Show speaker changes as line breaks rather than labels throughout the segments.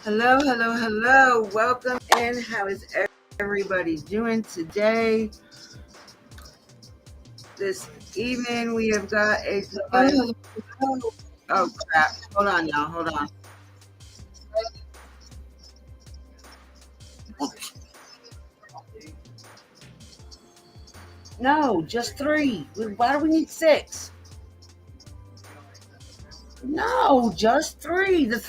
Hello, hello, hello. Welcome in. How is everybody doing today? This evening we have got a oh crap. Hold on y'all, hold on. No, just 3. Why do we need 6? No, just 3. The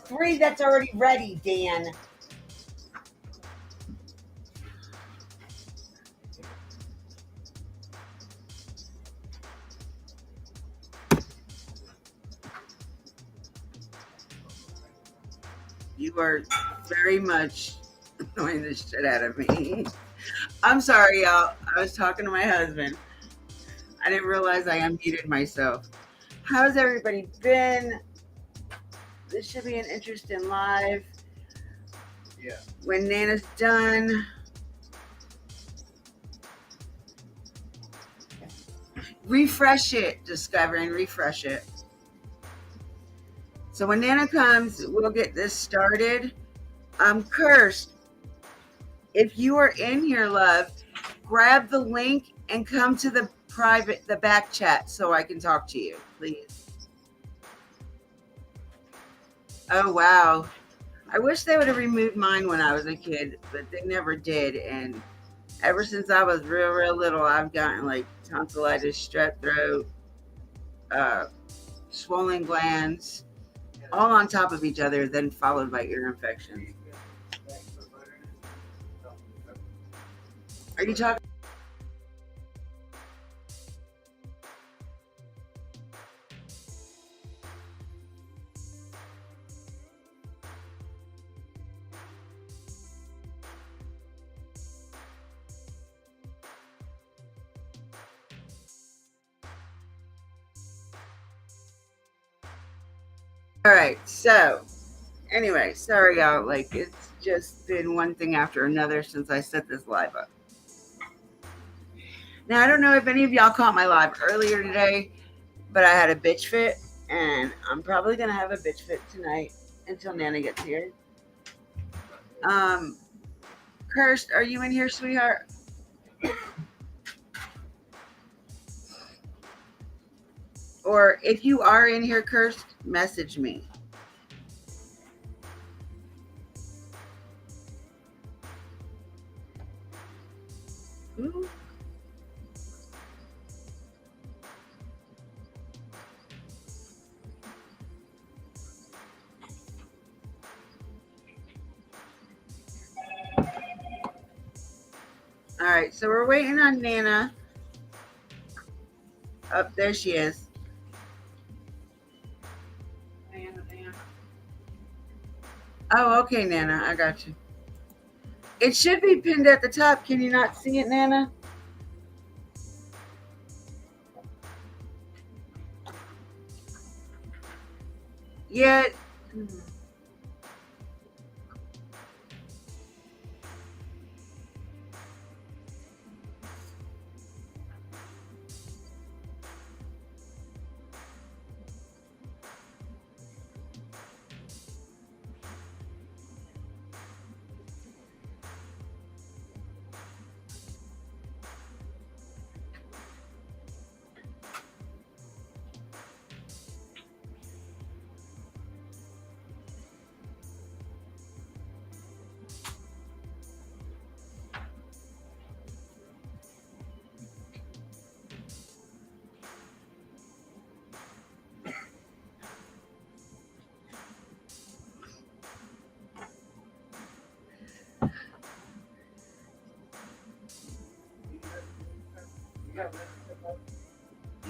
three that's already ready, Dan. You are very much annoying the shit out of me. I'm sorry, y'all. I was talking to my husband. I didn't realize I unmuted myself. How's everybody been? This should be an interesting live.
Yeah.
When Nana's done, refresh it, Discover, and refresh it. So when Nana comes, we'll get this started. Cursed. If you are in here, love, grab the link and come to the back chat so I can talk to you, please. Oh, wow. I wish they would have removed mine when I was a kid, but they never did. And ever since I was real little, I've gotten like tonsillitis, strep throat, swollen glands, all on top of each other, then followed by ear infections. Are you talking? All right. So, anyway, sorry, y'all. Like, it's just been one thing after another since I set this live up. Now, I don't know if any of y'all caught my live earlier today, but I had a bitch fit, and I'm probably going to have a bitch fit tonight until Nana gets here. Cursed, are you in here, sweetheart? Or if you are in here, Cursed, message me. Ooh. All right, so we're waiting on Nana. Oh, there she is. Nana. Oh, okay, Nana, I got you. It should be pinned at the top. Can you not see it, Nana? Yeah.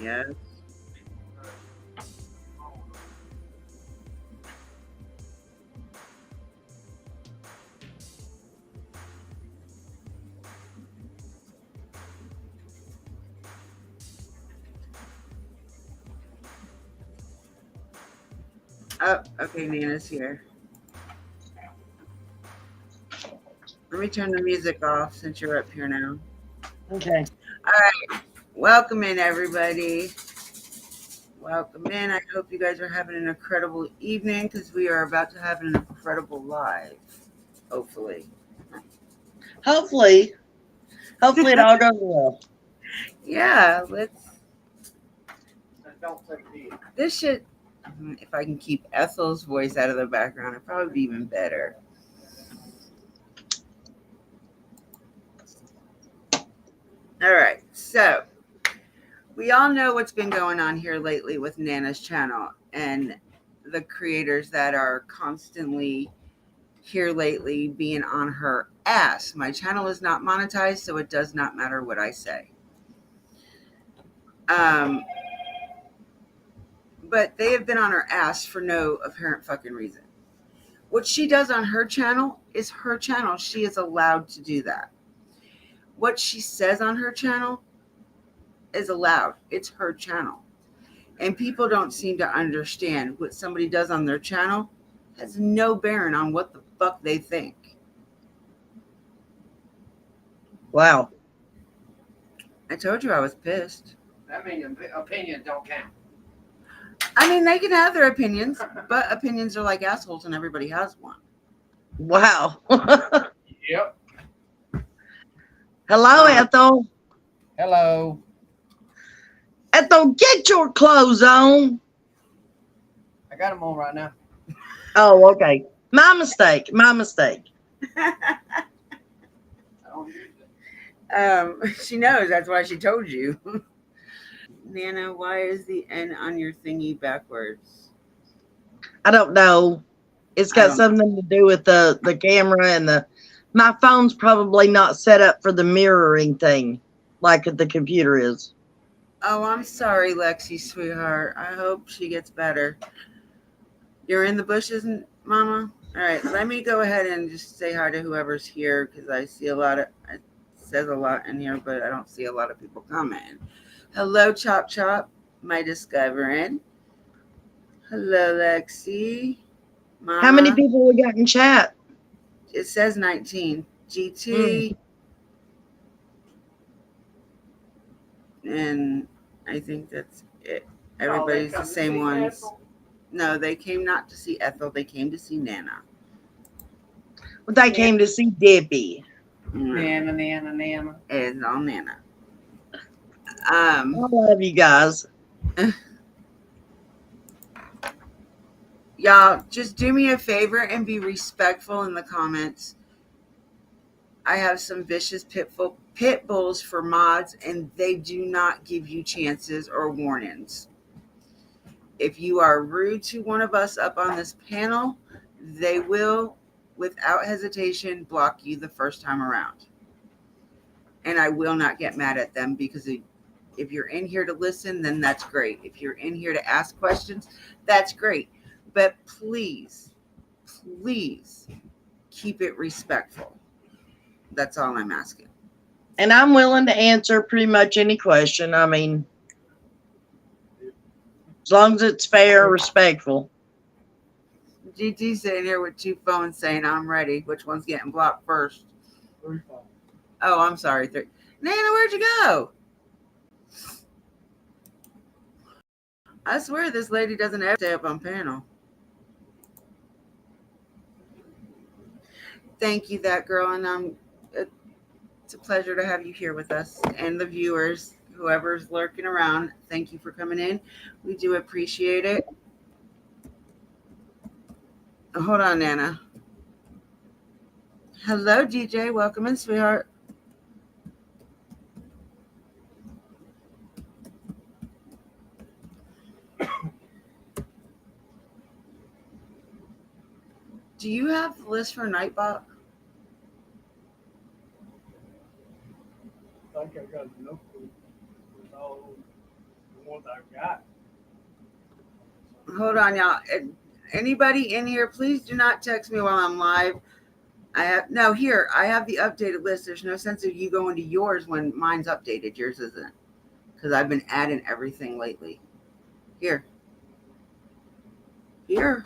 Yes. Oh, okay, Nana's here. Let me turn the music off since you're up here now.
Okay.
All right, welcome in, everybody. Welcome in. I hope you guys are having an incredible evening because we are about to have an incredible live, hopefully.
Hopefully it all goes well.
Yeah, let's.
Don't take me.
This should. If I can keep Ethel's voice out of the background, it'd probably be even better. All right, so we all know what's been going on here lately with Nana's channel and the creators that are constantly here lately being on her ass. My channel is not monetized, so it does not matter what I say. Um, but they have been on her ass for no apparent fucking reason. What she does on her channel is her channel. She is allowed to do that. What she says on her channel is allowed. It's her channel. And people don't seem to understand what somebody does on their channel has no bearing on what the fuck they think.
Wow.
I told you I was pissed.
That means opinions don't count.
I mean, they can have their opinions, but opinions are like assholes and everybody has one.
Wow.
Yep.
Hello, Ethel.
Hello.
Ethel, get your clothes on.
I got them on right now.
Oh, okay. My mistake.
I don't use it.
She knows that's why she told you. Nana, why is the N on your thingy backwards?
I don't know. It's
I
got
don't know.
something to do with the camera and my phone's probably not set up for the mirroring thing like the computer is.
Oh, I'm sorry, Lexi, sweetheart. I hope she gets better. You're in the bushes, Mama? All right, let me go ahead and just say hi to whoever's here because I see a lot of, it says a lot in here, but I don't see a lot of people coming. Hello, Chop Chop, my discovering. Hello, Lexi.
How many
Mama.
people we got in chat?
It says 19.
Mm.
GT. And I think that's it. Everybody's the same ones. No, they came not to see Ethel. They came to see Nana.
Well, they came to see Debbie.
Nana.
It's all Nana.
I love you guys.
Y'all, just do me a favor and be respectful in the comments. I have some vicious pit bulls for mods, and they do not give you chances or warnings. If you are rude to one of us up on this panel, they will, without hesitation, block you the first time around. And I will not get mad at them because if you're in here to listen, then that's great. If you're in here to ask questions, that's great. But please, please keep it respectful. That's all I'm asking.
And I'm willing to answer pretty much any question. I mean, as long as it's fair, respectful.
GT's sitting here with two phones saying, I'm ready. Which one's getting blocked first?
3
Oh, I'm sorry. Nana, where'd you go? I swear this lady doesn't ever stay up on panel. Thank you, that girl. And it's a pleasure to have you here with us and the viewers, whoever's lurking around. Thank you for coming in. We do appreciate it. Hold on, Nana. Hello, DJ. Welcome in, sweetheart. Do you have the list for Nightbot?
I think I got enough food. No, the ones I've got.
Hold on, y'all. Anybody in here, please do not text me while I'm live. I have the updated list. There's no sense of you going to yours when mine's updated. Yours isn't. Because I've been adding everything lately. Here. Here.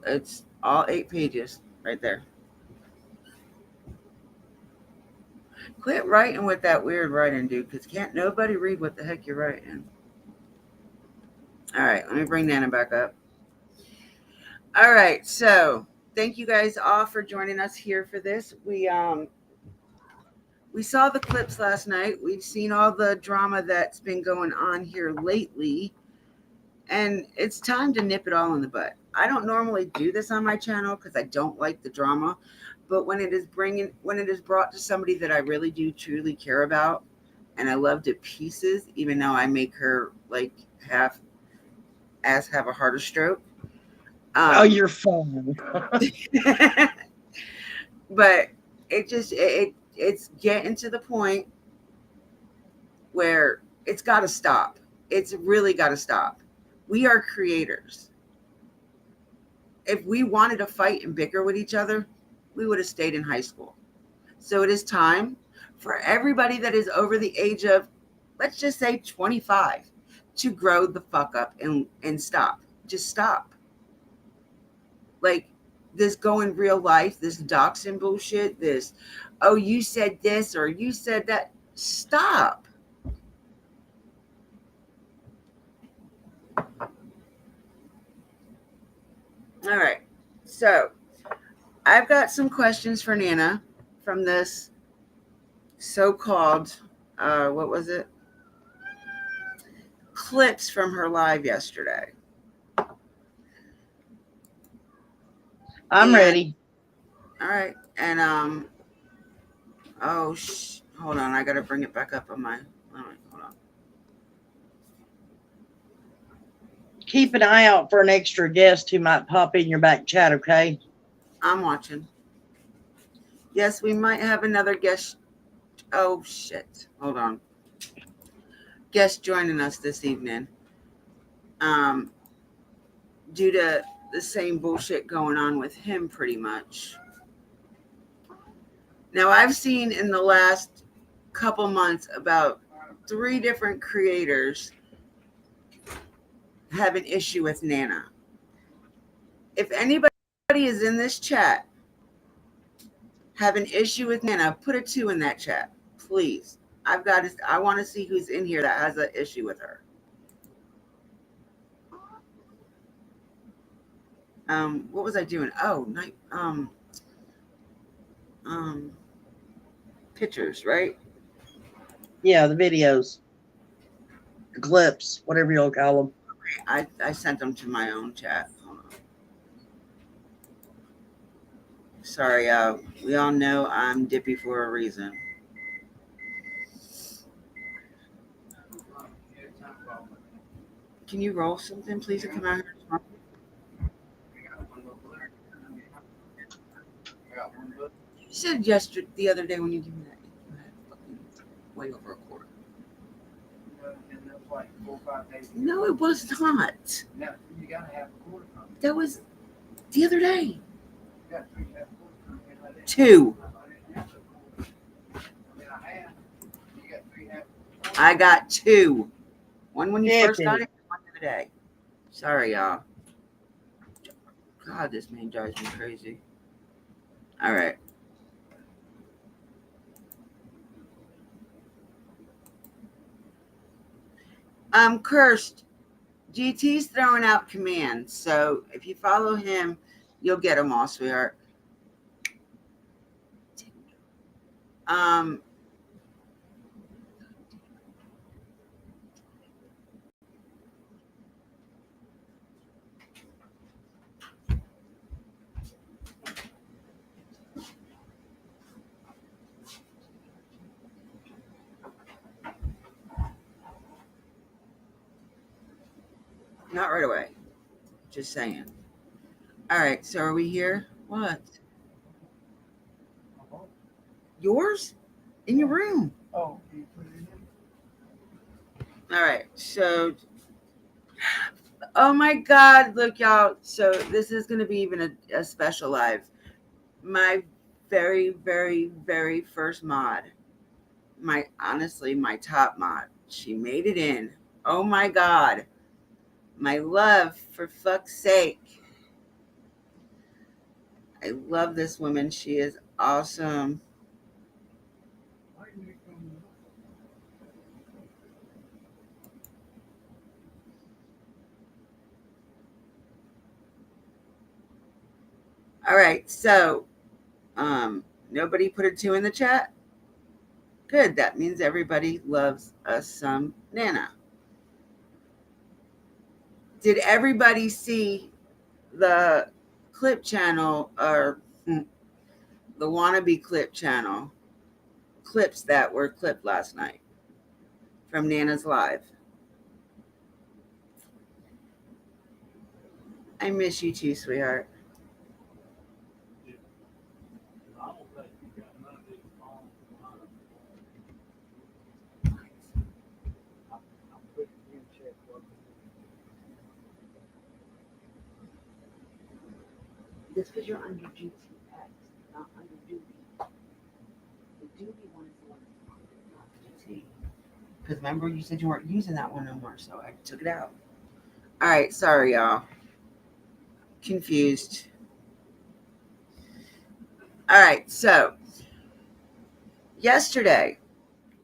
It's all 8 pages right there. Quit writing with that weird writing, dude, because can't nobody read what the heck you're writing. All right, let me bring Nana back up. All right, so thank you guys all for joining us here for this. We saw the clips last night. We've seen all the drama that's been going on here lately, and it's time to nip it all in the butt. I don't normally do this on my channel because I don't like the drama, but when it is brought to somebody that I really do truly care about, and I love to pieces, even though I make her like have a harder stroke.
Oh, you're fine.
But it's getting to the point where it's got to stop. It's really got to stop. We are creators. If we wanted to fight and bicker with each other, we would have stayed in high school. So it is time for everybody that is over the age of, let's just say 25, to grow the fuck up and stop. Just stop. Like this going real life, this doxing bullshit, this, oh, you said this or you said that. Stop. All right. So I've got some questions for Nana from this so-called, what was it? Clips from her live yesterday.
I'm ready.
All right. And, hold on. I got to bring it back up on my, all right, hold on.
Keep an eye out for an extra guest who might pop in your back chat, okay?
I'm watching. Yes, we might have another guest. Oh, shit. Hold on. Guest joining us this evening. Due to the same bullshit going on with him, pretty much. Now, I've seen in the last couple months about 3 different creators have an issue with Nana. If anybody is in this chat have an issue with Nana, put a 2 in that chat, please. I want to see who's in here that has an issue with her. What was I doing? Oh, night. Pictures, right?
Yeah, the videos, the clips, whatever you'll call them.
I sent them to my own chat. Hold on. Sorry, we all know I'm dippy for a reason. Can you roll something, please, and come out here? You said yesterday, the other day when you gave me that, you had fucking way over a quarter. No, it was not. That was the other day. 2. I got 2. One when you first got it, one the other day. Sorry, y'all. God, this man drives me crazy. All right. Cursed. GT's throwing out commands, so if you follow him, you'll get them all, sweetheart. Not right away. Just saying. All right, so are we here? What? Yours? in your room.
Oh, you put it in?
All right. So, oh my God, look, y'all. So this is gonna be even a special live. My very, very, very first mod. My top mod. She made it in. Oh my God. My love, for fuck's sake. I love this woman. She is awesome.
Why didn't it come up?
All right, so nobody put a two in the chat. Good. That means everybody loves us some Nana. Did everybody see the clip channel or the wannabe clip channel clips that were clipped last night from Nana's live? I miss you too, sweetheart.
Yeah. I don't think you got none of these phones. I'm putting you in check.
That's because you're under GTX, not under Doobie. The Doobie one is the one that's not GT. Because remember, you said you weren't using that one no more, so I took it out. All right, sorry, y'all. Confused. All right, so yesterday,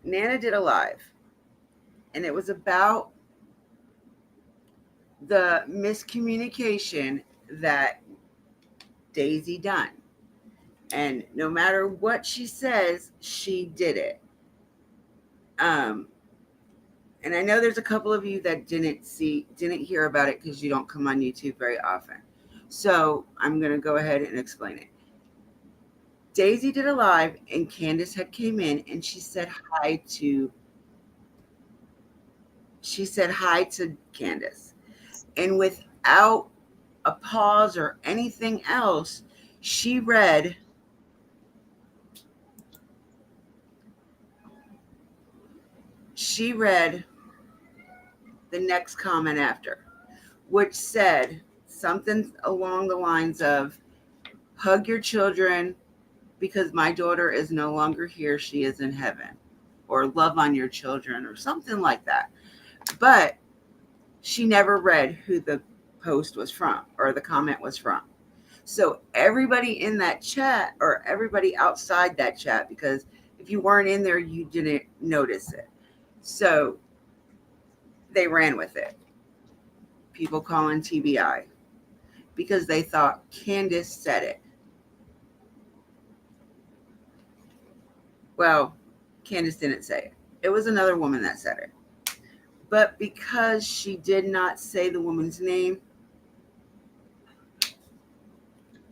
Nana did a live, and it was about the miscommunication that Daisy done. And no matter what she says, she did it. Um, and I know there's a couple of you that didn't hear about it because you don't come on YouTube very often. So I'm gonna go ahead and explain it. Daisy did a live, and Candace had came in, and she said hi to Candace, and without a pause or anything else, she read the next comment after, which said something along the lines of, hug your children because my daughter is no longer here, she is in heaven, or love on your children, or something like that. But she never read who the post was from or the comment was from. So everybody in that chat, or everybody outside that chat, because if you weren't in there, you didn't notice it. So they ran with it. People calling TBI because they thought Candace said it. Well, Candace didn't say it. It was another woman that said it. But because she did not say the woman's name,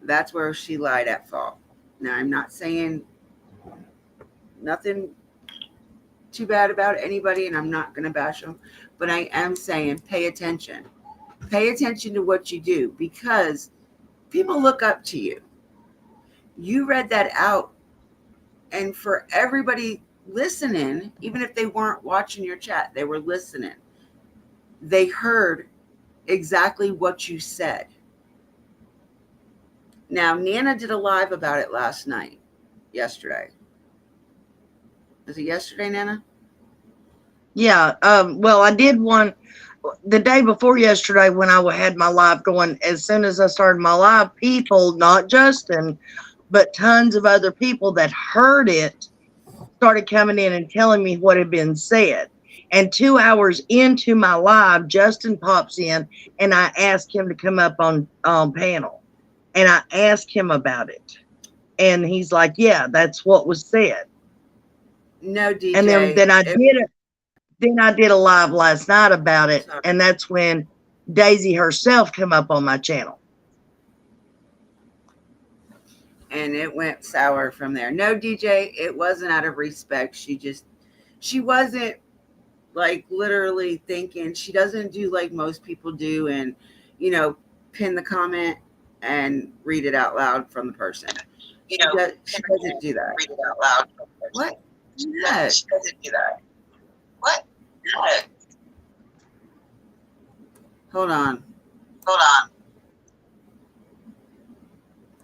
that's where she lied at fault. Now, I'm not saying nothing too bad about anybody, and I'm not going to bash them, but I am saying pay attention. Pay attention to what you do, because people look up to you. You read that out, and for everybody listening, even if they weren't watching your chat, they were listening. They heard exactly what you said. Now, Nana did a live about it yesterday. Was it yesterday, Nana?
Yeah. Well, I did one the day before yesterday when I had my live going. As soon as I started my live, people, not Justin, but tons of other people that heard it started coming in and telling me what had been said. And 2 hours into my live, Justin pops in and I asked him to come up on panel. And I asked him about it. And he's like, yeah, that's what was said.
No, DJ.
And then I did it. Then I did a live last night about it.
Sorry.
And that's when Daisy herself came up on my channel.
And it went sour from there. No, DJ, it wasn't out of respect. She wasn't like literally thinking. She doesn't do like most people do, and pin the comment and read it out loud from the person. She doesn't do that.
Read it out loud.
What? that?
She doesn't do that. What? What?
Hold on.
Hold on.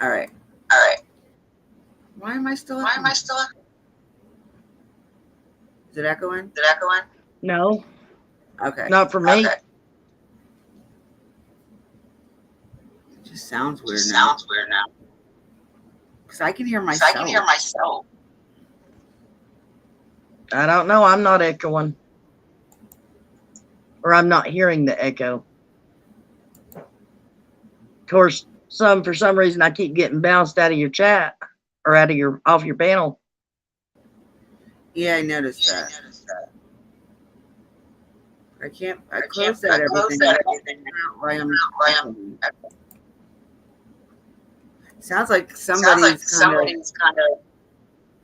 All right.
All right.
Why am I still
Why am I
echoing?
still?
Is it echoing?
Did I go in? No,
Okay.
not for me.
It just sounds weird
It
now.
sounds weird now.
Because I can hear
'Cause
myself.
I can hear myself. I don't know. I'm not echoing. Or I'm not hearing the echo. Of course, for some reason I keep getting bounced out of your chat or off your panel.
Yeah, I noticed that. I closed that everything. Why I'm echoing. Sounds like somebody's kind of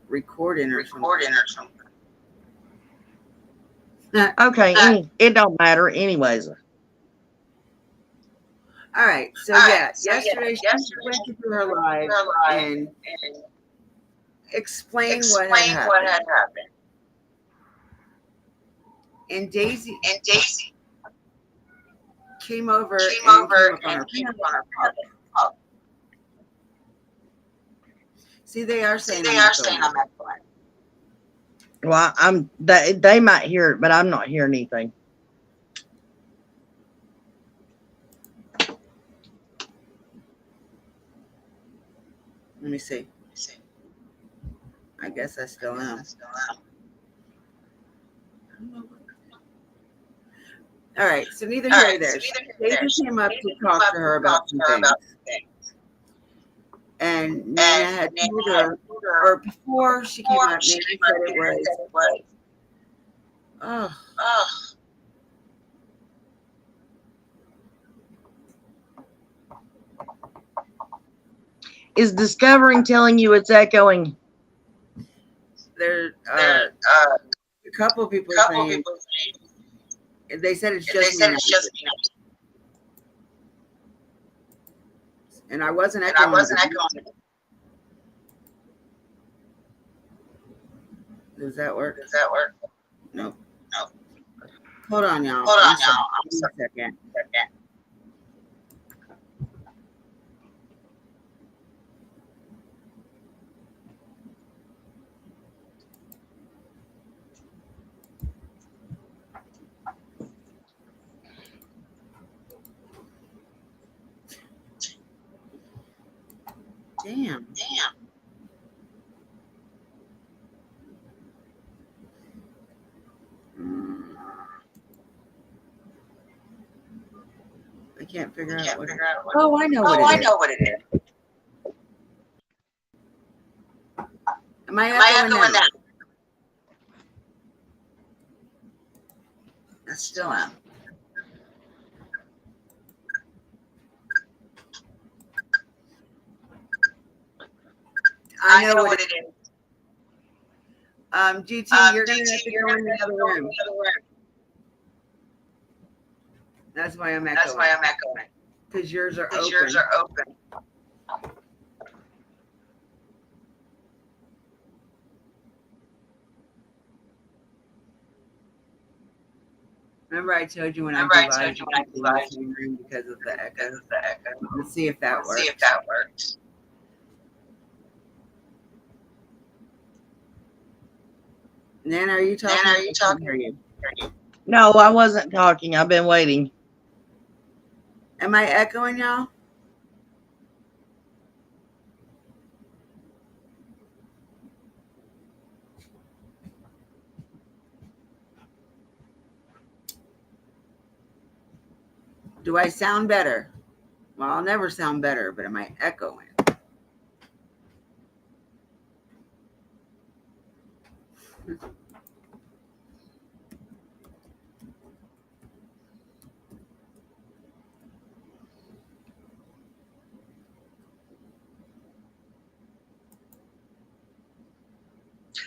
recording or something.
Okay, it don't matter anyways.
All right, so yeah, yesterday she went to do her live and explain what had happened. And Daisy came over and came up on her panel. See, they are saying I'm echoing.
Well, they might hear it, but I'm not hearing anything.
Let me see. I guess I still am. All right, so neither here nor there. Daisy came up to talk to her about some things. And Nana had told her, or before she came up, Nana said it was, oh,
Is Discovering telling you it's echoing?
there a couple of people saying, they said it's just me. And I wasn't echoing. Does that work? Nope. Hold on, y'all. I'm sorry. A second. Damn. I can't figure out what. Oh, I know what it is. Am I echoing now? I still am. I know what it is. GT, you're going to have to go in the other room. That's why I'm echoing. Because yours are open. Remember I told you when I do live, you have to go in the same room because of the echo. Let's see if that works. Nana, are you talking? I can't hear you.
No, I wasn't talking. I've been waiting.
Am I echoing, y'all? Do I sound better? Well, I'll never sound better, but am I echoing?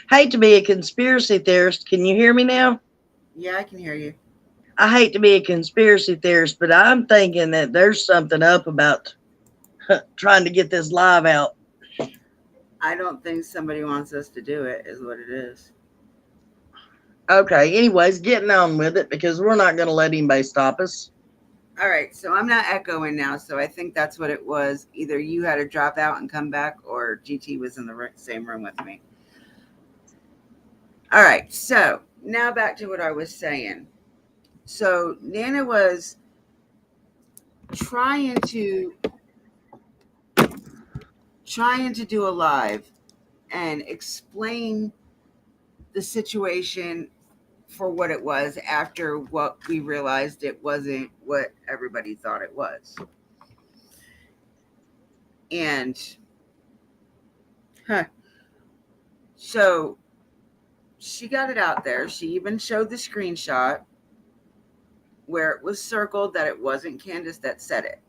Hate to be a conspiracy theorist. Can you hear me now?
Yeah, I can hear you.
I hate to be a conspiracy theorist, but I'm thinking that there's something up about trying to get this live out.
I don't think somebody wants us to do it, is what it is.
Okay. Anyways, getting on with it because we're not going to let anybody stop us.
All right, so I'm not echoing now, so I think that's what it was. Either you had to drop out and come back, or GT was in the same room with me. All right, so now back to what I was saying. So Nana was trying to do a live and explain the situation for what it was after what we realized it wasn't what everybody thought it was. And huh, so she got it out there. She even showed the screenshot where it was circled that it wasn't Candace that said it.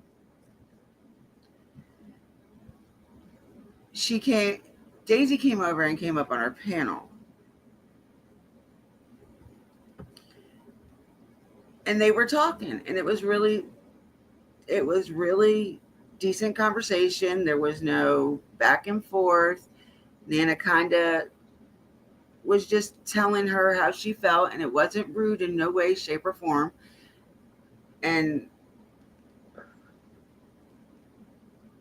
Daisy came over and came up on our panel. And they were talking, and it was really decent conversation. There was no back and forth. Nana kind of was just telling her how she felt, and it wasn't rude in no way, shape, or form. And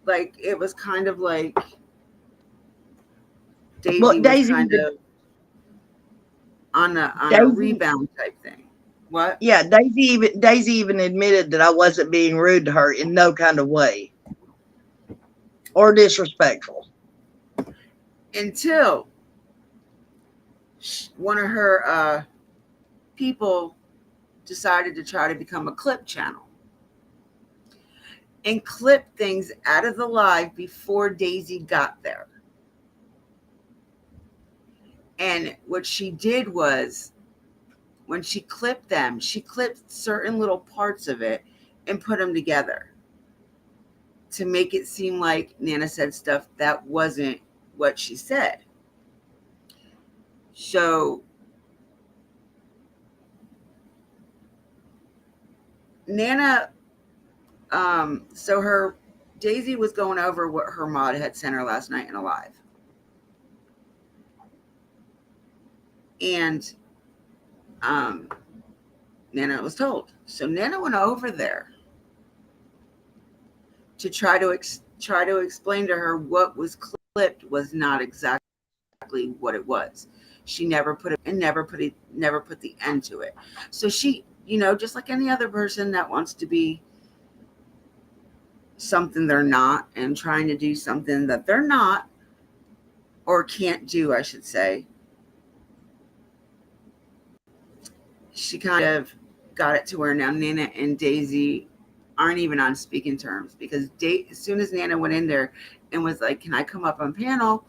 like it was kind of like
Well,
Daisy was
Daisy,
kind of on a
Daisy,
rebound type thing. What?
yeah, Daisy even admitted that I wasn't being rude to her in no kind of way or disrespectful.
Until one of her people decided to try to become a clip channel and clip things out of the live before Daisy got there. And what she did was, when she clipped them, she clipped certain little parts of it and put them together to make it seem like Nana said stuff that wasn't what she said. So Nana, so her Daisy was going over what her mod had sent her last night in a live. And Nana was told. So Nana went over there to try to explain to her what was clipped was not exactly what it was. She never put it and never put the end to it. So she, just like any other person that wants to be something they're not and trying to do something that they're not or can't do, I should say, she kind of got it to where now Nana and Daisy aren't even on speaking terms, because as soon as Nana went in there and was like, "Can I come up on panel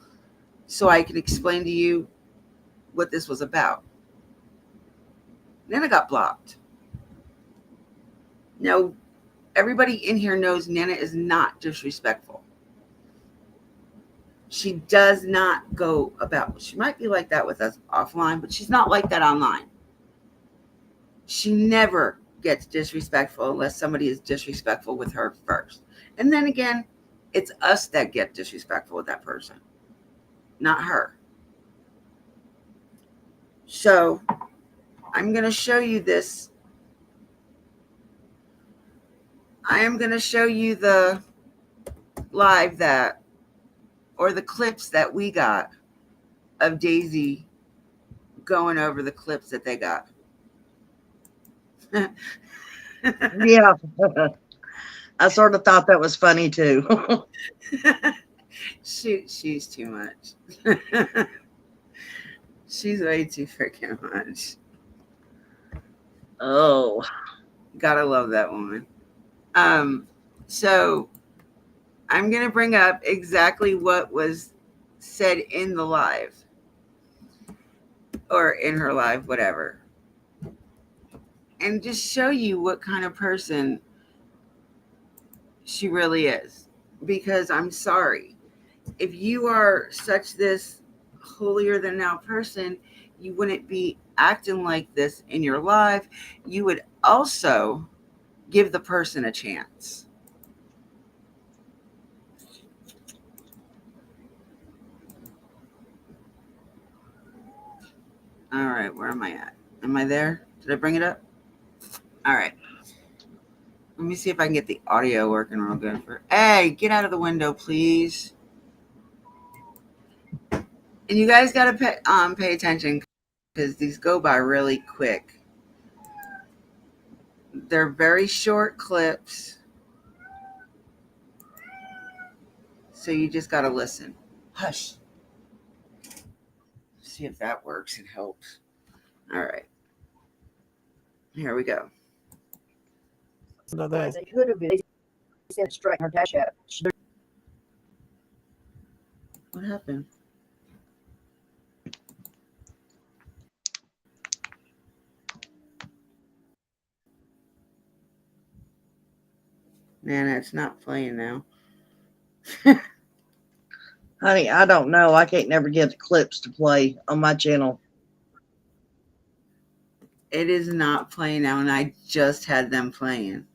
so I can explain to you what this was about?" Nana got blocked. Now, everybody in here knows Nana is not disrespectful. She does not go about, she might be like that with us offline, but she's not like that online. She never gets disrespectful unless somebody is disrespectful with her first. And then again, it's us that get disrespectful with that person, not her. So I'm going to show you this. I am going to show you the live or the clips that we got of Daisy going over the clips that they got.
Yeah. I sort of thought that was funny too.
She's too much. She's way too freaking much.
Oh.
Gotta love that woman. So I'm gonna bring up exactly what was said in the live or in her live, whatever, and just show you what kind of person she really is. Because I'm sorry, if you are such this holier than thou person, you wouldn't be acting like this in your live. You would also give the person a chance. All right, where am I at? Am I there? Did I bring it up? All right. Let me see if I can get the audio working real good. Hey, get out of the window, please. And you guys gotta pay attention because these go by really quick. They're very short clips, so you just gotta listen. Hush. See if that works. It helps. All right. Here we go.
No, they
They could have been sent straight to her cash app.
What happened? Nana, it's not playing now.
Honey, I don't know. I can't never get the clips to play on my channel.
It is not playing now, and I just had them playing.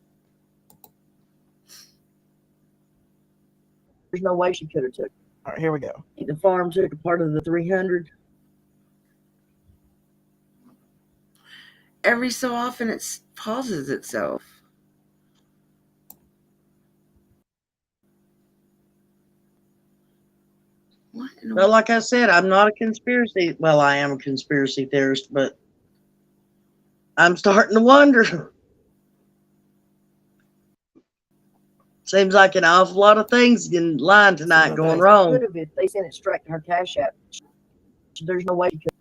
There's no way she could have took.
All right, here we go.
The farm took a part of the 300.
Every so often, it pauses itself. What?
Well, like I said, I'm not a conspiracy. Well, I am a conspiracy theorist, but I'm starting to wonder. Seems like an awful lot of things in line tonight going wrong. Could have if they sent it straight to her cash app. There's no way you could.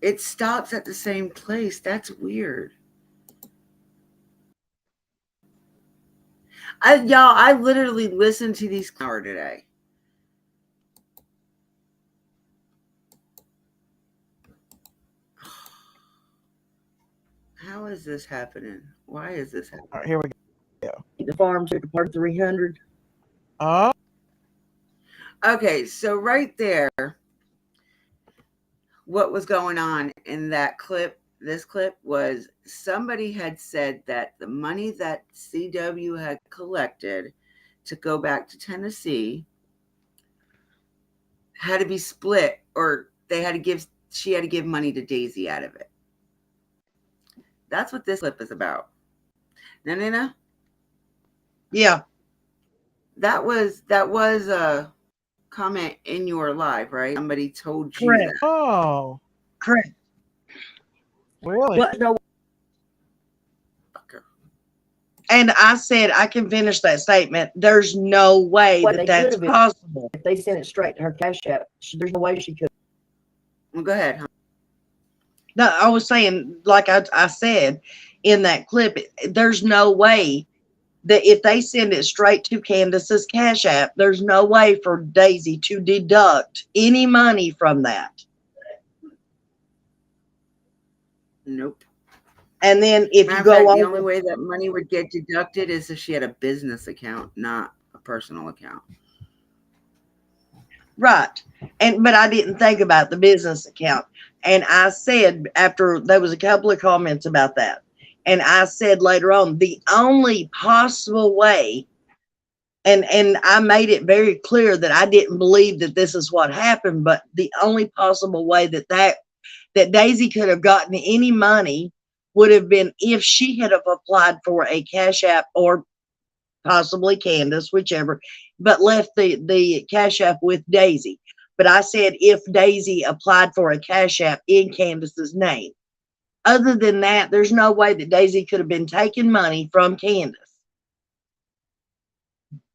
It stops at the same place. That's weird. I literally listened to these hour today. How is this happening? Why is this happening?
All right, here we go.
The farm took a part of 300.
Oh.
Okay, so right there, what was going on in that clip, this clip, was somebody had said that the money that CW had collected to go back to Tennessee had to be split, or she had to give money to Daisy out of it. That's what this clip is about. No, Nina?
Yeah.
That was a comment in your live, right? Somebody told you
Correct.
that.
Oh.
Correct.
Really?
Well, no. And I said I can finish that statement. There's no way that that's possible. If they sent it straight to her cash app, there's no way she could.
Well, go ahead. Huh?
No, I was saying, like I said in that clip, there's no way that if they send it straight to Candace's cash app, there's no way for Daisy to deduct any money from that.
Nope.
And then if you go
on,
on,
the only way that money would get deducted is if she had a business account, not a personal account.
Right. But I didn't think about the business account. And I said, after there was a couple of comments about that, and I said later on, the only possible way, and I made it very clear that I didn't believe that this is what happened, but the only possible way that Daisy could have gotten any money would have been if she had have applied for a cash app, or possibly Candace, whichever, but left the cash app with Daisy. But I said if Daisy applied for a cash app in Candace's name. Other than that, there's no way that Daisy could have been taking money from Candace.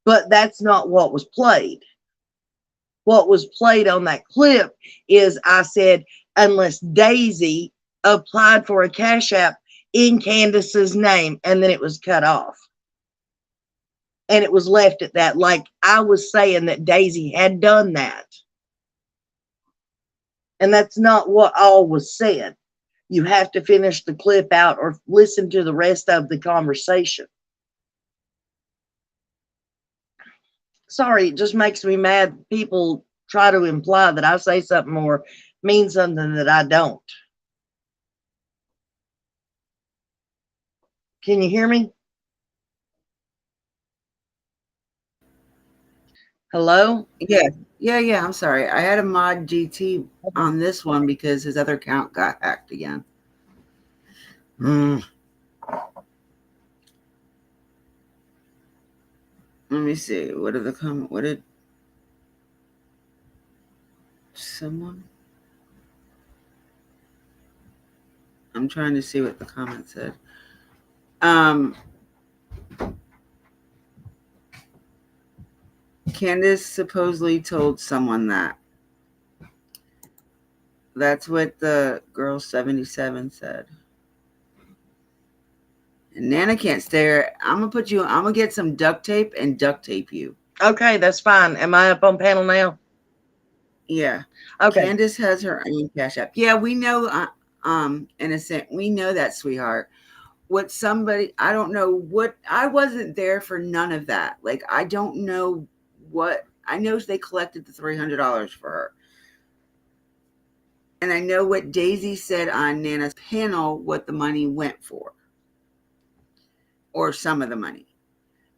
But that's not what was played. What was played on that clip is I said, unless Daisy applied for a cash app in Candace's name, and then it was cut off. And it was left at that, like I was saying that Daisy had done that. And that's not what all was said. You have to finish the clip out or listen to the rest of the conversation. Sorry, it just makes me mad. People try to imply that I say something or mean something that I don't. Can you hear me? Hello?
Yeah, yeah. I'm sorry. I had a mod GT on this one because his other account got hacked again. Mm, let me see. What did the comment? What did someone? I'm trying to see what the comment said. Um, Candace supposedly told someone that. That's what the girl 77 said. And Nana can't stare. I'm gonna get some duct tape and duct tape you.
Okay, that's fine. Am I up on panel now?
Yeah.
Okay.
Candace has her own cash app. Yeah, we know, innocent. We know that, sweetheart. What somebody, I don't know what, I wasn't there for none of that. Like, I don't know what, I know they collected the $300 for her. And I know what Daisy said on Nana's panel, what the money went for, or some of the money.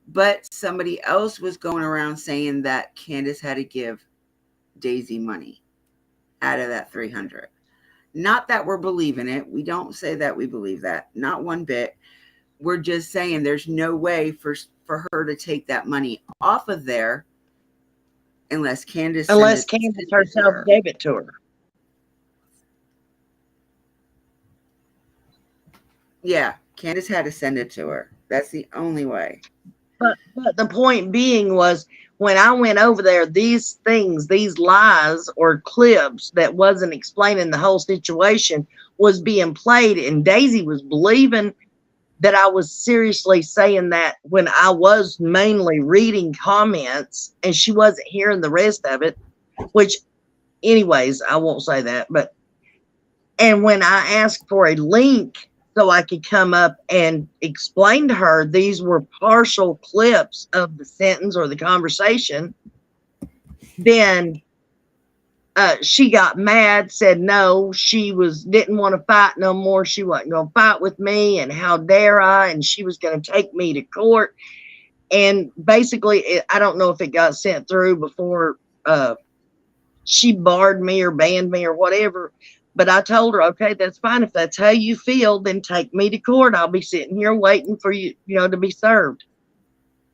But somebody else was going around saying that Candace had to give Daisy money out of that 300. Not that we're believing it. We don't say that we believe that. Not one bit. We're just saying there's no way for her to take that money off of there unless Candace
Unless
sent
Candace
it to
herself
her.
gave it to her.
Yeah, Candace had to send it to her. That's the only way.
But the point being was when I went over there, these things, these lies or clips that wasn't explaining the whole situation was being played, and Daisy was believing that I was seriously saying that when I was mainly reading comments and she wasn't hearing the rest of it, which anyways, I won't say that, but and when I asked for a link so I could come up and explain to her these were partial clips of the sentence or the conversation, then she got mad, said no, she was didn't want to fight no more. She wasn't going to fight with me, and how dare I? And she was going to take me to court. And basically, I don't know if it got sent through before she barred me or banned me or whatever. But I told her, okay, that's fine. If that's how you feel, then take me to court. I'll be sitting here waiting for you, to be served.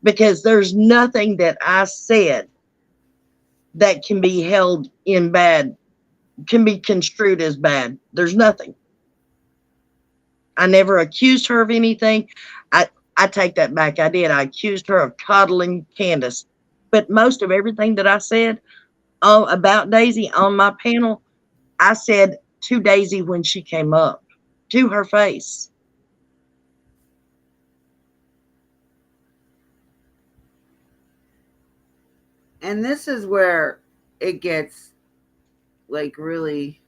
Because there's nothing that I said that can be held in bad, can be construed as bad. There's nothing. I never accused her of anything. I take that back. I did. I accused her of coddling Candace. But most of everything that I said about Daisy on my panel, I said to Daisy when she came up, to her face.
And this is where it gets like really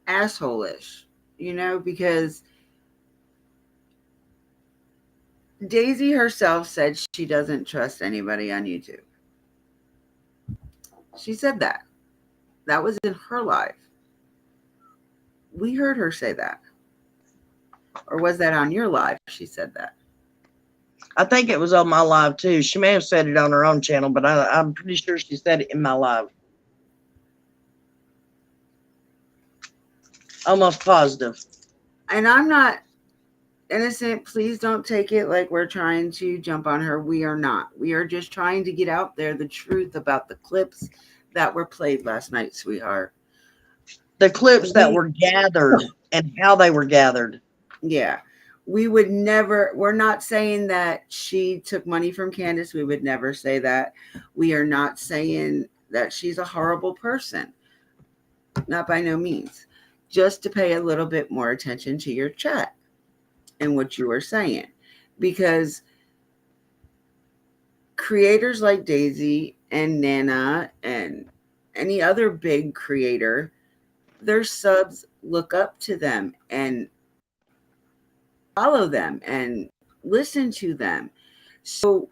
asshole-ish, because Daisy herself said she doesn't trust anybody on YouTube. She said that. That was in her live. We heard her say that. Or was that on your live? She said that.
I think it was on my live too. She may have said it on her own channel, but I'm pretty sure she said it in my live. Almost positive.
And I'm not innocent. Please don't take it like we're trying to jump on her. We are not. We are just trying to get out there the truth about the clips that were played last night, sweetheart.
The clips that were gathered and how they were gathered.
Yeah. We're not saying that she took money from Candace. We would never say that. We are not saying that she's a horrible person. Not by no means. Just to pay a little bit more attention to your chat and what you were saying. Because creators like Daisy and Nana and any other big creator, their subs look up to them and follow them and listen to them. So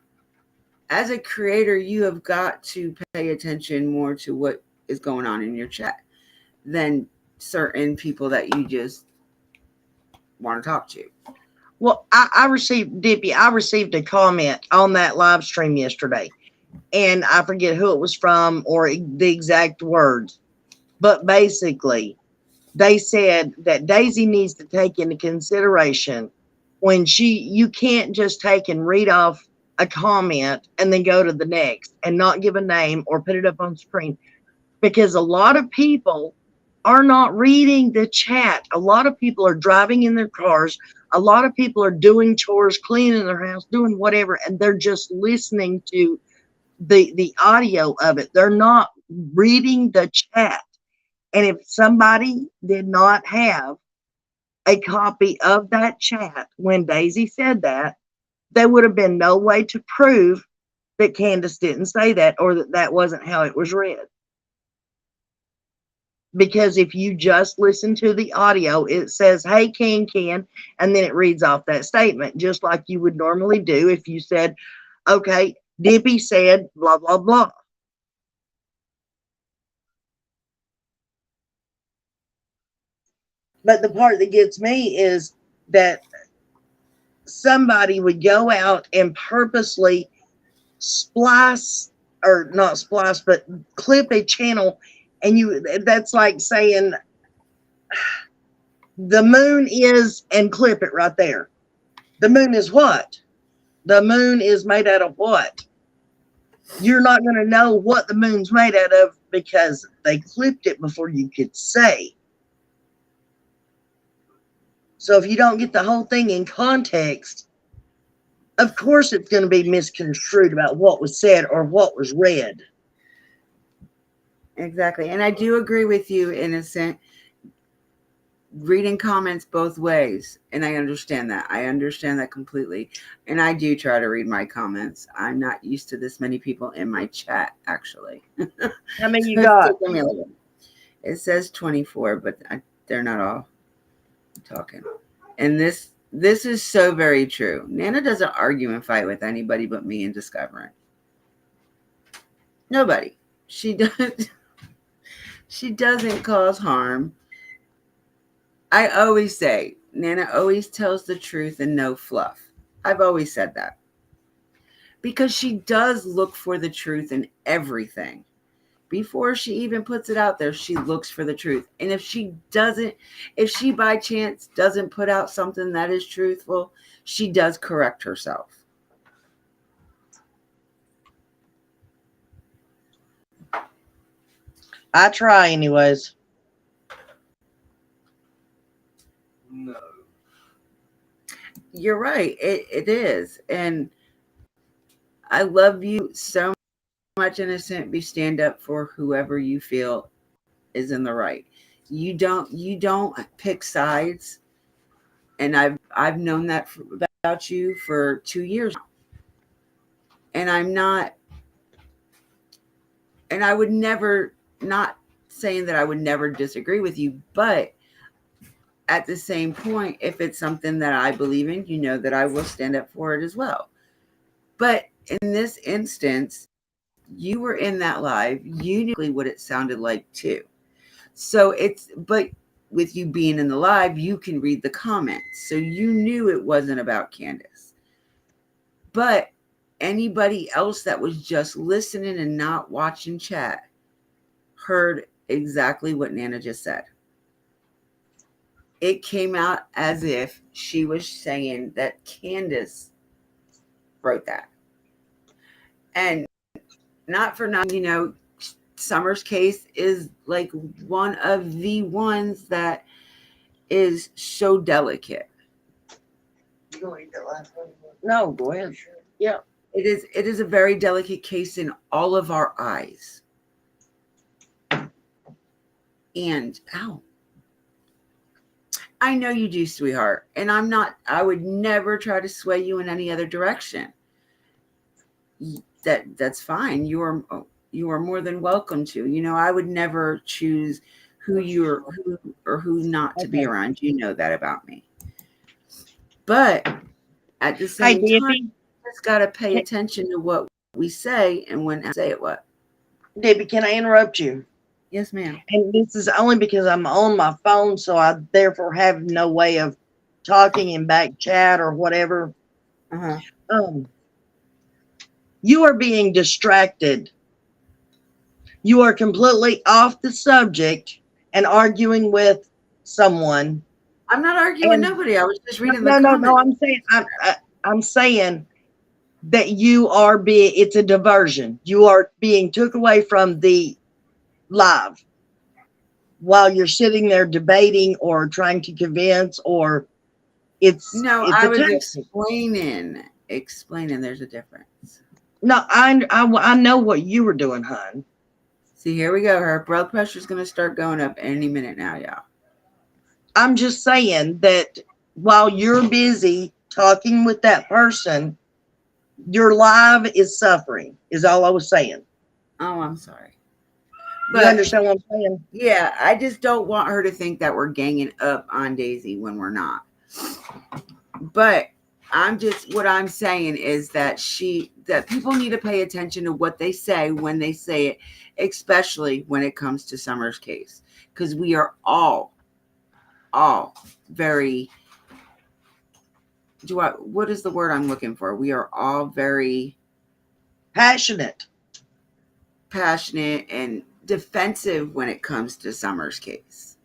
as a creator, you have got to pay attention more to what is going on in your chat than certain people that you just want to talk to.
Well, I received, Dippy, I received a comment on that live stream yesterday. and I forget who it was from or the exact words, but basically they said that Daisy needs to take into consideration when you can't just take and read off a comment and then go to the next and not give a name or put it up on screen, because a lot of people are not reading the chat. A lot of people are driving in their cars. A lot of people are doing chores, cleaning their house, doing whatever, and they're just listening to the audio of it. They're not reading the chat. And if somebody did not have a copy of that chat when Daisy said that, there would have been no way to prove that Candace didn't say that or that that wasn't how it was read. Because if you just listen to the audio, it says, hey, Ken, and then it reads off that statement, just like you would normally do if you said, okay, Dippy said blah, blah, blah. But the part that gets me is that somebody would go out and purposely splice, or not splice, but clip a channel, and that's like saying the moon is, and clip it right there. The moon is what? The moon is made out of what? You're not going to know what the moon's made out of because they clipped it before you could say. So if you don't get the whole thing in context, of course it's going to be misconstrued about what was said or what was read.
Exactly. And I do agree with you in a sense, reading comments both ways. And I understand that. I understand that completely. And I do try to read my comments. I'm not used to this many people in my chat, actually.
How many you got?
It says 24, but they're not all talking. And this is so very true. Nana doesn't argue and fight with anybody but me and Discovering. Nobody. She does. She doesn't cause harm. I always say, Nana always tells the truth and no fluff. I've always said that. Because she does look for the truth in everything. Before she even puts it out there, she looks for the truth. And if she by chance doesn't put out something that is truthful, she does correct herself.
I try anyways.
No.
You're right. It is. And I love you so much, Innocent. Be stand up for whoever you feel is in the right. You don't pick sides. And I've known that about you for 2 years now. And I'm not, and I would never, not saying that I would never disagree with you, but at the same point, if it's something that I believe in, you know that I will stand up for it as well. But in this instance, you were in that live, you knew what it sounded like too. So but with you being in the live, you can read the comments. So you knew it wasn't about Candace. But anybody else that was just listening and not watching chat heard exactly what Nana just said. It came out as if she was saying that Candace wrote that. And not for nothing, Summer's case is like one of the ones that is so delicate.
You gonna eat that last one? No, go ahead. Yeah.
It is a very delicate case in all of our eyes. And I know you do, sweetheart. And I would never try to sway you in any other direction. That's fine. You are more than welcome to. I would never choose who not to be around. You know that about me. But at the same time, you just gotta pay attention to what we say and when I say it. What?
Debbie, can I interrupt you?
Yes, ma'am.
And this is only because I'm on my phone, so I therefore have no way of talking in back chat or whatever.
Uh-huh.
You are being distracted. You are completely off the subject and arguing with someone.
I'm not arguing
And
nobody. I was just reading the
no.
comment.
I'm saying that you are being. It's a diversion. You are being took away from the live while you're sitting there debating or trying to convince, or
No,
it's
I
a
was
tactic.
explaining there's a difference.
No, I know what you were doing, hon.
See, here we go. Her blood pressure's going to start going up any minute now, y'all.
I'm just saying that while you're busy talking with that person, your live is suffering, is all I was saying.
Oh, I'm sorry.
You
But
understand what I'm saying?
yeah, I just don't want her to think that we're ganging up on Daisy when we're not. But what I'm saying is that people need to pay attention to what they say when they say it, especially when it comes to Summer's case, because we are all very, what is the word I'm looking for? We are all very
Passionate.
passionate and defensive when it comes to Summer's case.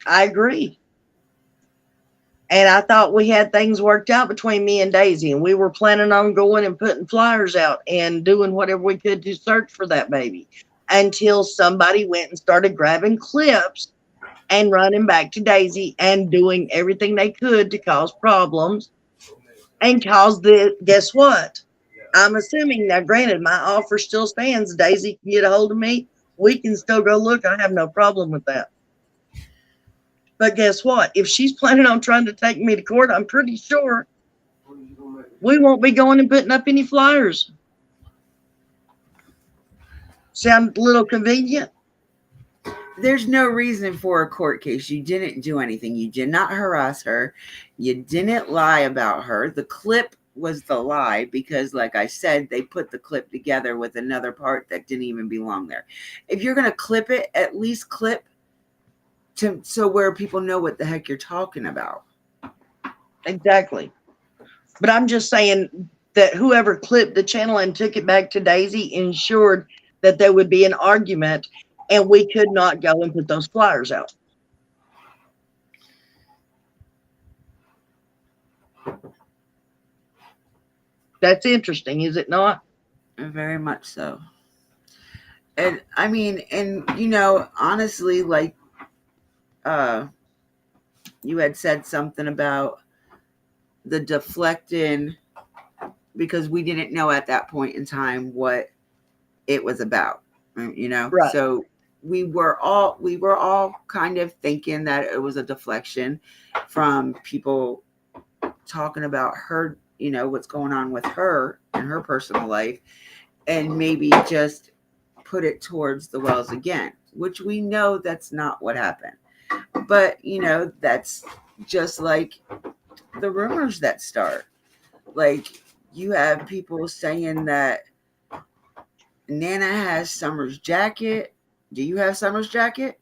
I agree. And I thought we had things worked out between me and Daisy, and we were planning on going and putting flyers out and doing whatever we could to search for that baby until somebody went and started grabbing clips and running back to Daisy and doing everything they could to cause problems and guess what? I'm assuming now, granted, my offer still stands. Daisy can get a hold of me. We can still go look. I have no problem with that. But guess what? If she's planning on trying to take me to court, I'm pretty sure we won't be going and putting up any flyers. Sound a little convenient?
There's no reason for a court case. You didn't do anything. You did not harass her. You didn't lie about her. The clip was the lie because, like I said, they put the clip together with another part that didn't even belong there. If you're going to clip it, at least clip so where people know what the heck you're talking about.
Exactly. But I'm just saying that whoever clipped the channel and took it back to Daisy ensured that there would be an argument and we could not go and put those flyers out. That's interesting, is it not?
Very much so. And I mean, and honestly, like you had said something about the deflecting because we didn't know at that point in time what it was about,
Right.
so we were all kind of thinking that it was a deflection from people talking about her, what's going on with her and her personal life, and maybe just put it towards the Wells again, which we know that's not what happened. But that's just like the rumors that start. Like, you have people saying that Nana has Summer's jacket. Do you have Summer's jacket?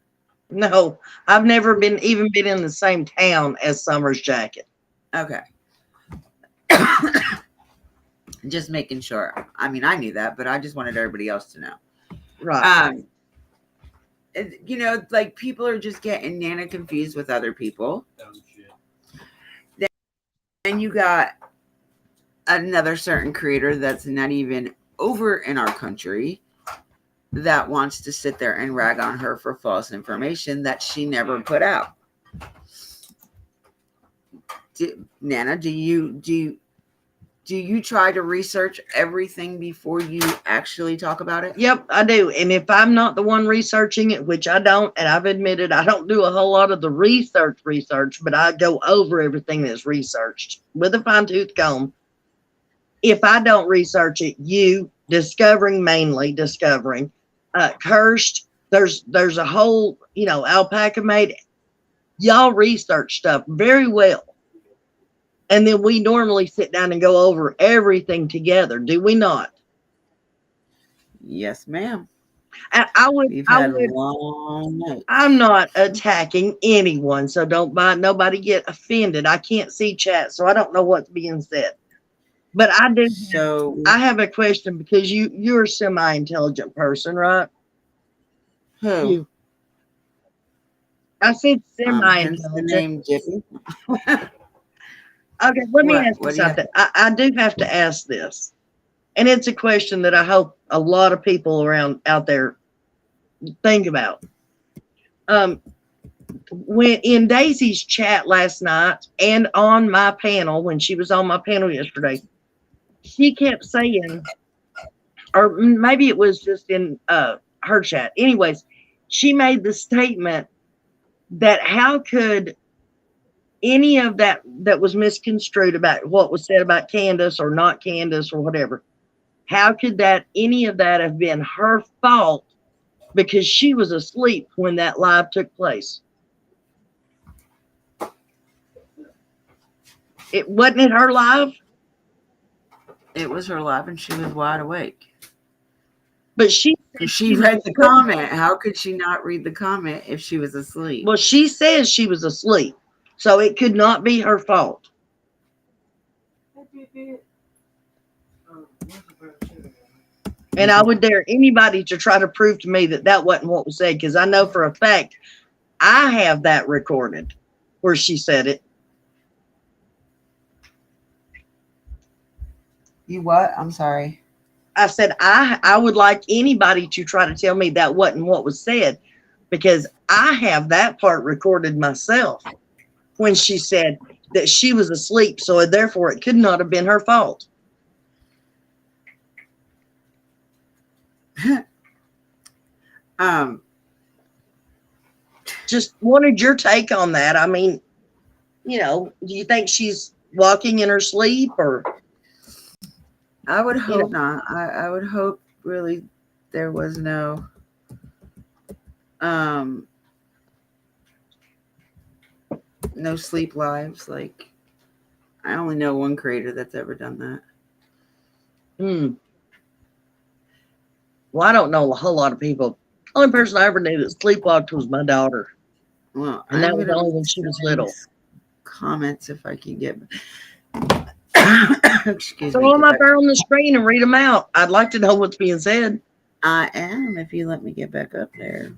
No, I've never been in the same town as Summer's jacket.
Okay. Just making sure. I mean, I knew that, but I just wanted everybody else to know.
Right.
Like, people are just getting Nana confused with other people. Then you got another certain creator that's not even over in our country that wants to sit there and rag on her for false information that she never put out. Nana, do you try to research everything before you actually talk about it?
Yep, I do. And if I'm not the one researching it, which I don't, and I've admitted I don't do a whole lot of the research, but I go over everything that's researched with a fine-tooth comb. If I don't research it, you mainly discovering, Cursed, there's a whole, Alpaca made, y'all research stuff very well. And then we normally sit down and go over everything together, do we not?
Yes, ma'am.
I would,
We've
I
had
would.
long nights.
I'm not attacking anyone, so don't buy nobody get offended. I can't see chat, so I don't know what's being said. But
So,
I have a question because you're a semi-intelligent person, right?
who?
You. I said
Hence the
semi-intelligent.
name Jiffy.
Okay, let me
What?
ask you
What do you have?
something. I do have to ask this, and it's a question that I hope a lot of people around out there think about. Um, when in Daisy's chat last night and on my panel when she was on my panel yesterday, she kept saying, or maybe it was just in her chat. Anyways, she made the statement that how could any of that was misconstrued about what was said about Candace or not Candace or whatever, how could that any of that have been her fault because she was asleep when that live took place? It wasn't it her live,
It was her live, and she was wide awake
but she
because
said
she
she was
read the
asleep.
comment. How could she not read the comment if she was asleep?
Well, she says she was asleep, so it could not be her fault. And I would dare anybody to try to prove to me that that wasn't what was said, because I know for a fact I have that recorded where she said it.
You what? I'm sorry.
I said I would like anybody to try to tell me that wasn't what was said, because I have that part recorded myself when she said that she was asleep, so therefore it could not have been her fault.
um,
Just wanted your take on that. I mean, do you think she's walking in her sleep, or
I would
you
hope
know,
not. I would hope really there was um no sleep lives. Like I only know one creator that's ever done that.
hmm. Well, I don't know a whole lot of people. The only person I ever knew that sleepwalked was my daughter,
Well,
and that
I'm
was
gonna
only
read
when she
some
was
of
little.
these comments if I can get excuse
Throw
me,
them
get
up
back.
there on the screen and read them out. I'd like to know what's being said.
I am if you let me get back up there.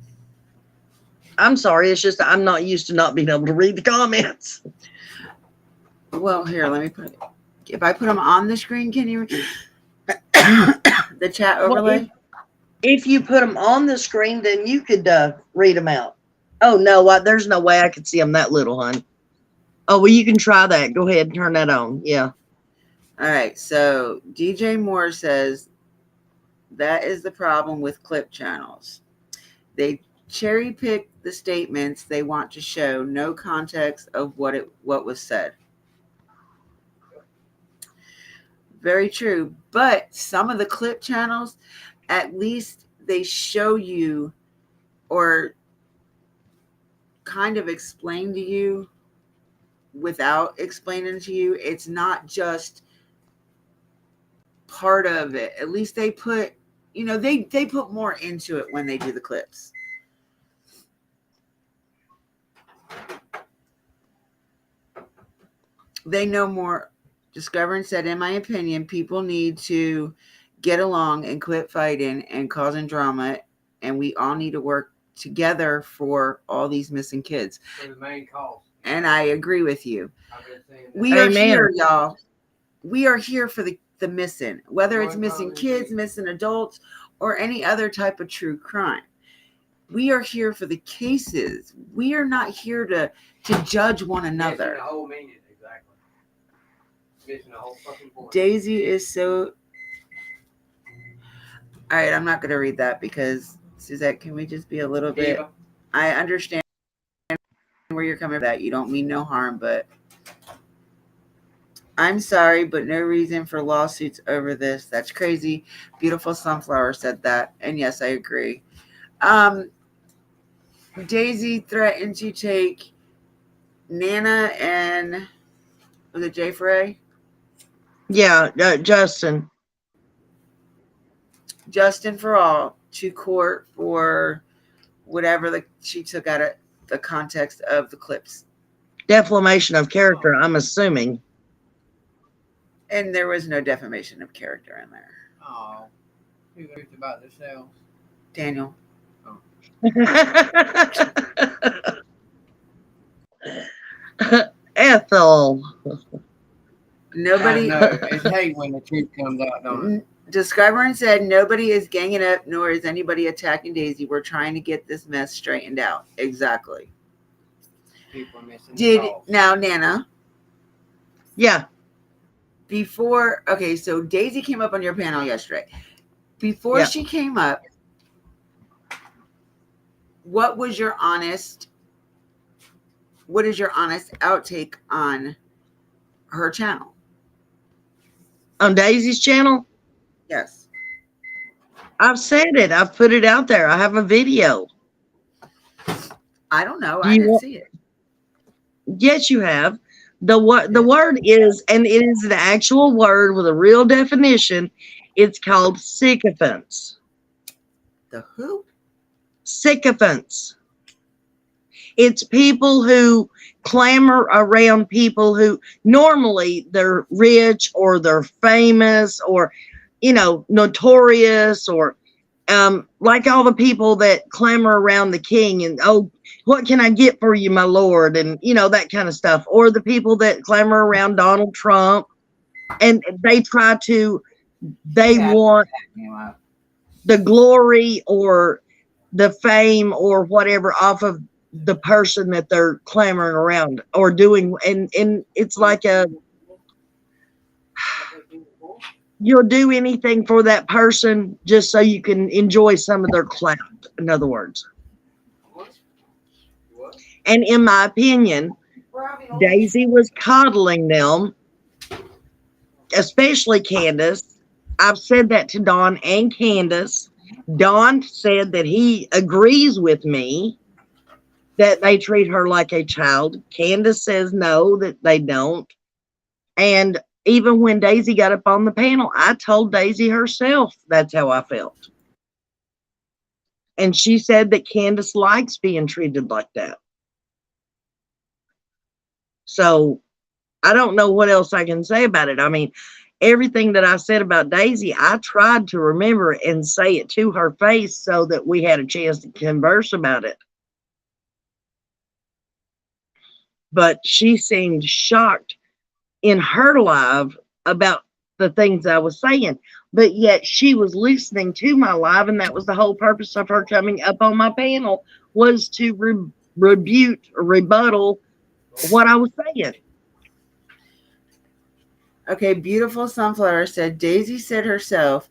I'm sorry, it's just I'm not used to not being able to read the comments.
Well, here, let me put it. If I put them on the screen, can you the chat
Well,
overlay?
if you put them on the screen, then you could read them out. Oh no, there's no way I could see them that little, hon. Oh well, you can try that. Go ahead and turn that on. Yeah.
All right. So DJ Moore says that is the problem with clip channels. They cherry pick the statements they want to show, no context of what was said. Very true. But some of the clip channels, at least they show you or kind of explain to you without explaining to you. It's not just part of it. At least they put, they put more into it when they do the clips. They know more. Discovering said, in my opinion, people need to get along and quit fighting and causing drama, and we all need to work together for all these missing kids.
For the main cause.
And I agree with you.
I've been saying that.
We are
Amen.
here, y'all. We are here for the missing, whether it's missing kids, missing adults, or any other type of true crime. We are here for the cases. We are not here to judge one another.
Missing the whole meaning, exactly. Missing the whole fucking point.
Daisy is so. All right, I'm not going to read that because Suzette, can we just be a little bit?
Diva.
I understand where you're coming from. That you don't mean no harm, but I'm sorry, but no reason for lawsuits over this. That's crazy. Beautiful Sunflower said that, and yes, I agree. Daisy threatened to take Nana and was it Jay Frey?
Yeah, Justin.
Justin for all to court for whatever she took out of the context of the clips.
Defamation of character, I'm assuming.
And there was no defamation of character in there.
Oh, who about themselves?
Daniel.
Ethel.
Nobody.
I know. It's hate when the truth comes out, don't it?
Describer said nobody is ganging up, nor is anybody attacking Daisy. We're trying to get this mess straightened out. Exactly.
People are missing
Did
calls.
now, Nana?
Yeah.
Before, okay, so Daisy came up on your panel yesterday. Before she came up, what is your honest outtake on her channel?
On Daisy's channel?
Yes.
I've said it. I've put it out there. I have a video.
I don't know. I didn't see it.
Yes, you have. The word is, and it is an actual word with a real definition. It's called sycophants.
The who?
Sycophants. It's people who clamor around people who normally they're rich or they're famous or, notorious or like all the people that clamor around the king and, oh, what can I get for you, my lord? And, that kind of stuff. Or the people that clamor around Donald Trump and they want the glory or the fame or whatever off of the person that they're clamoring around or doing. And it's like you'll do anything for that person just so you can enjoy some of their clout, in other words. And in my opinion, Daisy was coddling them, especially Candace. I've said that to Don and Candace. Don said that he agrees with me that they treat her like a child. Candace says no, that they don't. And even when Daisy got up on the panel, I told Daisy herself that's how I felt. And she said that Candace likes being treated like that. So I don't know what else I can say about it. I mean, everything that I said about Daisy, I tried to remember and say it to her face so that we had a chance to converse about it. But she seemed shocked in her live about the things I was saying. But yet she was listening to my live, and that was the whole purpose of her coming up on my panel, was to rebuttal what I was saying.
Okay, Beautiful Sunflower said Daisy said herself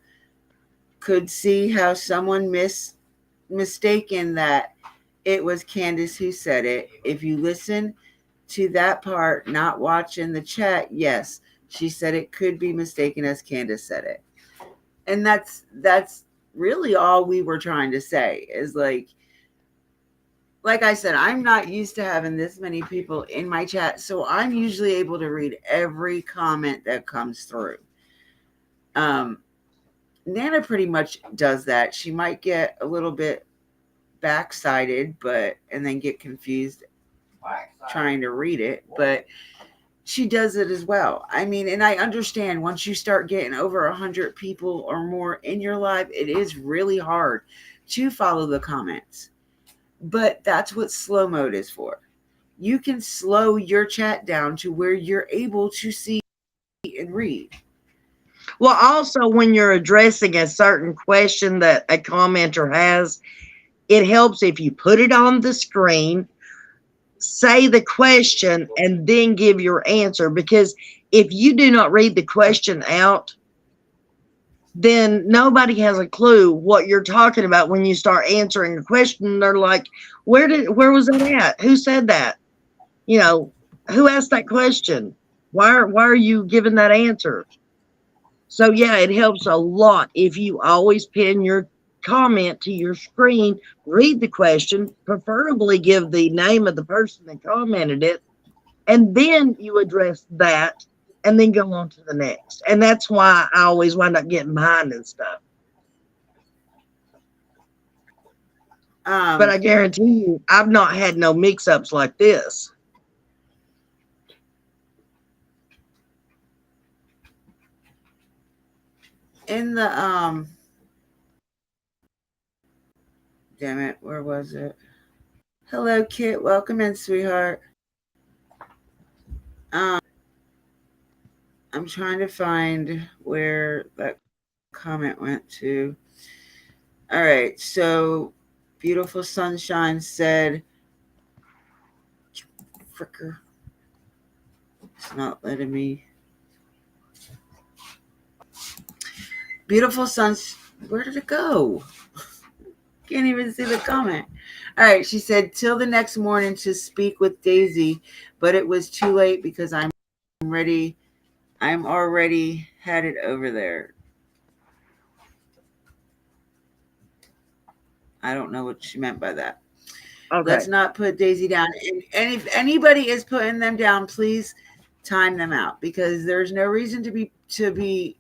could see how someone mistaken that it was Candace who said it. If you listen to that part, not watching the chat, yes, she said it could be mistaken as Candace said it. And that's really all we were trying to say is like I said, I'm not used to having this many people in my chat, so I'm usually able to read every comment that comes through. Nana pretty much does that. She might get a little bit backsided, and then get confused trying to read it, but she does it as well. I mean, and I understand once you start getting over 100 people or more in your live, it is really hard to follow the comments. But that's what slow mode is for. You can slow your chat down to where you're able to see and read.
Well, also when you're addressing a certain question that a commenter has, it helps if you put it on the screen, say the question, and then give your answer. Because if you do not read the question out, then nobody has a clue what you're talking about when you start answering the question. They're like, where was that at? Who said that? Who asked that question? Why are you giving that answer? So yeah, it helps a lot if you always pin your comment to your screen, read the question, preferably give the name of the person that commented it, and then you address that and then go on to the next. And that's why I always wind up getting behind and stuff. But
Um,
I guarantee you, I've not had no mix-ups like this.
in the damn it, where was it? Hello, Kit. Welcome in, sweetheart. Um, I'm trying to find where that comment went to. All right, so beautiful sunshine said, "Fricker, it's not letting me." Beautiful suns. Where did it go? Can't even see the comment. All right, she said, till the next morning to speak with Daisy, but it was too late because ready. I'm already headed over there. I don't know what she meant by that.
Okay.
Let's not put Daisy down. And if anybody is putting them down, please time them out because there's no reason to be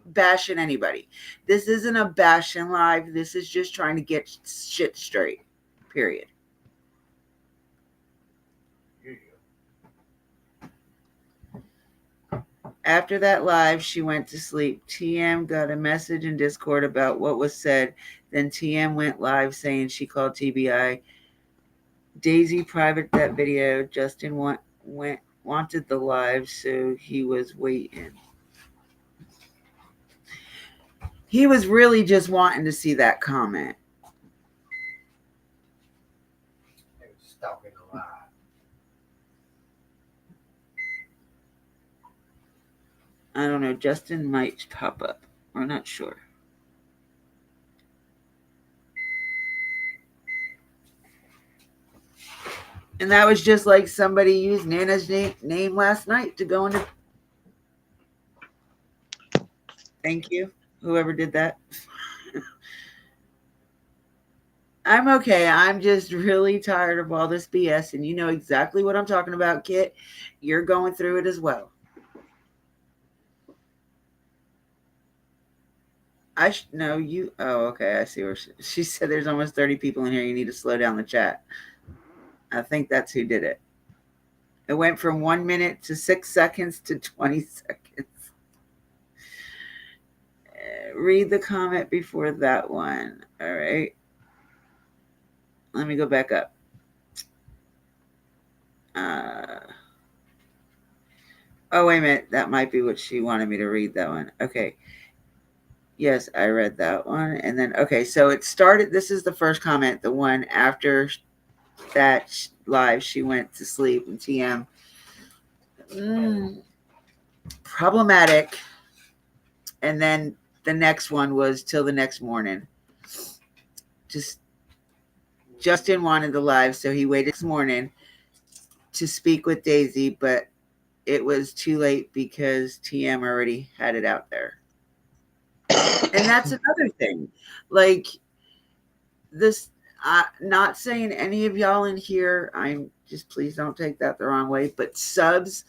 bashing anybody. This isn't a bashing live. This is just trying to get shit straight. Period.
Here you
After that live, she went to sleep. TM got a message in Discord about what was said. Then TM went live saying she called TBI. Daisy private that video. Justin wanted the live, so he was waiting. He was really just wanting to see that comment.
go. They was stalking alive.
I don't know. Justin might pop up. We're not sure. And that was just like somebody used Nana's name last night to go into. Thank you, whoever did that. I'm okay. I'm just really tired of all this BS, and you know exactly what I'm talking about, Kit. You're going through it as well. No, you. Oh, okay. I see where she said there's almost 30 people in here. You need to slow down the chat. I think that's who did it. It went from 1 minute to 6 seconds to 20 seconds. Read the comment before that one. All right. Let me go back up. Uh, oh, wait a minute. That might be what she wanted me to read, that one. Okay. Yes, I read that one. And then, okay, so it started. This is the first comment, the one after that live, she went to sleep and TM. Problematic. And then the next one was till the next morning. Just Justin wanted the live, so he waited this morning to speak with Daisy, but it was too late because TM already had it out there. And that's another thing. Like this, not saying any of y'all in here, I'm just please don't take that the wrong way, but subs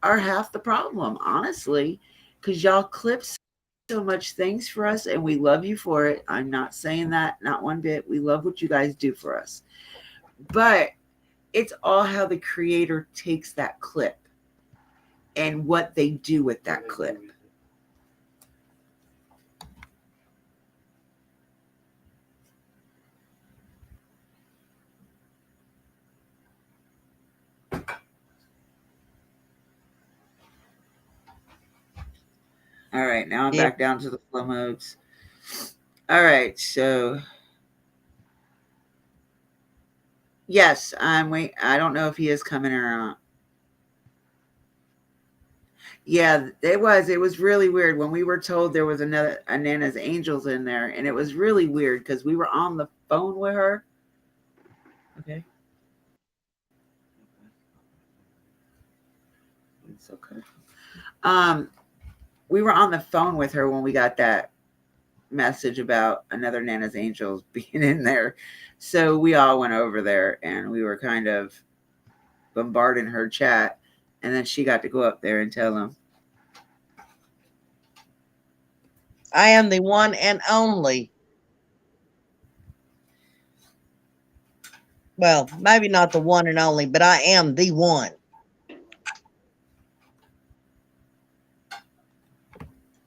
are half the problem, honestly, because y'all clip so much things for us and we love you for it. I'm not saying that, not one bit. We love what you guys do for us. But it's all how the creator takes that clip and what they do with that clip. All right, now I'm back down to the flow modes. All right, so yes, I'm wait. I don't know if he is coming or not. Yeah, it was. It was really weird when we were told there was another Nana's Angels in there, and it was really weird because we were on the phone with her. Okay. It's okay. We were on the phone with her when we got that message about another Nana's Angels being in there. So we all went over there and we were kind of bombarding her chat. And then she got to go up there and tell them,
I am the one and only. Well, maybe not the one and only, but I am the one.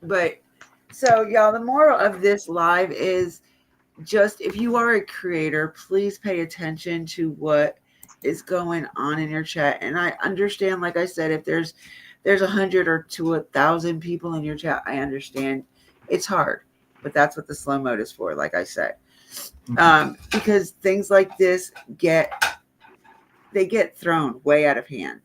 But so, y'all, the moral of this live is just if you are a creator, please pay attention to what is going on in your chat. And I understand, like I said, if there's 100 or to 1,000 people in your chat, I understand it's hard, but that's what the slow mode is for. Like I said, because things like this get thrown way out of hand,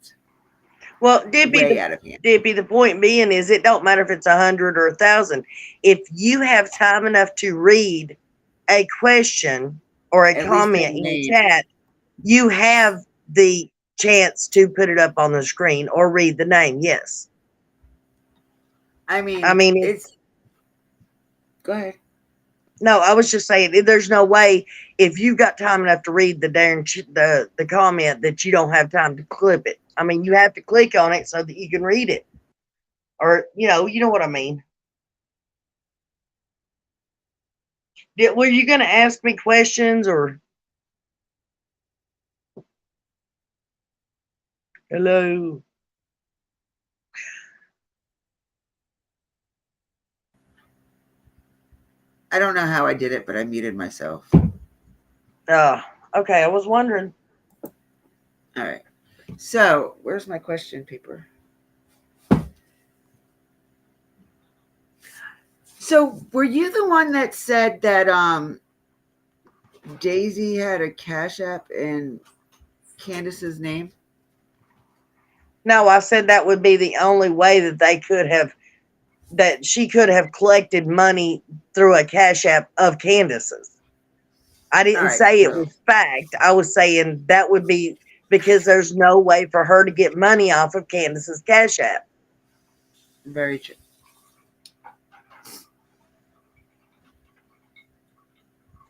Well,
way out of hand.
Dippy, the point being is it don't matter if it's 100 or 1,000. If you have time enough to read a question or a
At least the
comment in
name.
chat, you have the chance to put it up on the screen or read the name. Yes.
I
I
mean,
mean,
it's go ahead.
no, I was just saying there's no way if you've got time enough to read the the comment that you don't have time to clip it. I mean, you have to click on it so that you can read it. Or you know what I mean. Were you going to ask me questions or hello?
I don't know how I did it, but I muted myself.
Uh, okay, I was wondering.
All right. So, where's my question paper? So, were you the one that said that Daisy had a Cash App in Candace's name?
No, I said that would be the only way that that she could have collected money through a cash app of Candace's. I
All
didn't
right.
say it
So,
was fact. I was saying that would be because there's no way for her to get money off of Candace's cash app.
very true.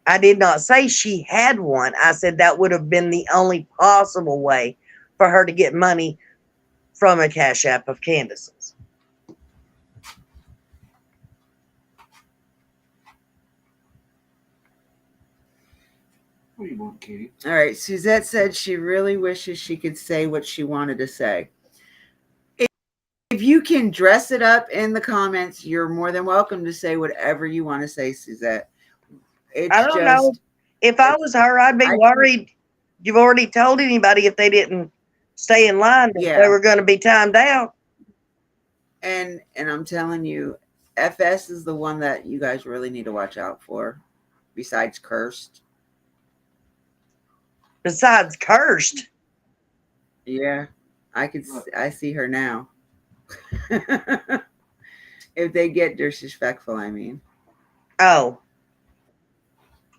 I did not say she had one. I said that would have been the only possible way for her to get money from a cash app of Candace's.
What do you want, Katie?
All right. Suzette said she really wishes she could say what she wanted to say. If you can dress it up in the comments, you're more than welcome to say whatever you want to say, Suzette.
I
It's
don't know.
just,
If I was her, I'd be
I can,
worried. You've already told anybody if they didn't stay in line that they
yeah.
were going to be timed out.
And I'm telling you, FS is the one that you guys really need to watch out for, besides Cursed.
Besides, cursed.
Yeah, I see her now. If they get disrespectful, I mean.
Oh,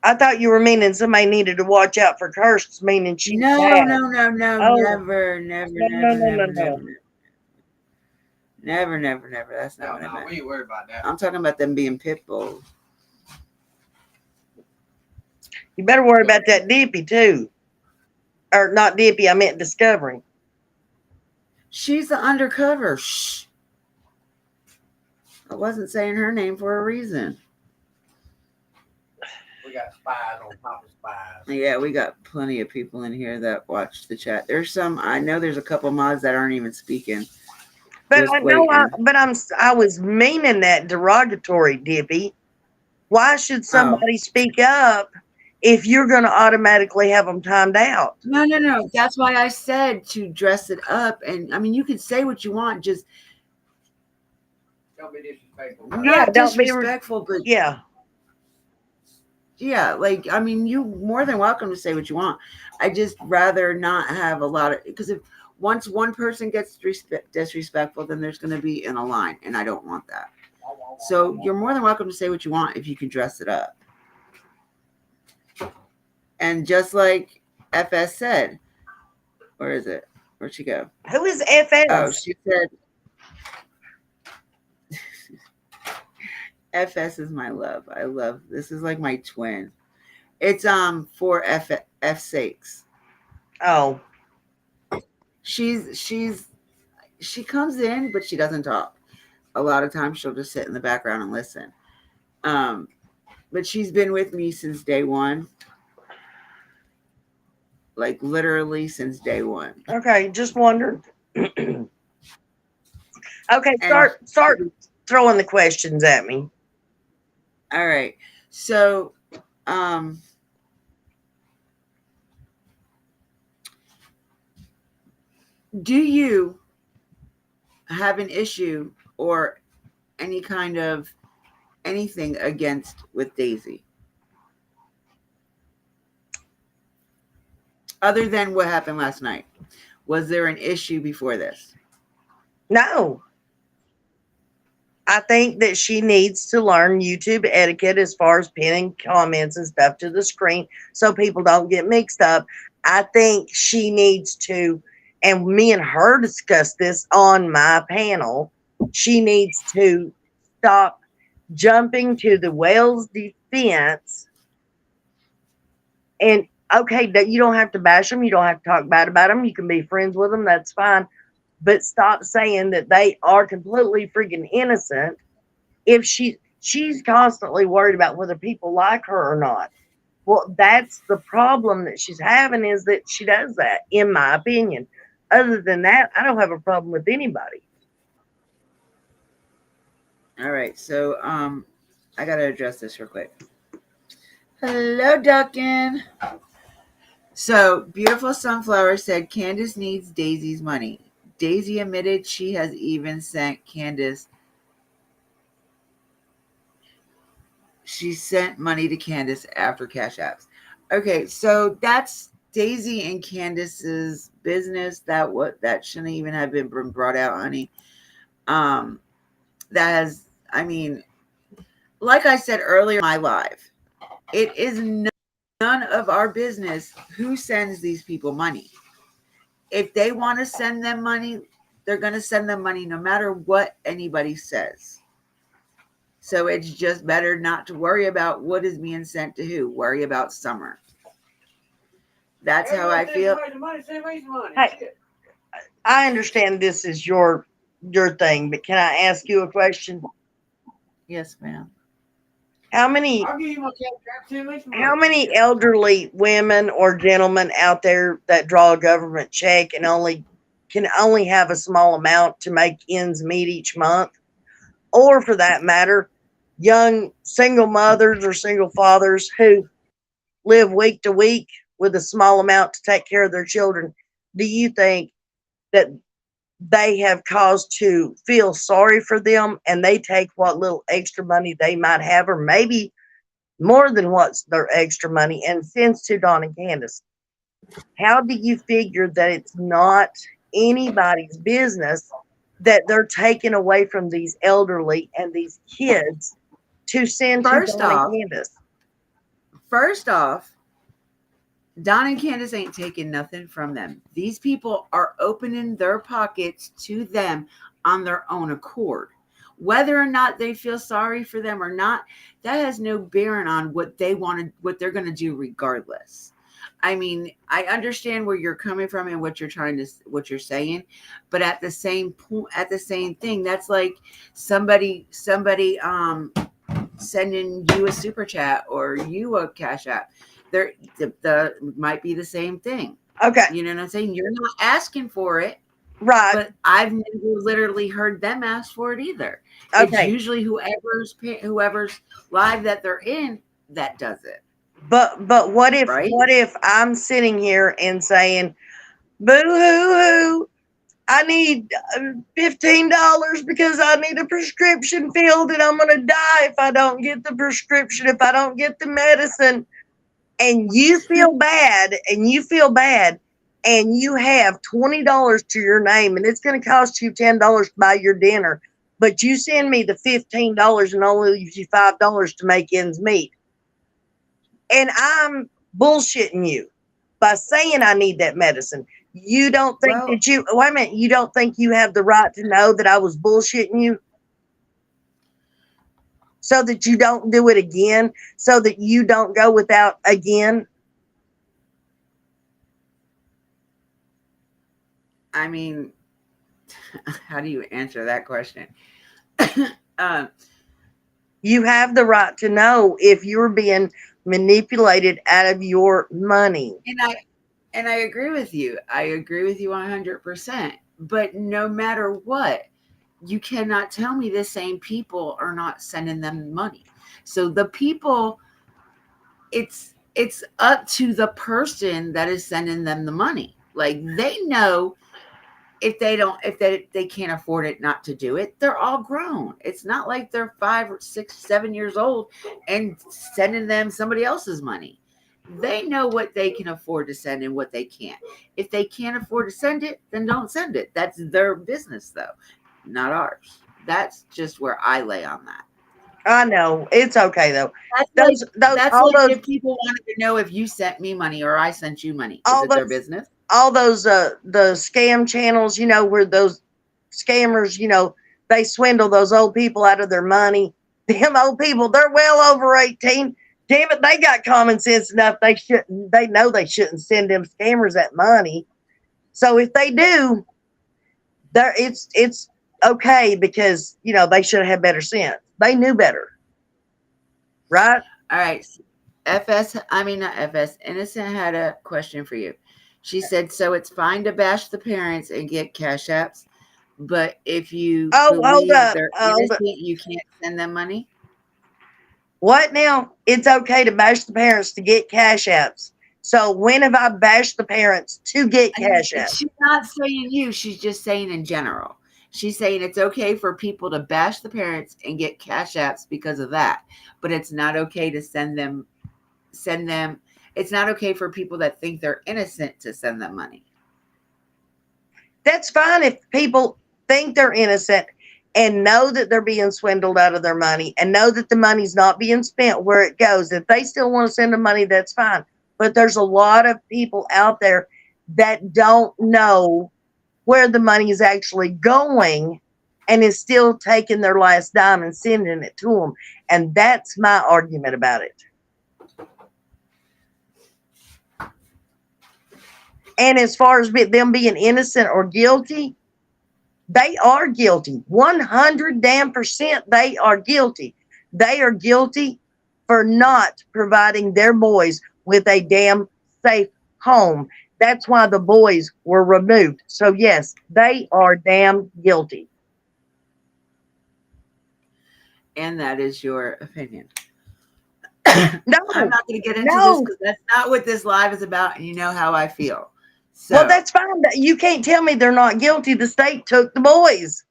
I thought you were meaning somebody needed to watch out for cursed, meaning she's
No,
bad.
no, no, no,
Oh,
never, never,
no, no,
never,
no, no,
never,
no.
never, never, never, never. That's not
No,
what I
no,
meant.
we ain't worried about that.
I'm talking about them being pit bulls.
You better worry about that Dippy, too. Or not Dippy, I meant Discovery.
She's the undercover. Shh. I wasn't saying her name for a reason.
We got spies on top of spies.
Yeah, we got plenty of people in here that watch the chat. I know there's a couple mods that aren't even speaking,
But
just
I know,
waiting.
I was meaning that derogatory, Dippy. Why should
Oh,
somebody speak up if you're going to automatically have them timed out?
no, no, no. That's why I said to dress it up. And I mean, you can say what you want, just
Don't be disrespectful.
Yeah,
not
don't be.
disrespectful, but
Yeah,
yeah, like I mean, you more than welcome to say what you want. I just rather not have a lot of because if once one person gets disrespectful, then there's going to be in a line, and I don't want that. So you're more than welcome to say what you want if you can dress it up. And just like FS said, where is it? Where'd she go?
who is
Oh,
FS?
she said FS is my love. I love this is like my twin. It's for F sakes.
Oh,
She's she comes in, but she doesn't talk. A lot of times she'll just sit in the background and listen. Um, but she's been with me since day one. like literally since day one.
Okay, just wondered. Okay,
And
start throwing the questions at me.
all right, so um, do you have an issue or any kind of anything against with Daisy other than what happened last night? Was there an issue before this?
No, I think that she needs to learn YouTube etiquette as far as pinning comments and stuff to the screen so people don't get mixed up. I think she needs to, and me and her discussed this on my panel, she needs to stop jumping to the whale's defense. And okay, that you don't have to bash them, you don't have to talk bad about them, you can be friends with them, that's fine. But stop saying that they are completely freaking innocent if she's constantly worried about whether people like her or not. Well, that's the problem that she's having is that she does that, in my opinion. Other than that, I don't have a problem with anybody.
All right, so I gotta address this real quick. Hello, Duckin. So, Beautiful Sunflower said Candace needs Daisy's money. Daisy admitted she has even sent Candace. She sent money to Candace after Cash Apps. Okay, so that's Daisy and Candace's business. That shouldn't even have been brought out, honey. Um, that has, I mean, like I said earlier in my live, it is none of our business who sends these people money. If they want to send them money, they're going to send them money no matter what anybody says. So it's just better not to worry about what is being sent to who. Worry about Summer. That's how I feel.
Hey, I understand this is your thing, but can I ask you a question?
Yes, ma'am.
How many
I'll give you my cash too. Make some
how
money.
many elderly women or gentlemen out there that draw a government check and only have a small amount to make ends meet each month? Or for that matter, young single mothers or single fathers who live week to week with a small amount to take care of their children. Do you think that they have cause to feel sorry for them and they take what little extra money they might have, or maybe more than what's their extra money, and sends to Don and Candace? How do you figure that it's not anybody's business that they're taking away from these elderly and these kids to send to
First
Don and
off,
Candace?
first off, Don and Candace ain't taking nothing from them. These people are opening their pockets to them on their own accord. Whether or not they feel sorry for them or not, that has no bearing on what they want to, what they're going to do regardless. I mean, I understand where you're coming from and what you're trying to, what you're saying, but at the same point, at the same thing, that's like somebody sending you a super chat or you a cash app. There, the might be the same thing.
Okay,
You know what I'm saying? You're not asking for it,
right.
but I've never literally heard them ask for it either. It's
Okay,
usually whoever's live that they're in that does it,
but
right?
what if I'm sitting here and saying, "Boo hoo hoo! I need $15 because I need a prescription filled, and I'm gonna die if I don't get the prescription, if I don't get the medicine." And you feel bad, and you have $20 to your name, and it's going to cost you $10 to buy your dinner, but you send me the $15 and only leaves you $5 to make ends meet, and I'm bullshitting you by saying I need that medicine. You don't think
Well,
that you wait a minute, you don't think you have the right to know that I was bullshitting you so that you don't do it again, so that you don't go without again?
I mean, how do you answer that question? um,
You have the right to know if you're being manipulated out of your money.
and And I agree with you. I agree with you 100%. But no matter what, you cannot tell me the same people are not sending them money. So the people, it's up to the person that is sending them the money. Like they know if they don't, if they can't afford it, not to do it. They're all grown. It's not like they're 5 or 6 7 years old and sending them somebody else's money. They know what they can afford to send and what they can't. If they can't afford to send it, then don't send it. That's their business though, not ours. That's just where I lay on that.
I know. It's okay though.
That's like
Those
that's like if people wanted to know if you sent me money or I sent you money. Is
all
it their
those
business?
all those the scam channels, where those scammers, they swindle those old people out of their money. Them old people, they're well over 18. Damn it, they got common sense enough. They know they shouldn't send them scammers that money. So if they do, there it's okay because they should have had better sense. They knew better, right?
All right. FS, I mean, not FS, Innocent had a question for you. She said, so it's fine to bash the parents and get cash apps, but if you
Oh, hold
believe
up,
they're
hold up.
innocent, you can't send them money?
What now? It's okay to bash the parents to get cash apps. So when have I bashed the parents to get
And
cash apps?
she's not saying you, she's just saying in general. She's saying it's okay for people to bash the parents and get cash apps because of that, but it's not okay to send them, it's not okay for people that think they're innocent to send them money.
That's fine if people think they're innocent and know that they're being swindled out of their money and know that the money's not being spent where it goes. If they still want to send them money, that's fine. But there's a lot of people out there that don't know where the money is actually going and is still taking their last dime and sending it to them. And that's my argument about it. And as far as them being innocent or guilty, they are guilty. 100 damn percent they are guilty. They are guilty for not providing their boys with a damn safe home. That's why the boys were removed. So yes, they are damn guilty.
And that is your opinion. I'm
No,
not going to get into this
no.
because that's not what this live is about, and you know how I feel.
Well,
So,
that's fine. You can't tell me they're not guilty. The state took the boys.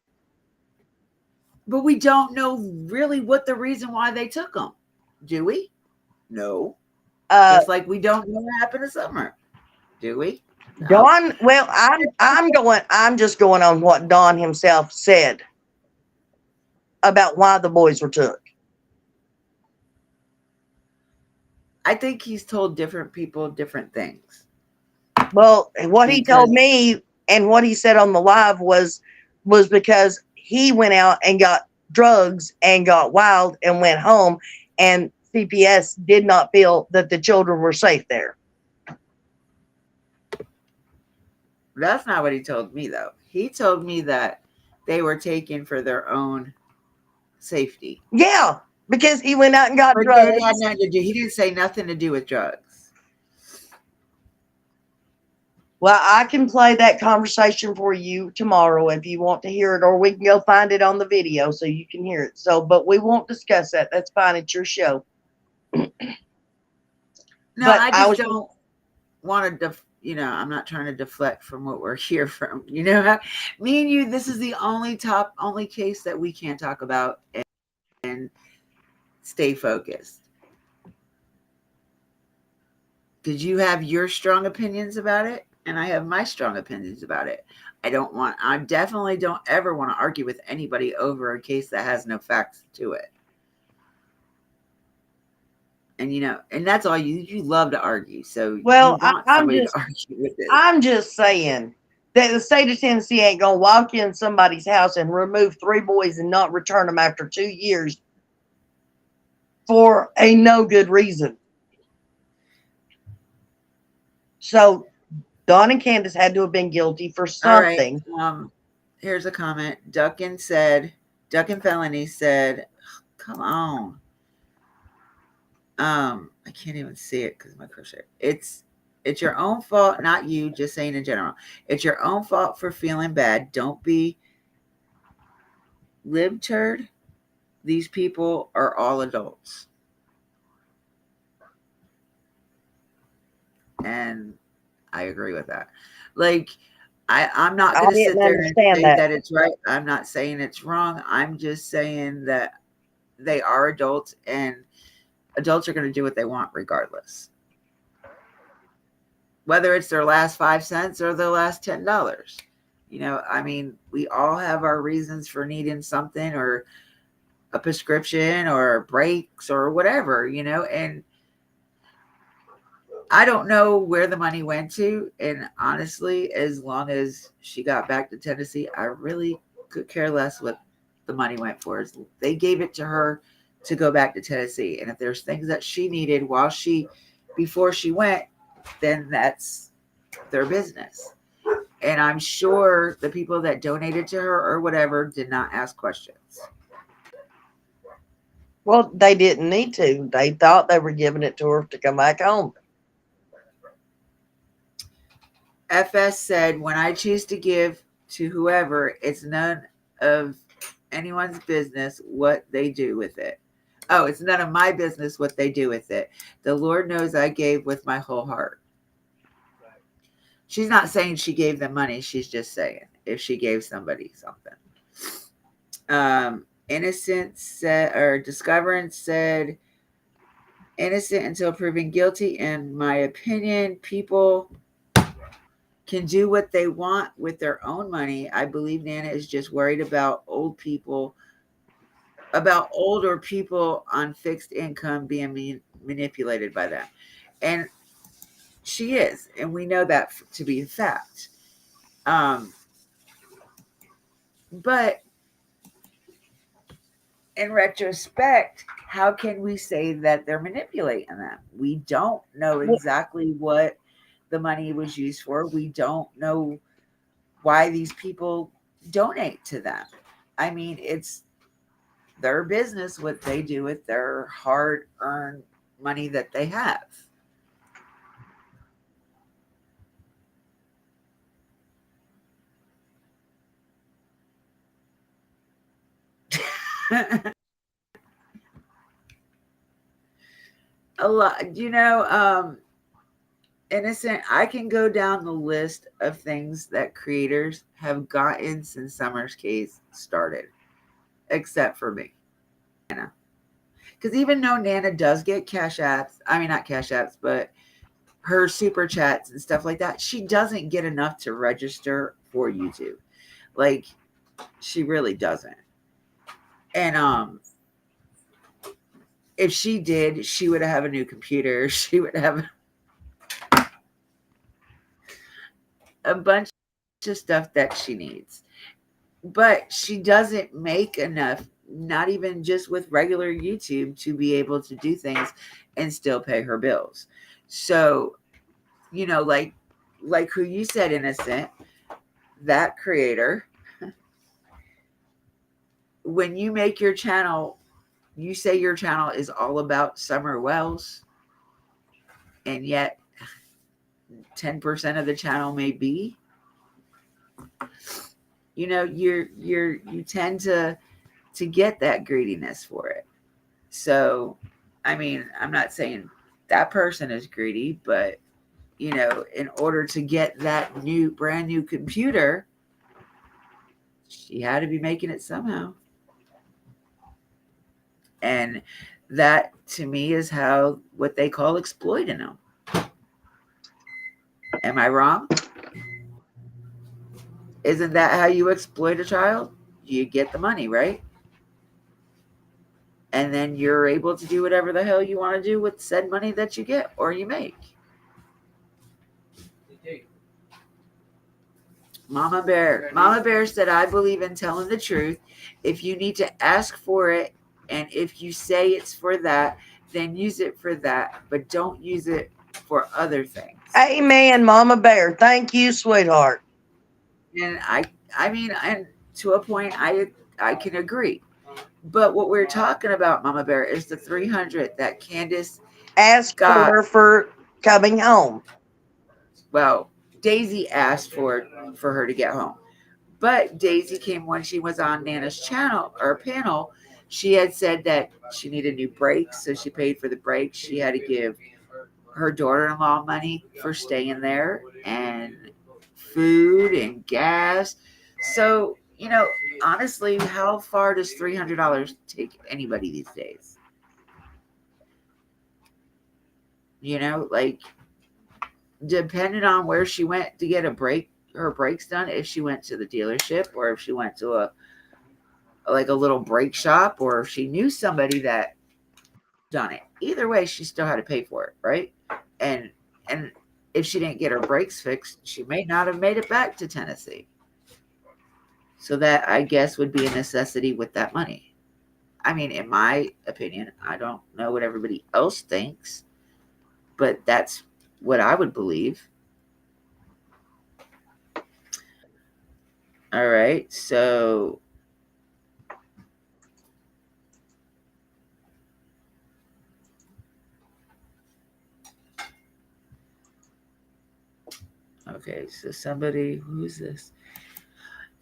but we don't know really what the reason why they took them, do we? No.
Uh,
Just like we don't know what happened to Summer, do we? No.
Don. Well, I'm just going on what Don himself said about why the boys were took.
I think he's told different people different things
Well, what he told
because
me and what he said on the live was because he went out and got drugs and got wild and went home, and CPS did not feel that the children were safe there.
that's not what he told me, though. He told me that they were taken for their own safety.
Yeah, because he went out and got
But it had
drugs.
nothing to do, he didn't say nothing to do with drugs.
Well, I can play that conversation for you tomorrow if you want to hear it, or we can go find it on the video so you can hear it. So, but we won't discuss that. That's fine. It's your show.
No,
But
I
I
just
was
don't want to, I'm not trying to deflect from what we're here from. Me and you, this is the only case that we can't talk about and stay focused. Because you have your strong opinions about it, and I have my strong opinions about it. I definitely don't ever want to argue with anybody over a case that has no facts to it. And and that's all you love to argue. So you
well.
want somebody to argue with this.
I'm just saying that the state of Tennessee ain't gonna walk in somebody's house and remove 3 boys and not return them after 2 years for a no good reason. So Don and Candace had to have been guilty for
All right.
something.
Here's a comment. Duck and Felony said, come on. I can't even see it because my crochet. It's It's your own fault, not you, just saying in general. It's your own fault for feeling bad. Don't be libturd. These people are all adults. And I agree with that. Like, I'm not
I
going to
didn't
sit there and
understand
say
that.
that it's right. I'm not saying it's wrong. I'm just saying that they are adults and adults are going to do what they want regardless. Whether it's their last 5 cents or their last $10. I mean, we all have our reasons for needing something or a prescription or breaks or whatever, and I don't know where the money went to. And honestly, as long as she got back to Tennessee, I really could care less what the money went for. They gave it to her to go back to Tennessee. And if there's things that she needed before she went, then that's their business. And I'm sure the people that donated to her or whatever did not ask questions.
Well, they didn't need to. They thought they were giving it to her to come back home.
FS said, when I choose to give to whoever, it's none of anyone's business what they do with it. Oh, it's none of my business what they do with it. The Lord knows I gave with my whole heart. She's not saying she gave them money. She's just saying if she gave somebody something. Innocent said, or Discoverance said, innocent until proven guilty. In my opinion, people can do what they want with their own money. I believe Nana is just worried about older people on fixed income being manipulated by them. And she is. And we know that to be a fact. But in retrospect, how can we say that they're manipulating them? We don't know exactly what the money was used for. We don't know why these people donate to them. I mean, it's their business what they do with their hard earned money that they have. A lot, innocent. I can go down the list of things that creators have gotten since Summer's case started, except for me, Nana. Because even though Nana does get cash apps, I mean, not cash apps, but her super chats and stuff like that, she doesn't get enough to register for YouTube. Like, she really doesn't. And if she did, she would have a new computer. She would have a bunch of stuff that she needs. But she doesn't make enough, not even just with regular YouTube, to be able to do things and still pay her bills. So, like who you said, innocent, that creator, when you make your channel, you say your channel is all about Summer Wells, and yet 10% of the channel may be, you tend to get that greediness for it. So, I mean, I'm not saying that person is greedy, but in order to get that brand new computer, she had to be making it somehow. And that to me is how what they call exploiting them. Am I wrong? Isn't that how you exploit a child? You get the money, right? And then you're able to do whatever the hell you want to do with said money that you get or you make. Mama Bear said, I believe in telling the truth. If you need to ask for it, and if you say it's for that, then use it for that, but don't use it for other things.
Amen, Mama Bear. Thank you, sweetheart.
And I mean, and to a point, I can agree. But what we're talking about, Mama Bear, is the 300 that Candace
Ask
got.
for coming home.
Well, Daisy asked for her to get home. But Daisy came when she was on Nana's channel or panel. She had said that she needed new brakes, so she paid for the brakes. She had to give her daughter-in-law money for staying there and food and gas. So, honestly, how far does $300 take anybody these days? Like, depending on where she went to get her brakes done, if she went to the dealership or if she went to a little brake shop, or if she knew somebody that done it. Either way, she still had to pay for it, right? And if she didn't get her brakes fixed, she may not have made it back to Tennessee. So that, I guess, would be a necessity with that money. I mean, in my opinion, I don't know what everybody else thinks, but that's what I would believe. All right, so okay, so somebody, who's this?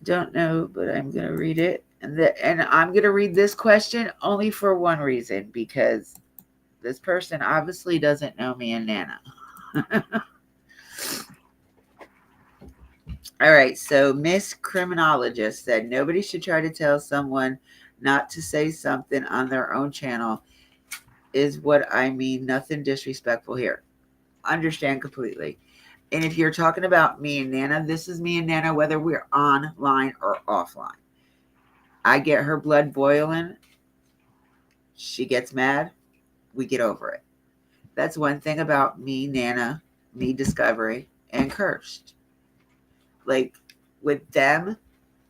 Don't know, but I'm going to read it. And I'm going to read this question only for one reason, because this person obviously doesn't know me and Nana. All right, so Miss Criminologist said nobody should try to tell someone not to say something on their own channel, is what I mean. Nothing disrespectful here. Understand completely. And if you're talking about me and Nana, this is me and Nana, whether we're online or offline. I get her blood boiling. She gets mad. We get over it. That's one thing about me, Nana, me, Discovery, and Cursed. Like, with them,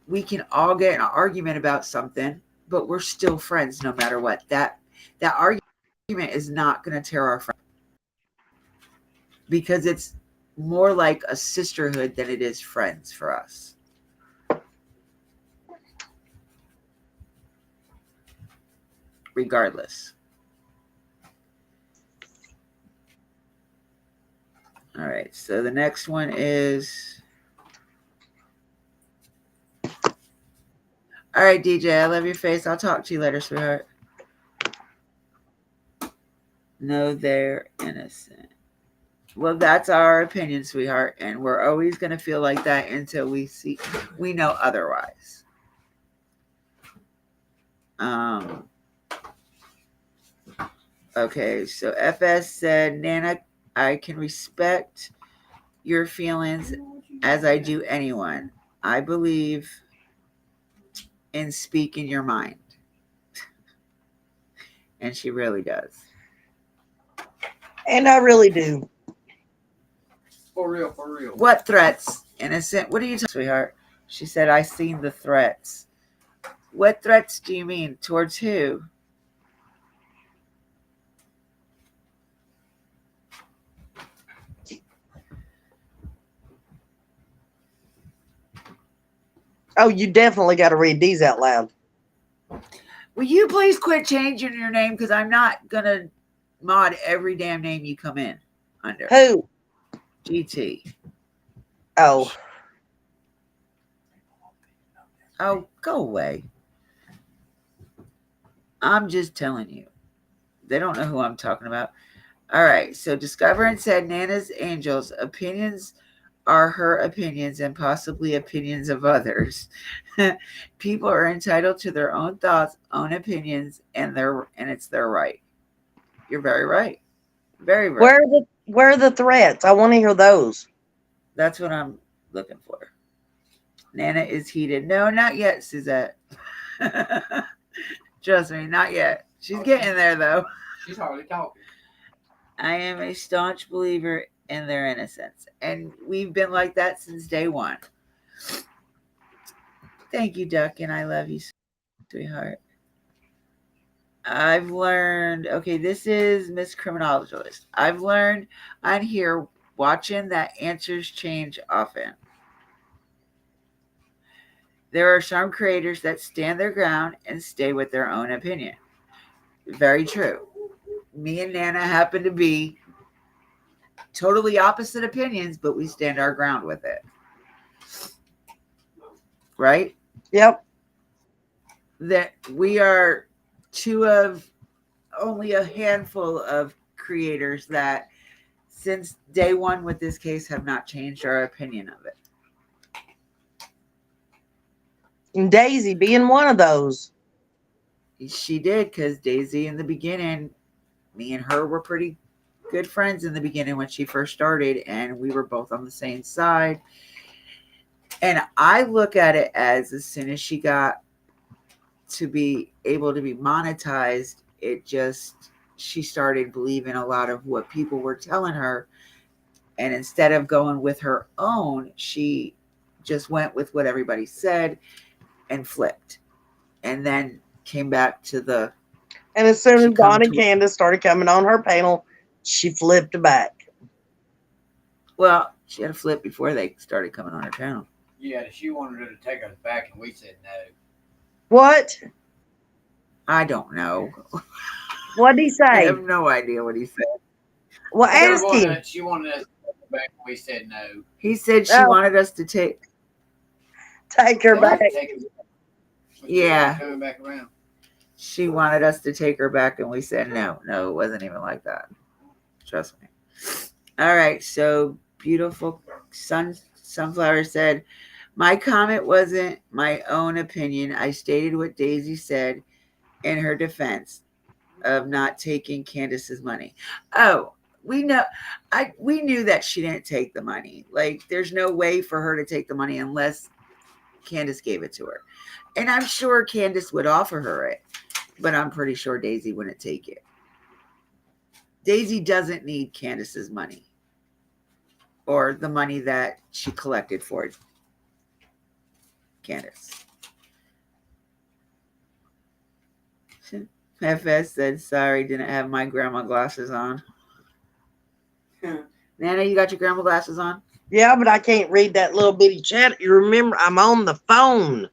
we can all get in an argument about something, but we're still friends no matter what. That argument is not going to tear our friendship, because it's more like a sisterhood than it is friends for us. Regardless. All right, so the next one is, all right, DJ, I love your face. I'll talk to you later, sweetheart. No, they're innocent. Well, that's our opinion, sweetheart, and we're always going to feel like that until we know otherwise. Okay, so FS said, Nana, I can respect your feelings as I do anyone. I believe in speaking your mind. And she really does.
And I really do.
For real, for real.
What threats, innocent? What are you talking, sweetheart? She said, I seen the threats. What threats do you mean? Towards who?
Oh, you definitely got to read these out loud.
Will you please quit changing your name? Because I'm not going to mod every damn name you come in under.
Who?
GT.
Oh.
Oh, go away. I'm just telling you. They don't know who I'm talking about. All right. So Discovering said Nana's Angels opinions are her opinions and possibly opinions of others. People are entitled to their own thoughts, own opinions, and it's their right. You're very right. Very right.
Where are the threats? I want to hear those.
That's what I'm looking for. Nana is heated. No, not yet, Suzette. Trust me, not yet. She's getting there, though.
She's hardly talking.
I am a staunch believer in their innocence, and we've been like that since day one. Thank you, Duck, and I love you, sweetheart. I've learned, okay, this is Miss Criminologist. I've learned on here watching that answers change often. There are some creators that stand their ground and stay with their own opinion. Very true. Me and Nana happen to be totally opposite opinions, but we stand our ground with it. Right?
Yep.
That we are two of only a handful of creators that, since day one with this case, have not changed our opinion of it.
And Daisy being one of those.
She did, because Daisy, in the beginning, me and her were pretty good friends in the beginning when she first started, and we were both on the same side. And I look at it as soon as she got to be able to be monetized, it just, she started believing a lot of what people were telling her. And instead of going with her own, she just went with what everybody said and flipped. And then came back to the,
And as soon
she
as Dawn
come
and
to,
Candace started coming on her panel, she flipped back.
well, she had a flip before they started coming on her channel.
Yeah, she wanted her to take us back, and we said no.
What?
I don't know.
What'd he
I
say?
have no idea what he said.
Well,
She
ask
wanted,
him.
she wanted us to take her back, and we said no.
He said she
Oh,
wanted us to take,
take her
Take
back.
her, take her back. But she
yeah,
wasn't coming back around.
she wanted us to take her back, and we said no. No, it wasn't even like that. Trust me. All right, so beautiful sunflower said, my comment wasn't my own opinion. I stated what Daisy said in her defense of not taking Candace's money. Oh, we know, we knew that she didn't take the money. Like, there's no way for her to take the money unless Candace gave it to her. And I'm sure Candace would offer her it, but I'm pretty sure Daisy wouldn't take it. Daisy doesn't need Candace's money or the money that she collected for Candace. FS said, sorry, didn't have my grandma glasses on. Nana, you got your grandma glasses on?
Yeah, but I can't read that little bitty chat. You remember, I'm on the phone.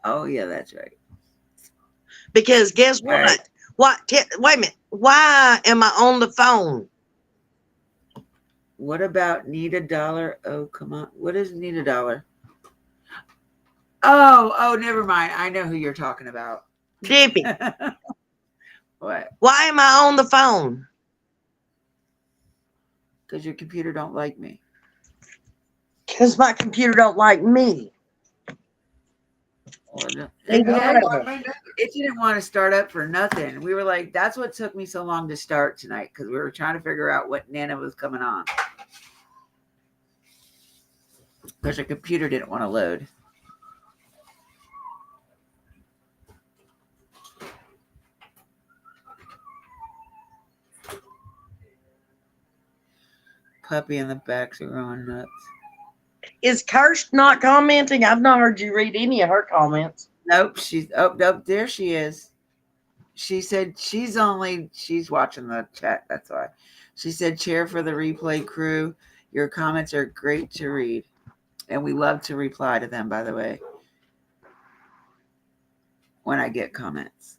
Oh, yeah, that's right.
Because guess what?
Right.
Wait a minute. Why am I on the phone?
What about need a dollar? Oh, come on. What is need a dollar? Oh, never mind. I know who you're talking about.
Dippy,
What?
why am I on the phone?
Because your computer don't like me.
Because my computer don't like me. Either one of them.
It didn't want to start up for nothing. We were like, that's what took me so long to start tonight, because we were trying to figure out what Nana was coming on. Because her computer didn't want to load. Puppy in the backs are going nuts.
Is Kirst not commenting? I've not heard you read any of her comments.
Nope, nope, there she is. She said she's watching the chat, that's why. She said, cheer for the replay crew. Your comments are great to read. And we love to reply to them, by the way, when I get comments.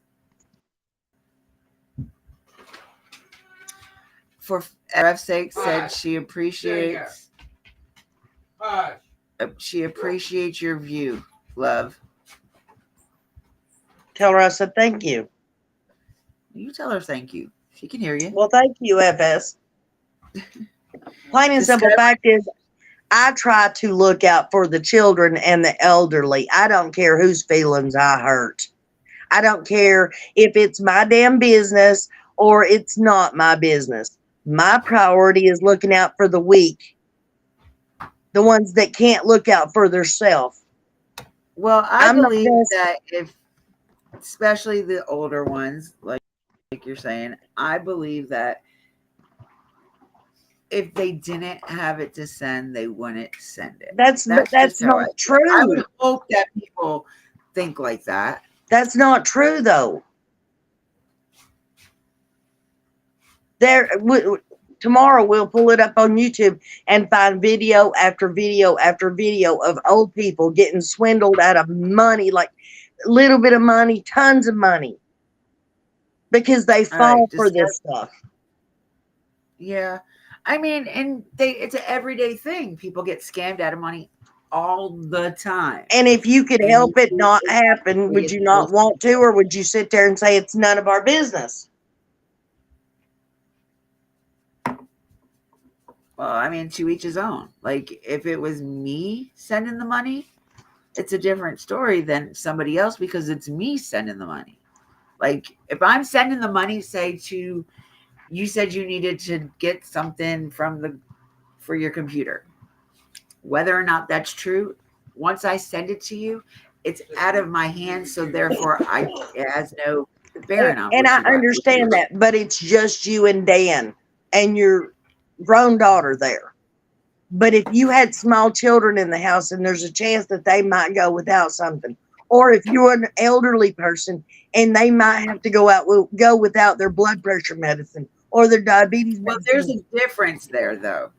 For F's sake, said she appreciates your view, love.
Tell her I said thank you.
You tell her thank you. She can hear you.
Well, thank you, FS. Plain and simple fact is, I try to look out for the children and the elderly. I don't care whose feelings I hurt. I don't care if it's my damn business or it's not my business. My priority is looking out for the weak, the ones that can't look out for themselves.
Well, I believe that if, especially the older ones, like you're saying, I believe that if they didn't have it to send, they wouldn't send it.
That's not true.
I would hope that people think like that.
That's not true, though. Tomorrow we'll pull it up on YouTube and find video after video after video of old people getting swindled out of money, like a little bit of money, tons of money, because they fall for this stuff.
Yeah, I mean, and it's an everyday thing. People get scammed out of money all the time.
And if you could
And
help it not happen, would
it's
you not
supposed
want to, or would you sit there and say it's none of our business?
well, I mean, to each his own. Like, if it was me sending the money, it's a different story than somebody else because it's me sending the money. Like, if I'm sending the money, say to you said you needed to get something from the for your computer, whether or not that's true, once I send it to you, it's out of my hands. So therefore, it has no bearing on
And
what
I
you got. What you
understand that, but it's just you and Dan and your grown daughter there. But if you had small children in the house and there's a chance that they might go without something, or if you're an elderly person and they might have to go without their blood pressure medicine or their diabetes
well, there's
medicine.
a difference there though,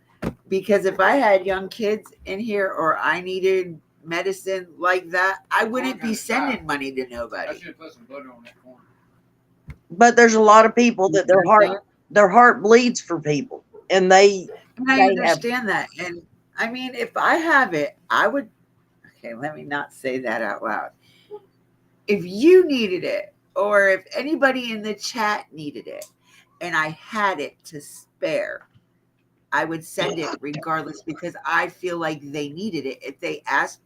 because if I had young kids in here or I needed medicine like that, I wouldn't be sending money to
I
nobody.
should put some butter on that corner.
But there's a lot of people
You
that
understand?
their heart bleeds for people and
And I
they have.
understand that. And I mean, if I have it, I would. Okay, let me not say that out loud. If you needed it, or if anybody in the chat needed it, and I had it to spare, I would send it regardless because I feel like they needed it. If they ask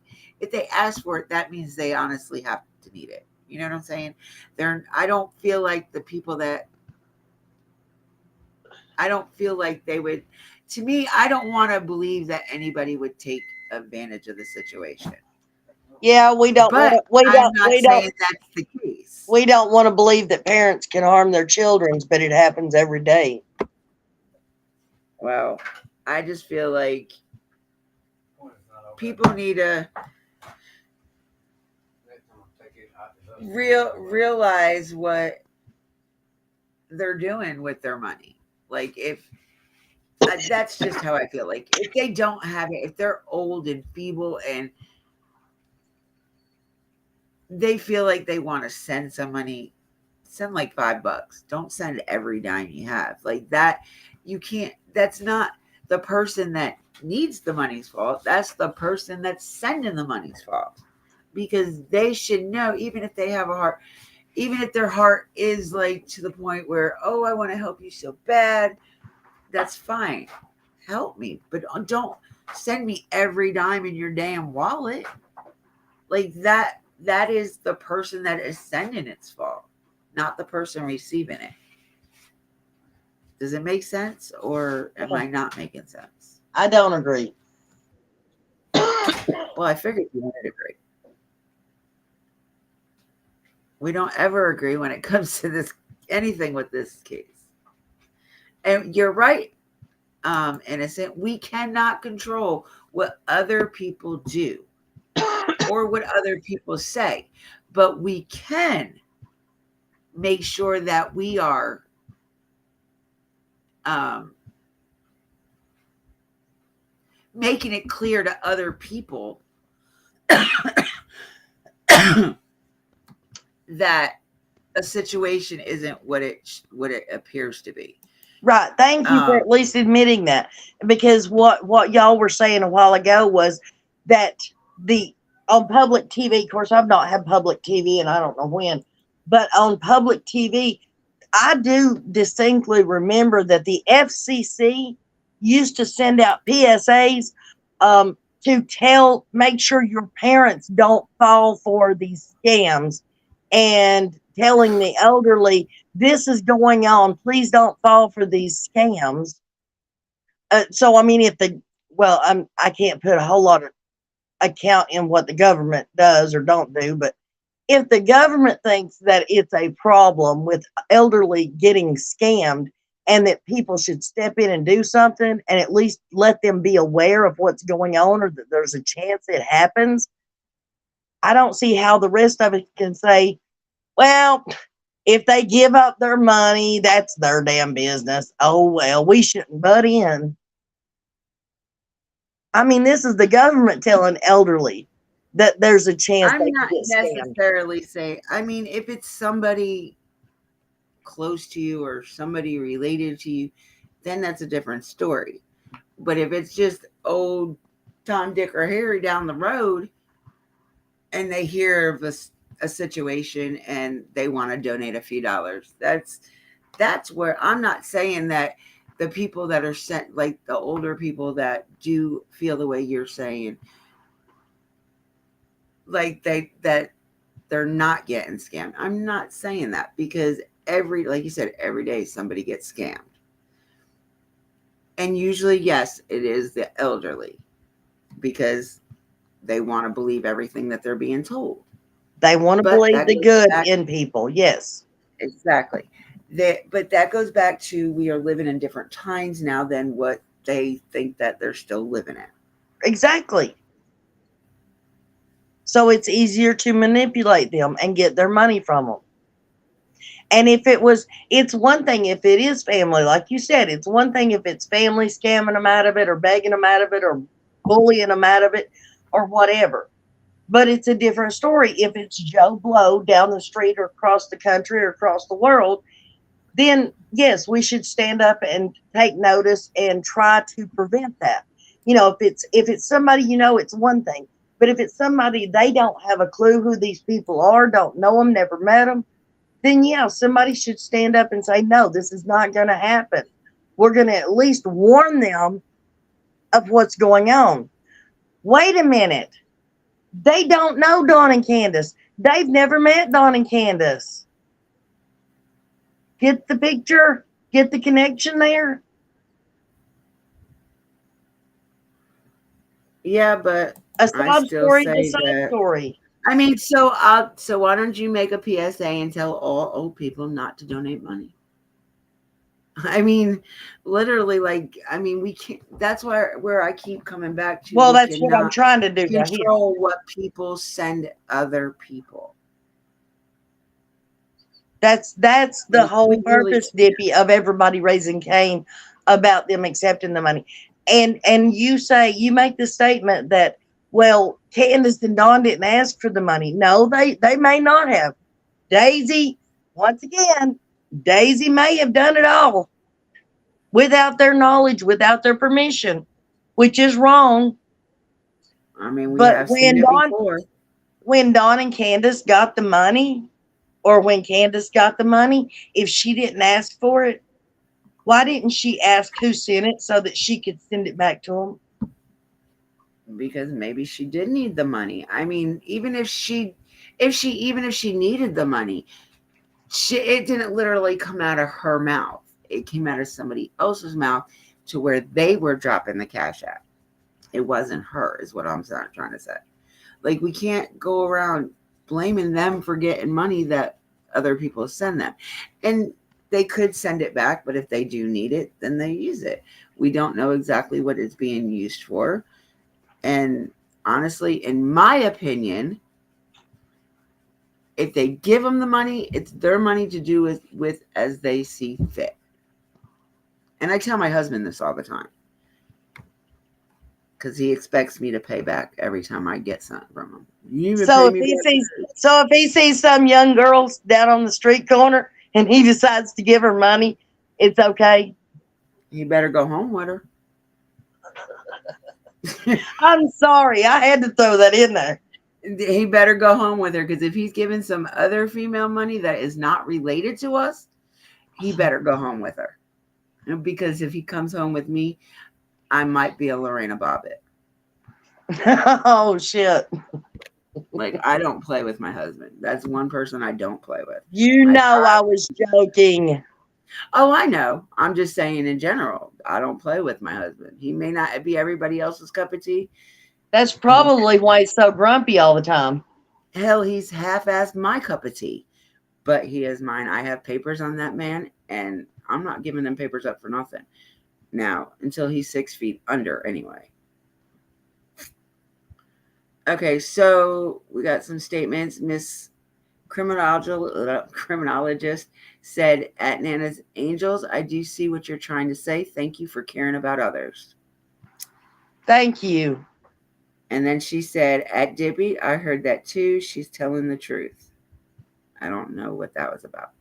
for it, that means they honestly have to need it. You know what I'm saying? I don't feel like the people that I don't feel like they would. To me, I don't want to believe that anybody would take advantage of the situation.
Yeah, we don't want
But
to. We
I'm
don't.
not saying that's the case.
We don't want to believe that parents can harm their children, but it happens every day.
Well, I just feel like
Corner's not over there.
people need to
Next time, take it out the house.
realize what they're doing with their money. Like if that's just how I feel. Like if they don't have it, if they're old and feeble and they feel like they want to send some money, send like $5. Don't send every dime you have. Like that, you can't. That's not the person that needs the money's fault. That's the person that's sending the money's fault because they should know, even if they have a heart, even if their heart is like to the point where, oh, I want to help you so bad, that's fine. Help me, but don't send me every dime in your damn wallet. Like that is the person that is sending its fault, not the person receiving it. Does it make sense or am I not making sense?
I don't agree.
Well, I figured you wanted to agree. We don't ever agree when it comes to this anything with this case. And you're right, innocent. We cannot control what other people do or what other people say, but we can make sure that we are um, making it clear to other people that a situation isn't what it appears to be.
Right. Thank you for
Um,
at least admitting that. Because what y'all were saying a while ago was that the on public TV, of course, I've not had public TV and I don't know when, but on public TV, I do distinctly remember that the FCC used to send out PSAs to make sure your parents don't fall for these scams and telling the elderly, this is going on. Please don't fall for these scams. So, I mean, I can't put a whole lot of account in what the government does or don't do, but if the government thinks that it's a problem with elderly getting scammed and that people should step in and do something and at least let them be aware of what's going on or that there's a chance it happens, I don't see how the rest of it can say, well, if they give up their money, that's their damn business. Oh, well, we shouldn't butt in. I mean, this is the government telling elderly that there's a chance
I'm
they could
not
get scammed.
necessarily saying. I mean, if it's somebody close to you or somebody related to you, then that's a different story. But if it's just old Tom, Dick, or Harry down the road, and they hear of a situation and they want to donate a few dollars, that's where I'm not saying that the people that are sent, like the older people that do feel the way you're saying, like that they're not getting scammed. I'm not saying that, because like you said, every day somebody gets scammed. And usually, yes, it is the elderly, because they want to believe everything that they're being told.
They want to
But
believe
that
the
goes
good
back,
in people. Yes,
exactly. But that goes back to, we are living in different times now than what they think that they're still living in.
exactly. So it's easier to manipulate them and get their money from them. And it's one thing if it is family, like you said, it's one thing if it's family scamming them out of it or begging them out of it or bullying them out of it or whatever. But it's a different story if it's Joe Blow down the street or across the country or across the world. Then yes, we should stand up and take notice and try to prevent that. If it's somebody, it's one thing. But if it's somebody they don't have a clue who these people are, don't know them, never met them, then yeah, somebody should stand up and say, no, this is not going to happen. We're going to at least warn them of what's going on. Wait a minute. They don't know Dawn and Candace. They've never met Dawn and Candace. Get the picture? Get the connection there?
Yeah, but
A
I
sob
still
story's a
say
sob
that.
story.
I mean, so why don't you make a PSA and tell all old people not to donate money? I mean, literally, like, I mean, we can't. That's where I keep coming back to.
Well,
We
that's what I'm
cannot
trying to do right here.
control what people send other people.
That's the
Like, we
whole
really,
purpose, Dippy, of everybody raising Cain about them accepting the money. And you make the statement that, well, Candace and Dawn didn't ask for the money. No, they may not have. Daisy, once again, Daisy may have done it all without their knowledge, without their permission, which is wrong.
I mean, we
But
have seen it before.
when Dawn and Candace got the money, or when Candace got the money, if she didn't ask for it, why didn't she ask who sent it so that she could send it back to them?
Because maybe she did need the money. I mean, even if she needed the money, it didn't literally come out of her mouth. It came out of somebody else's mouth, to where they were dropping the cash out. It wasn't her, is what I'm trying to say. Like, we can't go around blaming them for getting money that other people send them. And they could send it back, but if they do need it, then they use it. We don't know exactly what it's being used for. And honestly, in my opinion, if they give them the money, it's their money to do with as they see fit. And I tell my husband this all the time, because he expects me to pay back every time I get something from him. You even
So
pay
if
me
he
back.
sees so if he sees some young girl down on the street corner and he decides to give her money, it's okay.
He better go home with her.
I'm sorry, I had to throw that in there.
He better go home with her, because if he's giving some other female money that is not related to us, he better go home with her. Because if he comes home with me, I might be a Lorena Bobbitt.
Oh shit.
Like, I don't play with my husband. That's one person I don't play with.
You
I
know I was joking.
Oh, I know. I'm just saying in general. I don't play with my husband. He may not be everybody else's cup of tea.
That's
He's
probably why he's so grumpy all the time.
Hell, he's half-assed my cup of tea, but he is mine. I have papers on that man, and I'm not giving them papers up for nothing. Now, until he's 6 feet under, anyway. Okay, so we got some statements. Miss Criminologist said, at Nana's Angels, I do see what you're trying to say. Thank you for caring about others.
Thank you.
And then she said, at Dippy, I heard that too. She's telling the truth. I don't know what that was about.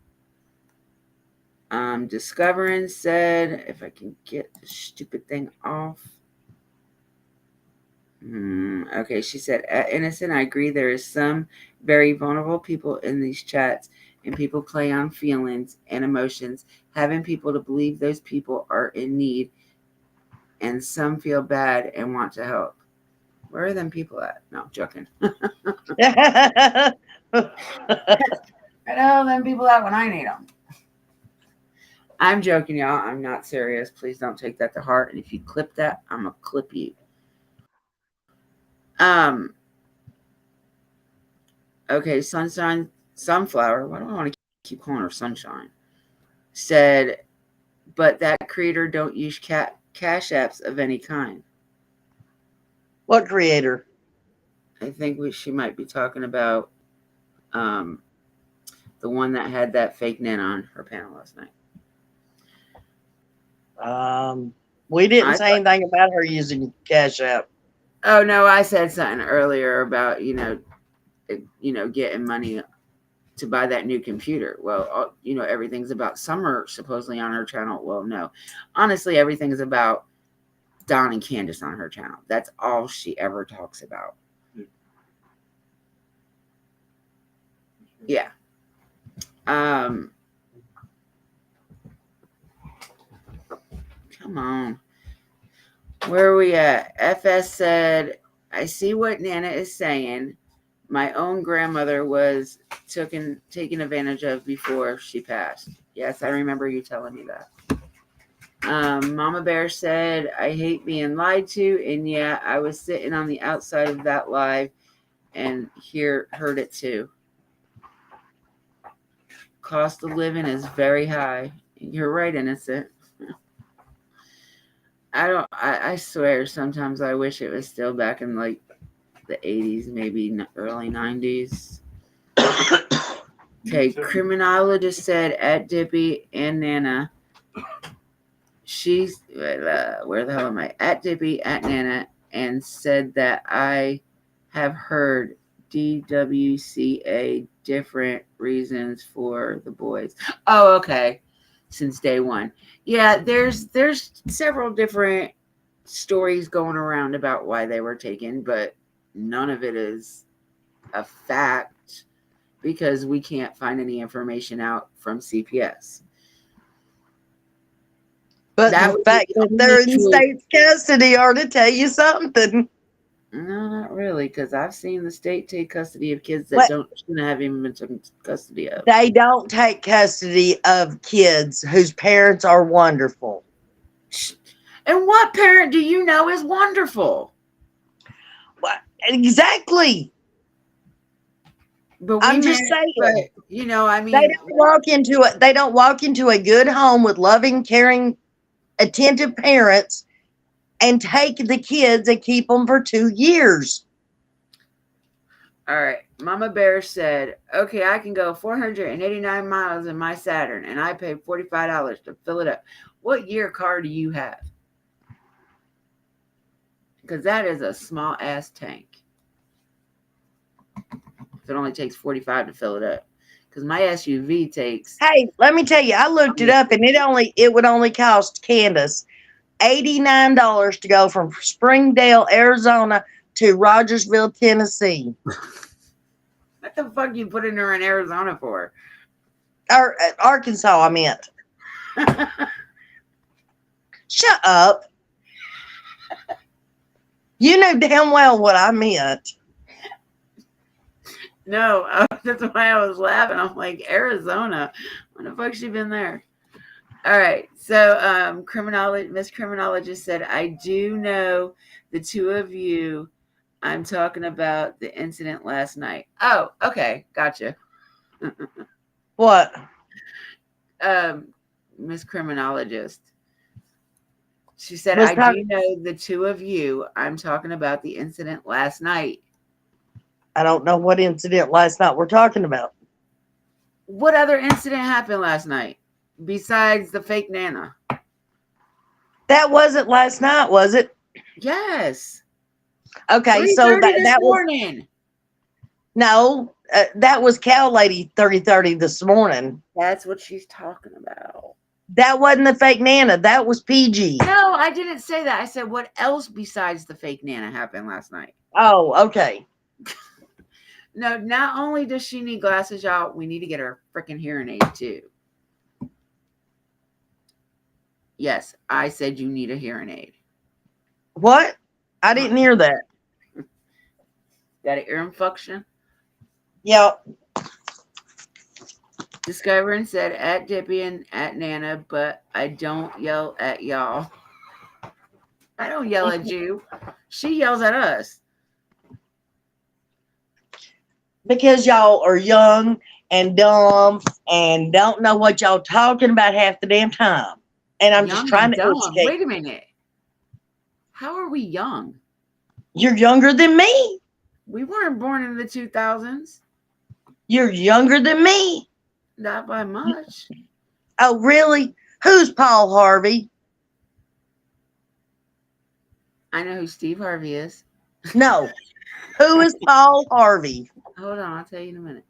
Discovering said, if I can get the stupid thing off. Okay, she said, Innocent, I agree. There is some very vulnerable people in these chats, and people play on feelings and emotions, having people to believe those people are in need, and some feel bad and want to help. Where are them people at? No, I'm joking. Where the hell are them people at when I need them? I'm joking, y'all. I'm not serious. Please don't take that to heart. And if you clip that, I'm gonna clip you. Um. Okay, Sunshine Sunflower. Why do I want to keep calling her Sunshine? Said, but that creator don't use cash apps of any kind.
What creator?
I think she might be talking about um, the one that had that fake Nin on her panel last night.
We didn't
I
say anything about her using Cash App.
Oh no, I said something earlier about getting money to buy that new computer. Well, everything's about Summer supposedly on her channel. Well, no, honestly, everything is about Don and Candace on her channel. That's all she ever talks about. Yeah. Come on. Where are we at? FS said, I see what Nana is saying. My own grandmother was taken advantage of before she passed. Yes, I remember you telling me that. Mama Bear said, I hate being lied to. And yeah, I was sitting on the outside of that live and heard it too. Cost of living is very high. You're right, Innocent. I swear sometimes I wish it was still back in like the 80s, maybe early 90s. Okay, criminologist said at Dippy and Nana. She's where the hell am I? At Dippy, at Nana, and said that I have heard DWCA different reasons for the boys. Oh, okay. Since day one. Yeah, there's several different stories going around about why they were taken, but none of it is a fact because we can't find any information out from CPS.
But the fact that they're in state custody ought to tell you something.
No, not really, because I've seen the state take custody of kids that shouldn't have even been taken custody of.
They don't take custody of kids whose parents are wonderful.
And what parent do you know is wonderful?
What exactly?
But
I'm just saying.
But, I mean,
they don't walk into a good home with loving, caring, attentive parents and take the kids and keep them for 2 years.
All right. Mama Bear said, okay, I can go 489 miles in my Saturn and I paid $45 to fill it up. What year car do you have? Because that is a small ass tank. If it only takes 45 to fill it up. Because my SUV takes.
Hey, let me tell you, I looked it up and it would only cost Candace $89 to go from Springdale, Arizona to Rogersville, Tennessee.
What the fuck you putting her in Arizona for?
Or Arkansas, I meant. Shut up. You know damn well what I meant.
No, that's why I was laughing. I'm like, Arizona? When the fuck's she been there? All right. So Miss Criminologist said, I do know the two of you. I'm talking about the incident last night. Oh, okay. Gotcha.
What?
Miss Criminologist. She said, I do know the two of you. I'm talking about the incident last night.
I don't know what incident last night we're talking about.
What other incident happened last night besides the fake Nana?
That wasn't last night, was it?
Yes.
Okay, so that was
morning.
No, That was Cow Lady 3030 this morning.
That's what she's talking about.
That wasn't the fake Nana. That was PG.
No, I didn't say that. I said what else besides the fake Nana happened last night.
Oh, okay.
No, not only does she need glasses, y'all, we need to get her freaking hearing aid too. Yes, I said you need a hearing aid.
What? I didn't hear that.
Got an ear infection?
Yeah.
Discovering said at Dippy and at Nana, but I don't yell at y'all. I don't yell at you. She yells at us.
Because y'all are young and dumb and don't know what y'all talking about half the damn time. And I'm just
Young
trying
and
to
dumb.
educate.
Wait a minute. How are we young?
You're younger than me.
We weren't born in the 2000s.
You're younger than me.
Not by much.
Oh, really? Who's Paul Harvey?
I know who Steve Harvey is.
No. Who is Paul Harvey?
Hold on, I'll tell you in a minute.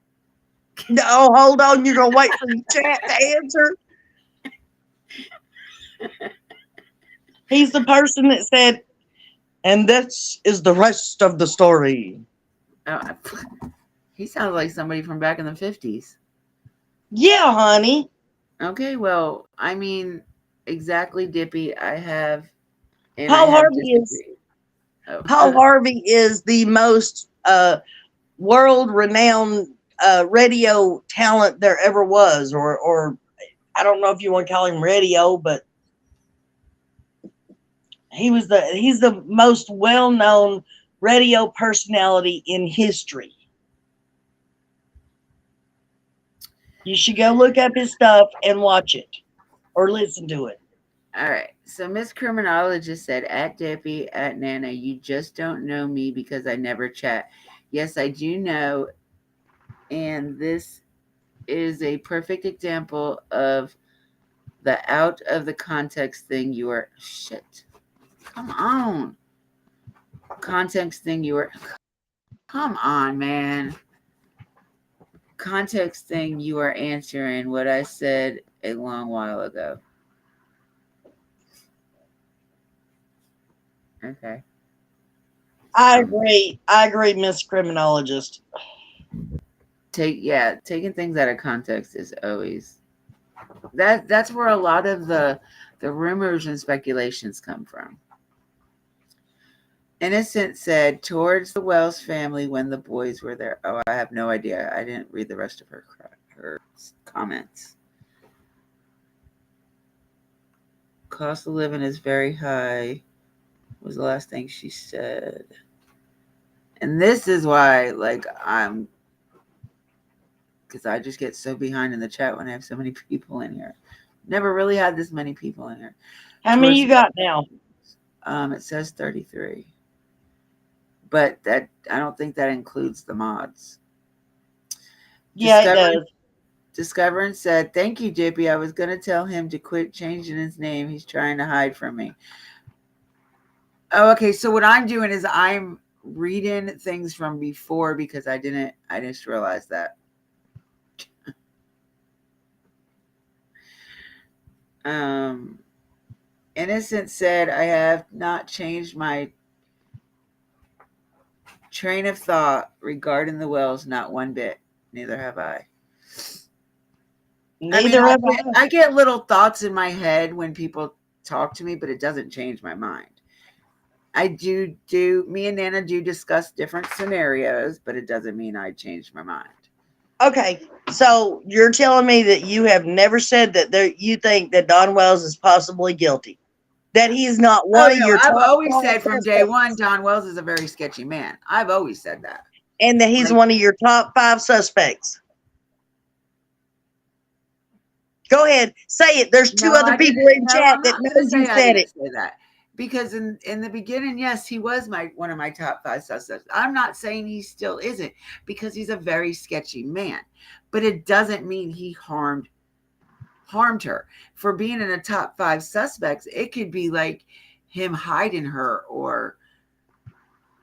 No, hold on. You're going to wait for the chat to answer. He's the person that said, and this is the rest of the story.
Oh, he sounds like somebody from back in the 50s.
Yeah, honey.
Okay, well, I mean, exactly, Dippy. I have, and I
Paul
have
Harvey is
disagreed. Oh,
Paul Harvey is the most world renowned radio talent there ever was, or I don't know if you want to call him radio, but he's the most well known radio personality in history. You should go look up his stuff and watch it or listen to it.
all right. So Miss Criminologist said, at Dippy, at Nana, you just don't know me because I never chat. Yes, I do know. And this is a perfect example of the out of the context thing you are. Shit. Come on. Context thing you are. Come on, man. Context thing you are answering what I said a long while ago. Okay.
I agree, Miss Criminologist.
Taking things out of context is always that's where a lot of the rumors and speculations come from. Innocent said towards the Wells family when the boys were there. Oh, I have no idea. I didn't read the rest of her comments. Cost of living is very high was the last thing she said. And this is why, like, because I just get so behind in the chat when I have so many people in here. Never really had this many people in here.
How many you got now?
It says 33. But that I don't think that includes the mods.
Yeah, it does.
Discovering said, thank you, Dippy. I was going to tell him to quit changing his name. He's trying to hide from me. Oh, okay. So what I'm doing is I'm reading things from before because I just realized that. Innocent said, I have not changed my train of thought regarding the Wells, not one bit. Neither have I.
Neither have I.
I get little thoughts in my head when people talk to me, but it doesn't change my mind. Me and Nana do discuss different scenarios, but it doesn't mean I changed my mind.
Okay, so you're telling me that you have never said that you think that Don Wells is possibly guilty? That he's not one of your
I've
top
always
five
said from day
suspects,
one, Don Wells is a very sketchy man. I've always said that.
and that he's one of your top 5 suspects. Go ahead, say it. There's two other people in chat that knows you said it.
Say that. Because in the beginning, yes, he was one of my top 5 suspects. I'm not saying he still isn't because he's a very sketchy man, but it doesn't mean he harmed her. For being in the top 5 suspects, it could be like him hiding her or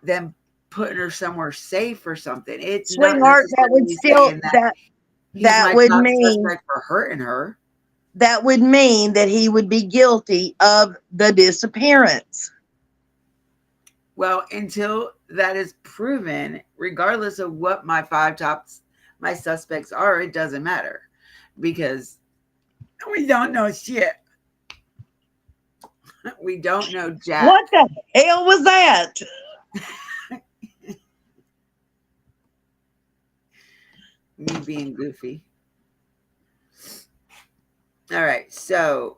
them putting her somewhere safe or something. It's not
Sweetheart, that would
necessarily
still
saying that he's
that
my
would
top
mean
suspect for hurting her.
that he would be guilty of the disappearance.
Well, until that is proven, regardless of what my five tops, my suspects are, it doesn't matter because we don't know shit. We don't know jack.
What the hell was that?
Me being goofy. All right, so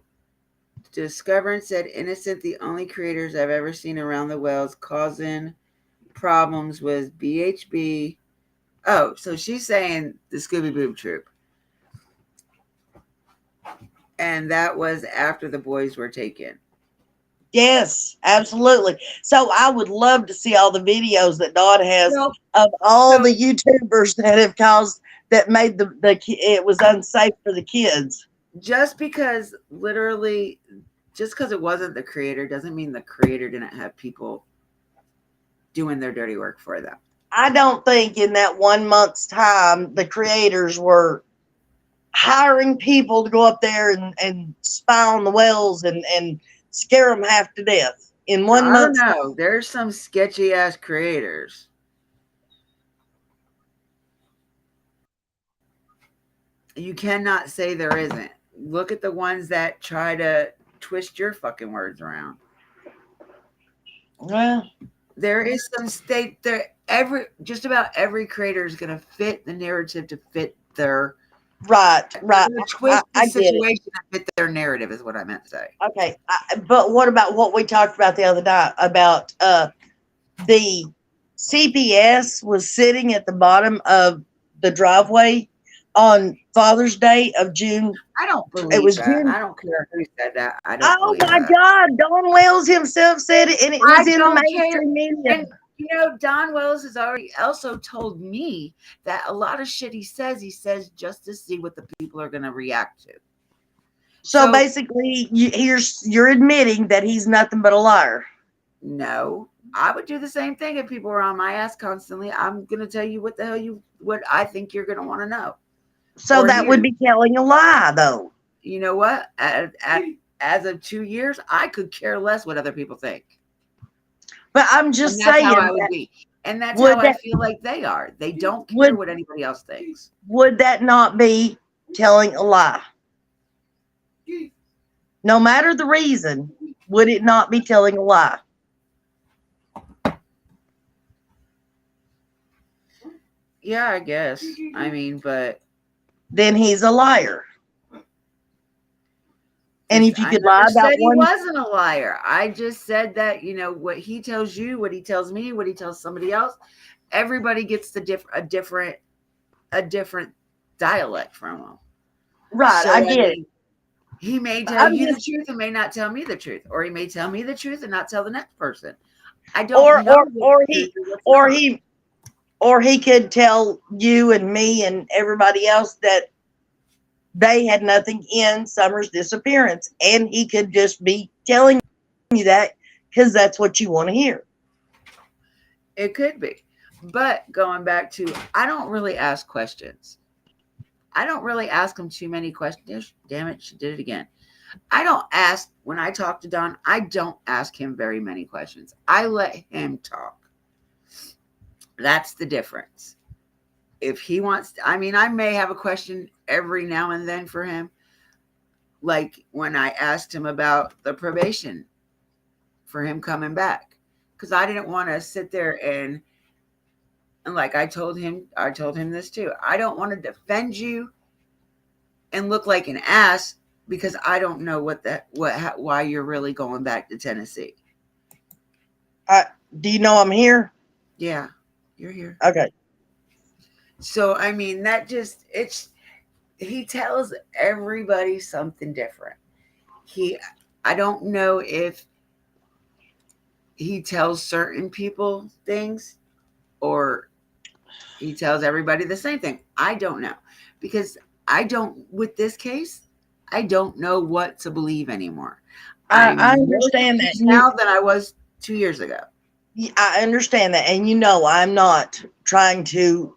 Discoverin said innocent. The only creators I've ever seen around the wells causing problems was BHB. Oh, so she's saying the Scooby Boob Troop. And that was after the boys were taken.
Yes, absolutely. So I would love to see all the videos that Dawn has
Well,
of all
so
the YouTubers that have caused that made it was unsafe for the kids.
just because literally, just because it wasn't the creator doesn't mean the creator didn't have people doing their dirty work for them.
I don't think in that 1 month's time the creators were hiring people to go up there and spy on the wells and scare them half to death in one
I don't
month's
know. There's some sketchy ass creators. You cannot say there isn't. Look at the ones that try to twist your fucking words around.
well,
There is some state there. Just about every creator is going to fit the narrative to fit their.
right,
They're
right.
going to twist the
I get it.
situation to fit their narrative. Is what I meant to say.
Okay, but what about what we talked about the other night about the CPS was sitting at the bottom of the driveway on Father's Day of June.
I don't
It
believe
was
that.
June.
I don't care who said that. I don't
Oh
believe
my
that.
God! Don Wells himself said it, and it was
I
in the
don't care.
mainstream media.
And Don Wells has already also told me that a lot of shit he says just to see what the people are going to react to.
So basically, you're admitting that he's nothing but a liar.
No, I would do the same thing if people were on my ass constantly. I'm going to tell you what I think you're going to want to know.
So
or
that
hear.
would be telling a lie, though.
You know what? As of 2 years, I could care less what other people think.
But I'm
And
just
that's how I
saying
would be. And that's
would
how I
that
feel like they are. They don't care
would
what anybody else thinks.
would that not be telling a lie? No matter the reason, would it not be telling a lie?
Yeah, I guess. I mean, but
Then he's a liar. And if you
I
could
never
lie about
said he
one,
wasn't a liar. I just said that, what he tells you, what he tells me, what he tells somebody else, everybody gets a different dialect from him.
right?
So
I get it.
he may tell
I'm
you the
just
truth and may not tell me the truth, or he may tell me the truth and not tell the next person. I don't know what's true or what's
or
not.
he could tell you and me and everybody else that they had nothing in Summer's disappearance, and he could just be telling you that because that's what you want to hear.
It could be. But going back to, I don't really ask questions. I don't really ask him too many questions. Damn it, she did it again. I don't ask, when I talk to Don, I don't ask him very many questions. I let him talk. That's the difference. If he wants, I may have a question every now and then for him. Like when I asked him about the probation for him coming back. Because I didn't want to sit there and like I told him this too. I don't want to defend you and look like an ass because I don't know why you're really going back to Tennessee.
Do you know I'm here?
Yeah, you're here.
Okay.
So he tells everybody something different. I don't know if he tells certain people things or he tells everybody the same thing. I don't know because with this case, I don't know what to believe anymore.
I
I'm more
understand that.
confused now than I was 2 years ago.
I understand that, and I'm not trying to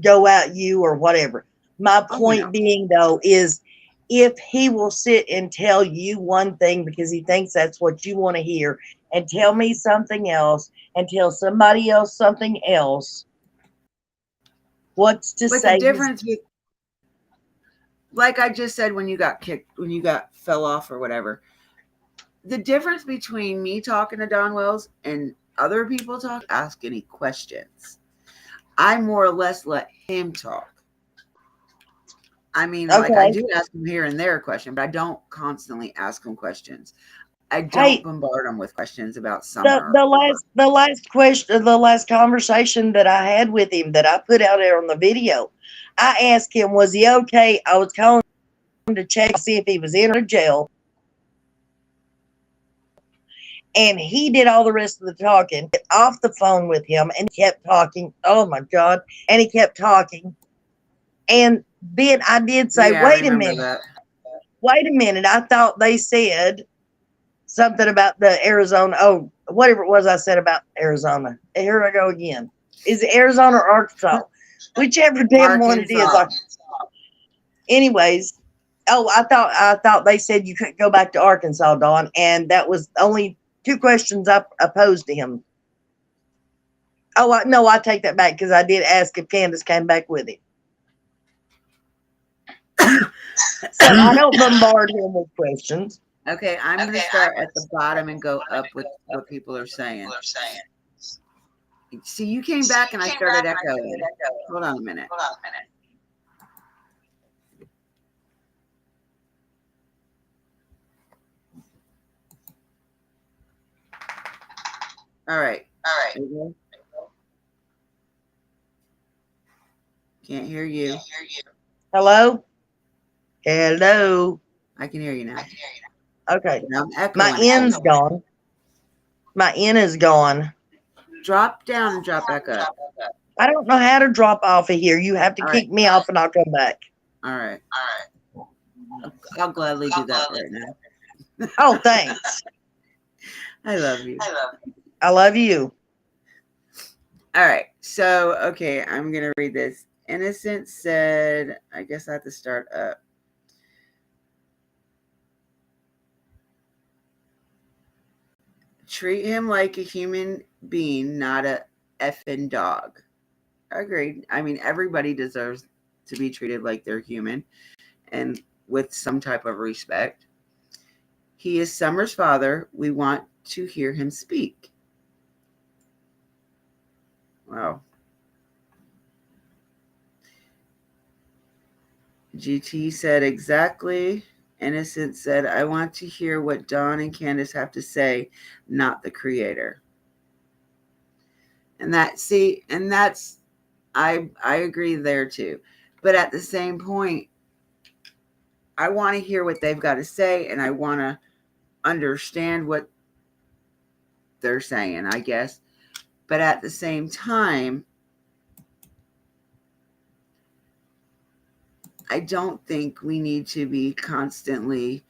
go at you or whatever. My
Oh
point
no.
being, though, is if he will sit and tell you one thing because he thinks that's what you want to hear, and tell me something else, and tell somebody else something else, what's to
But the
say he's
difference with, like I just said, when you got kicked, when you got fell off or whatever, the difference between me talking to Don Wells and other people talk, ask any questions. I more or less let him talk. I mean, like I
okay?
do ask him here and there a question, but I don't constantly ask him questions. I don't
Hey,
bombard him with questions about
the
summer
the
or
last the last question, the last conversation that I had with him that I put out there on the video, I asked him, was he okay? I was calling to check to see if he was in or jail. And he did all the rest of the talking. Get off the phone with him and kept talking. Oh my God. And he kept talking. And then I did say,
yeah, I
wait a
remember
minute,
that.
wait a minute. I thought they said something about the Arizona. Oh, whatever it was I said about Arizona. Here I go again. Is it Arizona or Arkansas? Whichever damn one it is.
Arkansas.
Anyways, oh, I thought they said you couldn't go back to Arkansas, Dawn, and that was only two questions I posed to him. Oh, no, I take that back because I did ask if Candace came back with him. So I don't bombard him with questions.
Okay, I'm going to start at the bottom and go up with what people are saying. See, you came back and I started echoing. Hold on a minute. All right. Okay. Can't hear you.
Hello? Hello?
I can hear you now.
Okay.
Now I'm
My
echoing again.
N's gone. My N is gone.
Drop down and drop back up.
I don't know how to drop off of here. You have to
All right.
kick me off and I'll come back.
All right. I'll gladly do that right now.
Oh, thanks.
I love you.
I love you.
All right. So, okay, I'm going to read this. Innocent said, I guess I have to start up. Treat him like a human being, not a effing dog. Agreed. I mean, everybody deserves to be treated like they're human and with some type of respect. He is Summer's father. We want to hear him speak. Wow. GT said exactly. Innocent said, I want to hear what Dawn and Candace have to say, not the creator. And that's I agree there too. But at the same point, I want to hear what they've got to say and I want to understand what they're saying, I guess. But at the same time, I don't think we need to be constantly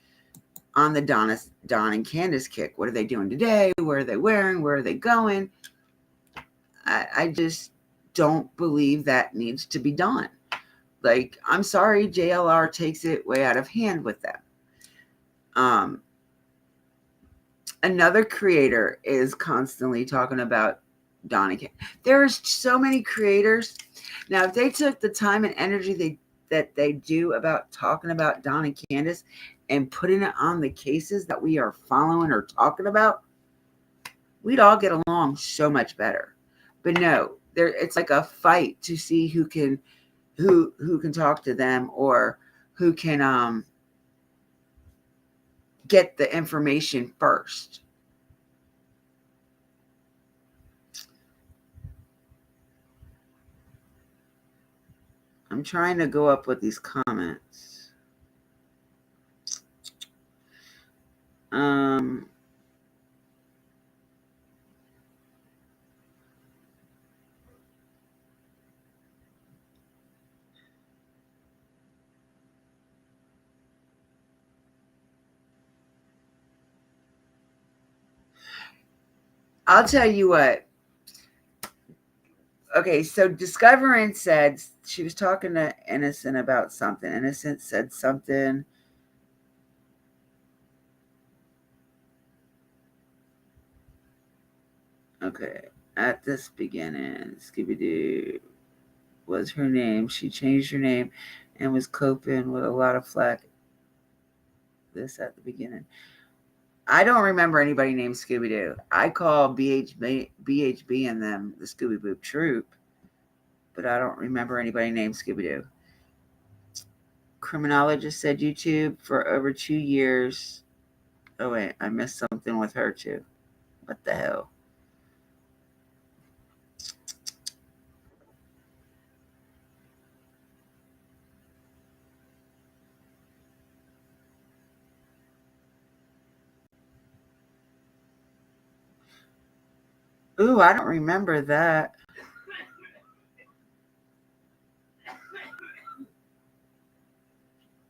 on the Don and Candace kick. What are they doing today? Where are they wearing? Where are they going? I just don't believe that needs to be done. Like, I'm sorry, JLR takes it way out of hand with them. Another creator is constantly talking about Don and Candace. There's so many creators. Now, if they took the time and energy that they do about talking about Don and Candace and putting it on the cases that we are following or talking about, we'd all get along so much better. But no, it's like a fight to see who can talk to them or who can get the information first. I'm trying to go up with these comments. Um, I'll tell you what. Okay, so Discovering said she was talking to Innocent about something. Innocent said something. Okay, at this beginning, Scooby Doo was her name. She changed her name and was coping with a lot of flack. This at the beginning. I don't remember anybody named Scooby Doo. I call BHB and them the Scooby Boop Troop, but I don't remember anybody named Scooby Doo. Criminologist said YouTube for over 2 years. Oh, wait, I missed something with her too. What the hell? Ooh, I don't remember that.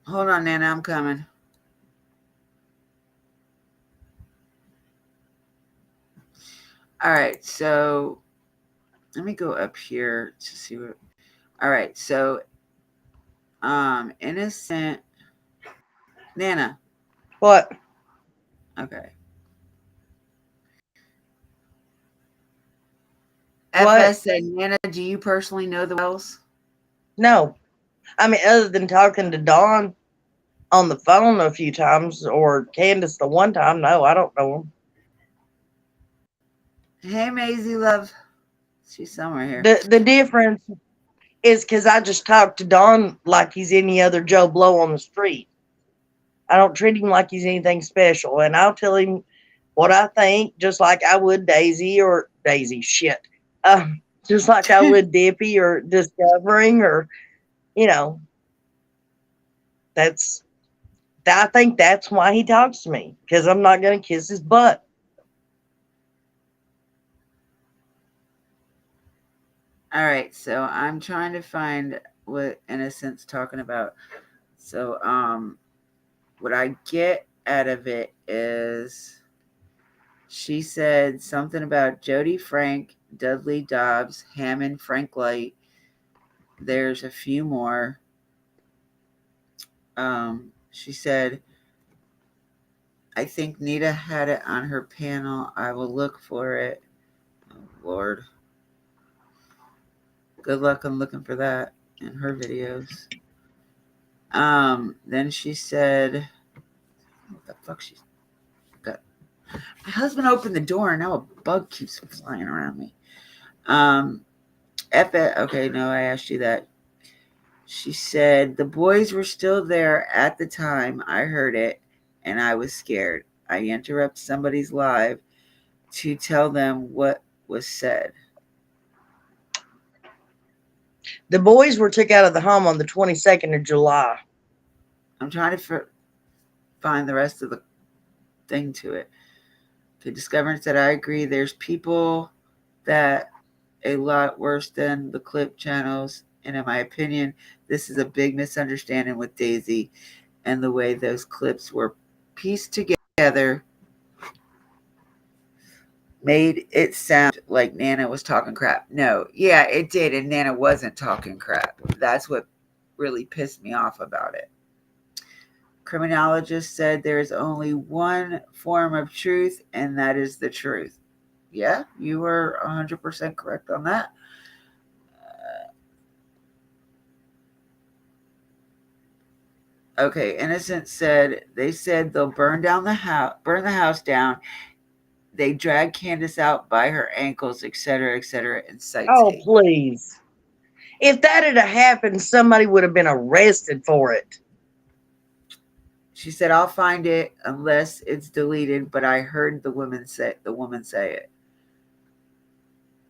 Hold on, Nana, I'm coming. All right, so let me go up here to see what. All right, so Innocent Nana.
What?
Okay.
What?
FS said, Nana, do you personally know the Wells?
No. I mean, other than talking to Dawn on the phone a few times or Candace the one time, no, I don't know him.
Hey, Maisie, love. She's somewhere here.
The difference is because I just talk to Don like he's any other Joe Blow on the street. I don't treat him like he's anything special, and I'll tell him what I think, just like I would Daisy, shit, just like I would Dippy or Discovering, or you know, that's. I think that's why he talks to me because I'm not gonna kiss his butt.
All right, so I'm trying to find what Innocent's talking about. So, what I get out of it is she said something about Jody Frank, Dudley Dobbs, Hammond, Frank Light. There's a few more. She said, I think Nita had it on her panel. I will look for it. Oh, Lord. Good luck on looking for that in her videos. Then she said, what the fuck she's got. My husband opened the door and now a bug keeps flying around me. Okay, no, I asked you that. She said, the boys were still there at the time I heard it and I was scared. I interrupt somebody's live to tell them what was said.
The boys were took out of the home on the 22nd of July.
I'm trying to find the rest of the thing to it. Okay, Discovering said, I agree. There's people that a lot worse than the clip channels. And in my opinion, this is a big misunderstanding with Daisy and the way those clips were pieced together made it sound like Nana was talking crap. No, yeah, it did. And Nana wasn't talking crap. That's what really pissed me off about it. Criminologist said there is only one form of truth, and that is the truth. Yeah, you were 100% correct on that. Okay, Innocent said they said they'll burn the house down. They drag Candace out by her ankles, etc., incites
Oh,
hate.
please. If that had happened, somebody would have been arrested for it.
She said, "I'll find it unless it's deleted." But I heard the woman say it.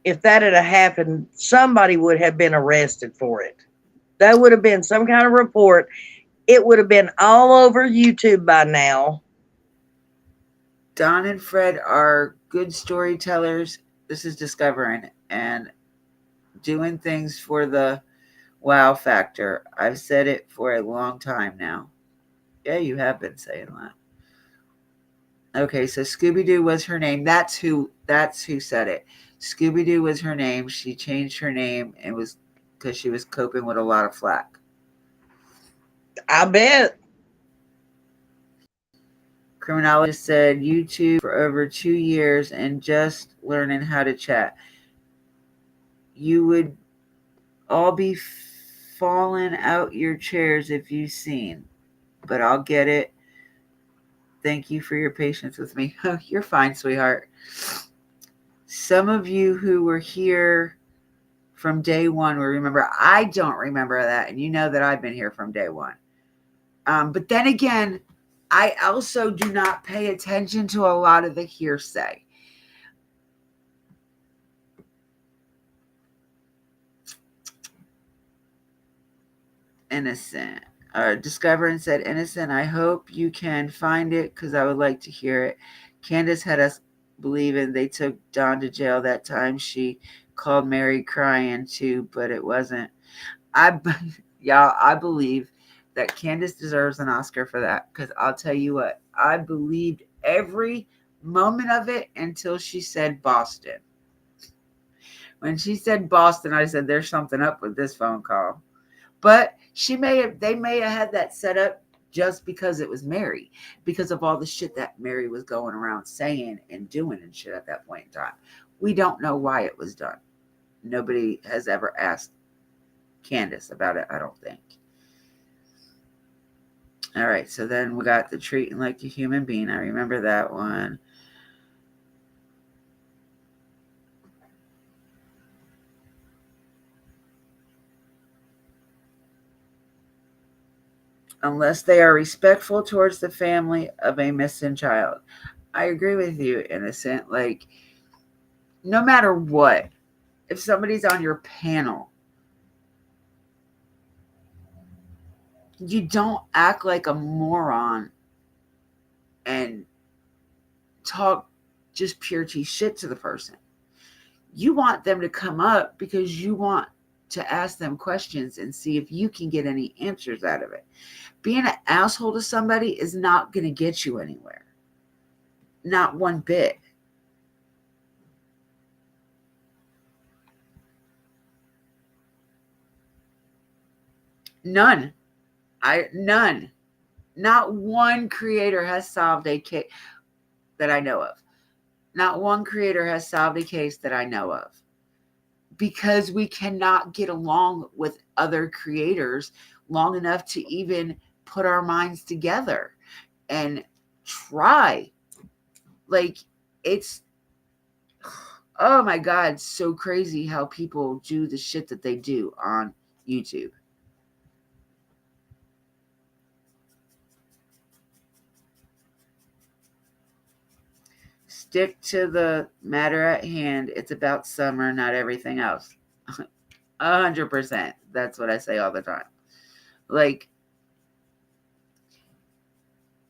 If that had happened, somebody would have been arrested for it. That would have been some kind of report. It would have been all over YouTube by now.
Don and Fred are good storytellers. This is Discovering and doing things for the wow factor. I've said it for a long time now. Yeah, you have been saying that. Okay, so Scooby Doo was her name. That's who said it. Scooby Doo was her name. She changed her name and was because she was coping with a lot of flack.
I bet.
Criminologist said YouTube for over 2 years and just learning how to chat. You would all be falling out your chairs if you seen. But I'll get it. Thank you for your patience with me. Oh, you're fine, sweetheart. Some of you who were here from day one will remember. I don't remember that, and you know that I've been here from day one. But then again, I also do not pay attention to a lot of the hearsay. Innocent. Discover and said, Innocent, I hope you can find it because I would like to hear it. Candace had us believing they took Dawn to jail that time. She called Mary crying too, but it wasn't. I, y'all, I believe that Candace deserves an Oscar for that because I'll tell you what, I believed every moment of it until she said Boston. When she said Boston, I said, there's something up with this phone call. But they may have had that set up just because it was Mary, because of all the shit that Mary was going around saying and doing and shit at that point in time. We don't know why it was done. Nobody has ever asked Candace about it, I don't think. All right, so then we got the treating like a human being. I remember that one. Unless they are respectful towards the family of a missing child. I agree with you, Innocent. Like, no matter what, if somebody's on your panel, you don't act like a moron and talk just pure tea shit to the person. You want them to come up because you want to ask them questions and see if you can get any answers out of it. Being an asshole to somebody is not going to get you anywhere. Not one bit. None. None. Not one creator has solved a case that I know of. Not one creator has solved a case that I know of. Because we cannot get along with other creators long enough to even put our minds together and try. Like, it's, oh my God, so crazy how people do the shit that they do on YouTube. Stick to the matter at hand. It's about summer, not everything else. 100%. That's what I say all the time. Like,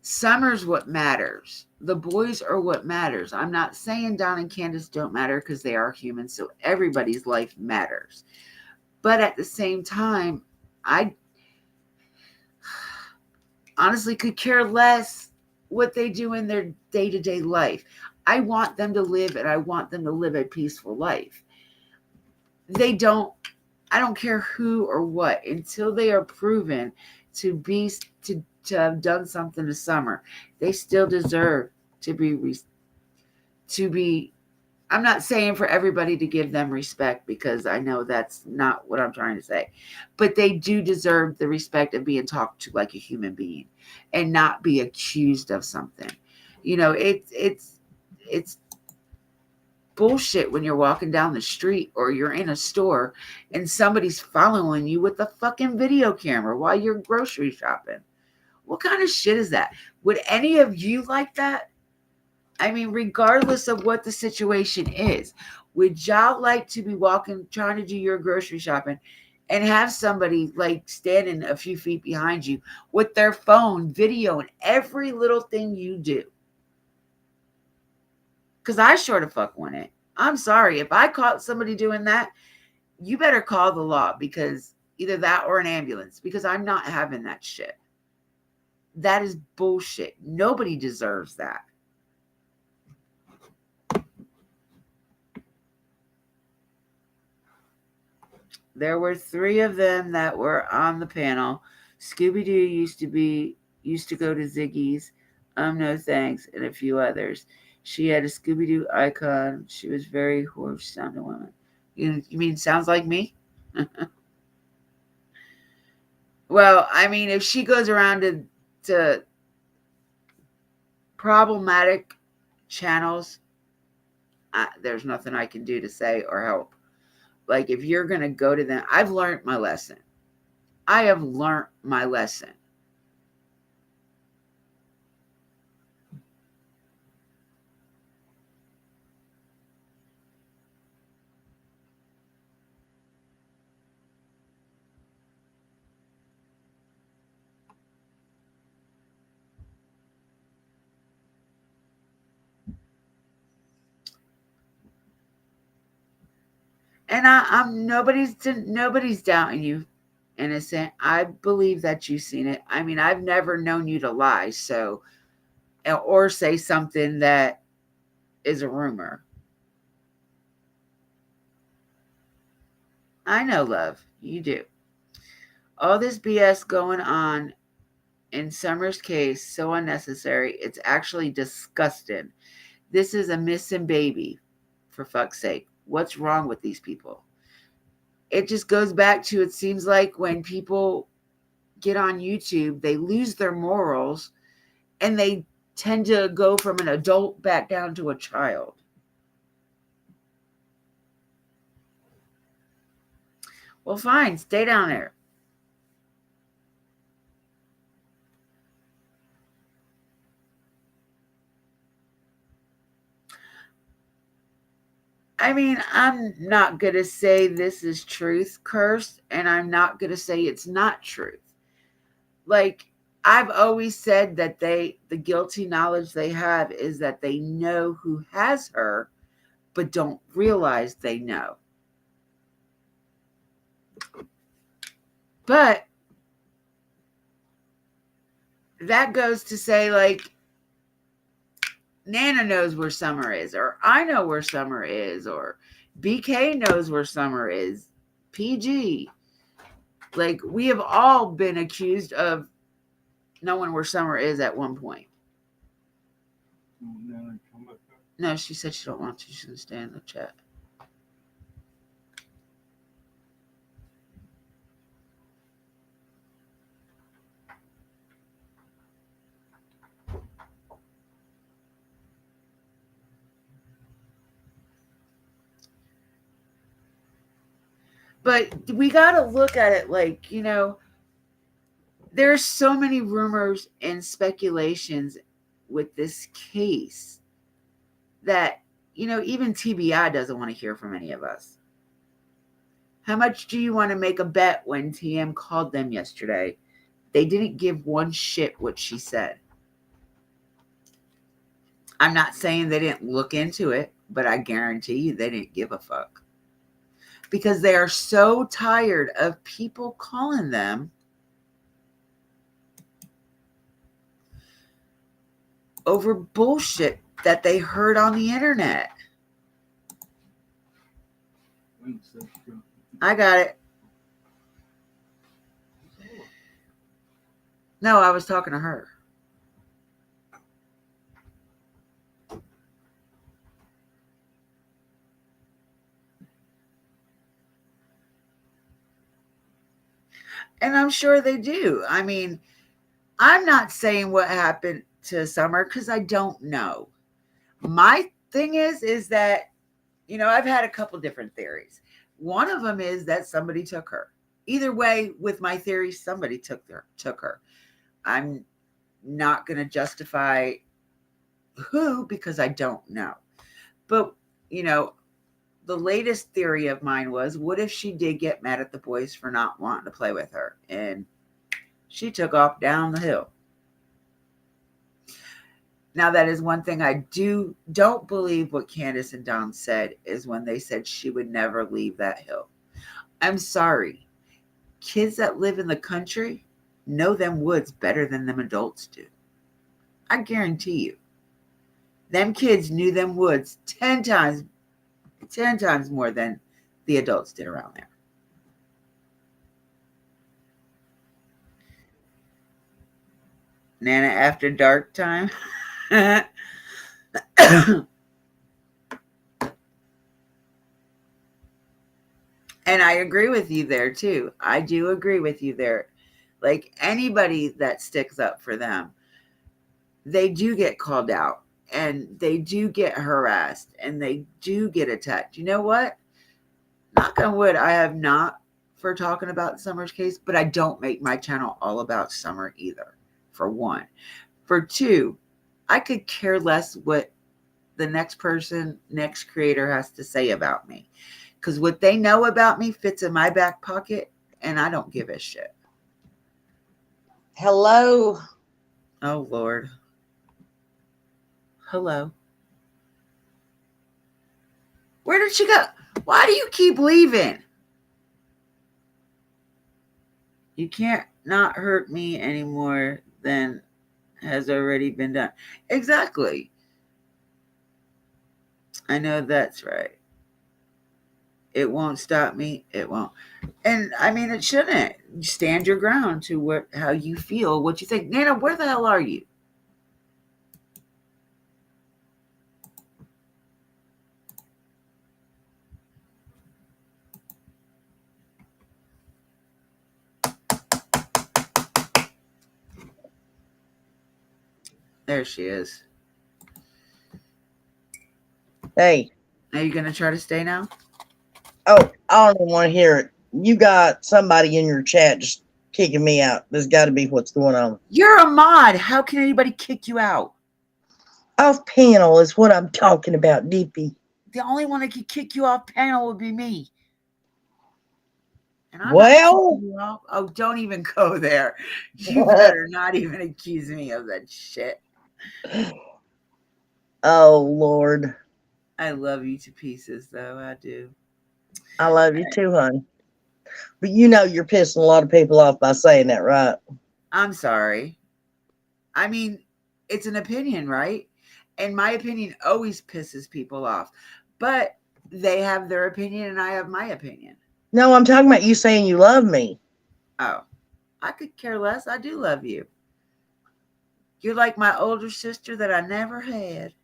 summer's what matters. The boys are what matters. I'm not saying Don and Candace don't matter because they are humans, so everybody's life matters. But at the same time, I honestly could care less what they do in their day-to-day life. I want them to live, and I want them to live a peaceful life. I don't care who or what, until they are proven to be to have done something this summer. They still deserve to be. I'm not saying for everybody to give them respect because I know that's not what I'm trying to say, but they do deserve the respect of being talked to like a human being and not be accused of something. It's bullshit when you're walking down the street or you're in a store and somebody's following you with a fucking video camera while you're grocery shopping. What kind of shit is that? Would any of you like that? I mean, regardless of what the situation is, would y'all like to be walking, trying to do your grocery shopping and have somebody like standing a few feet behind you with their phone videoing every little thing you do? Because I sure the fuck want it. I'm sorry. If I caught somebody doing that, you better call the law, because either that or an ambulance, because I'm not having that shit. That is bullshit. Nobody deserves that. There were three of them that were on the panel. Scooby Doo used to go to Ziggy's, no thanks, and a few others. She had a Scooby Doo icon. She was very horse sounding woman. You mean sounds like me? Well, I mean, if she goes around to problematic channels, there's nothing I can do to say or help. Like, if you're going to go to them, I've learned my lesson. I have learned my lesson. And I'm nobody's doubting you, innocent. I believe that you've seen it. I mean, I've never known you to lie, so or say something that is a rumor. I know, love, you do. All this BS going on in Summer's case, so unnecessary. It's actually disgusting. This is a missing baby, for fuck's sake. What's wrong with these people? It just goes back to, it seems like when people get on YouTube, they lose their morals and they tend to go from an adult back down to a child. Well, fine, stay down there. I mean, I'm not going to say this is truth, cursed, and I'm not going to say it's not truth. Like, I've always said that the guilty knowledge they have is that they know who has her, but don't realize they know. But that goes to say, like, Nana knows where Summer is, or I know where Summer is, or BK knows where Summer is, PG. Like, we have all been accused of knowing where Summer is at one point. No, she said she don't want to. She's going to stay in the chat. But we got to look at it like, there's so many rumors and speculations with this case that, even TBI doesn't want to hear from any of us. How much do you want to make a bet when TM called them yesterday? They didn't give one shit what she said. I'm not saying they didn't look into it, but I guarantee you they didn't give a fuck. Because they are so tired of people calling them over bullshit that they heard on the internet. I got it. No, I was talking to her. And I'm sure they do. I mean, I'm not saying what happened to Summer because I don't know. My thing is that, I've had a couple different theories. One of them is that somebody took her. Either way, with my theory, somebody took her. I'm not going to justify who because I don't know. But, the latest theory of mine was, what if she did get mad at the boys for not wanting to play with her? And she took off down the hill. Now, that is one thing I don't believe what Candace and Don said is when they said she would never leave that hill. I'm sorry. Kids that live in the country know them woods better than them adults do. I guarantee you. Them kids knew them woods 10 times more than the adults did around there. Nana after dark time. And I agree with you there too. I do agree with you there. Like anybody that sticks up for them, they do get called out and they do get harassed and they do get attacked. You know what? Knock on wood, I have not for talking about Summer's case, but I don't make my channel all about Summer either, for one. For two, I could care less what the next person, next creator has to say about me. Because what they know about me fits in my back pocket and I don't give a shit.
Hello.
Oh, Lord. Hello. Where did she go? Why do you keep leaving? You can't not hurt me any more than has already been done. Exactly. I know that's right. It won't stop me. It won't. And I mean, it shouldn't. Stand your ground to how you feel, what you think. Nana, where the hell are you? There she is.
Hey.
Are you going to try to stay now?
Oh, I don't even want to hear it. You got somebody in your chat just kicking me out. There's got to be what's going on.
You're a mod. How can anybody kick you out?
Off panel is what I'm talking about, DP.
The only one that could kick you off panel would be me. And I'm not kicking you off. Oh, don't even go there. You better not even accuse me of that shit.
Oh, Lord.
I love you to pieces, though. I do.
I love you too, hon. But you know you're pissing a lot of people off by saying that, right?
I'm sorry. I mean, it's an opinion, right? And my opinion always pisses people off. But they have their opinion and I have my opinion.
No, I'm talking about you saying you love me.
Oh, I could care less. I do love you. You're like my older sister that I never had.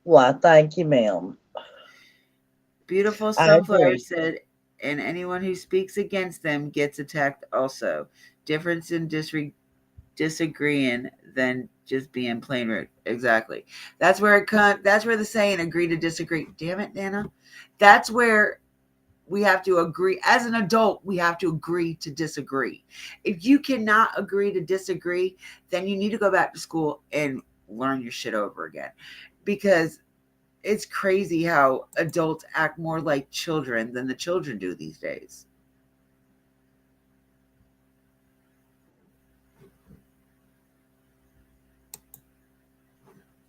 Why, thank you, ma'am.
Beautiful
I
Sunflower
agree.
said, and anyone who speaks against them gets attacked also. Difference in disagreeing than just being plain rude. Exactly. That's where it comes. That's where the saying "agree to disagree." Damn it, Nana. That's where we have to agree. As an adult, we have to agree to disagree. If you cannot agree to disagree, then you need to go back to school and learn your shit over again, because it's crazy how adults act more like children than the children do these days.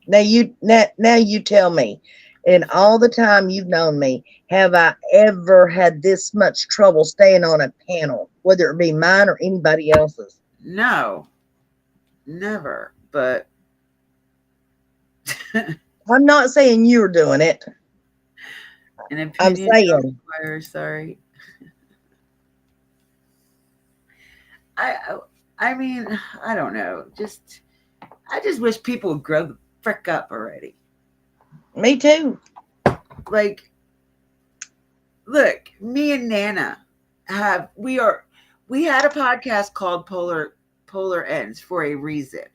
Now you tell me, in all the time you've known me, have I ever had this much trouble staying on a panel, whether it be mine or anybody else's?
No, never. But
I'm not saying you're doing it.
an
I'm
opinion don't
saying,
require sorry. I I mean, I don't know. I just wish people would grow the frick up already.
me too.
Like, look, me and Nana we had a podcast called Polar Ends for a reason.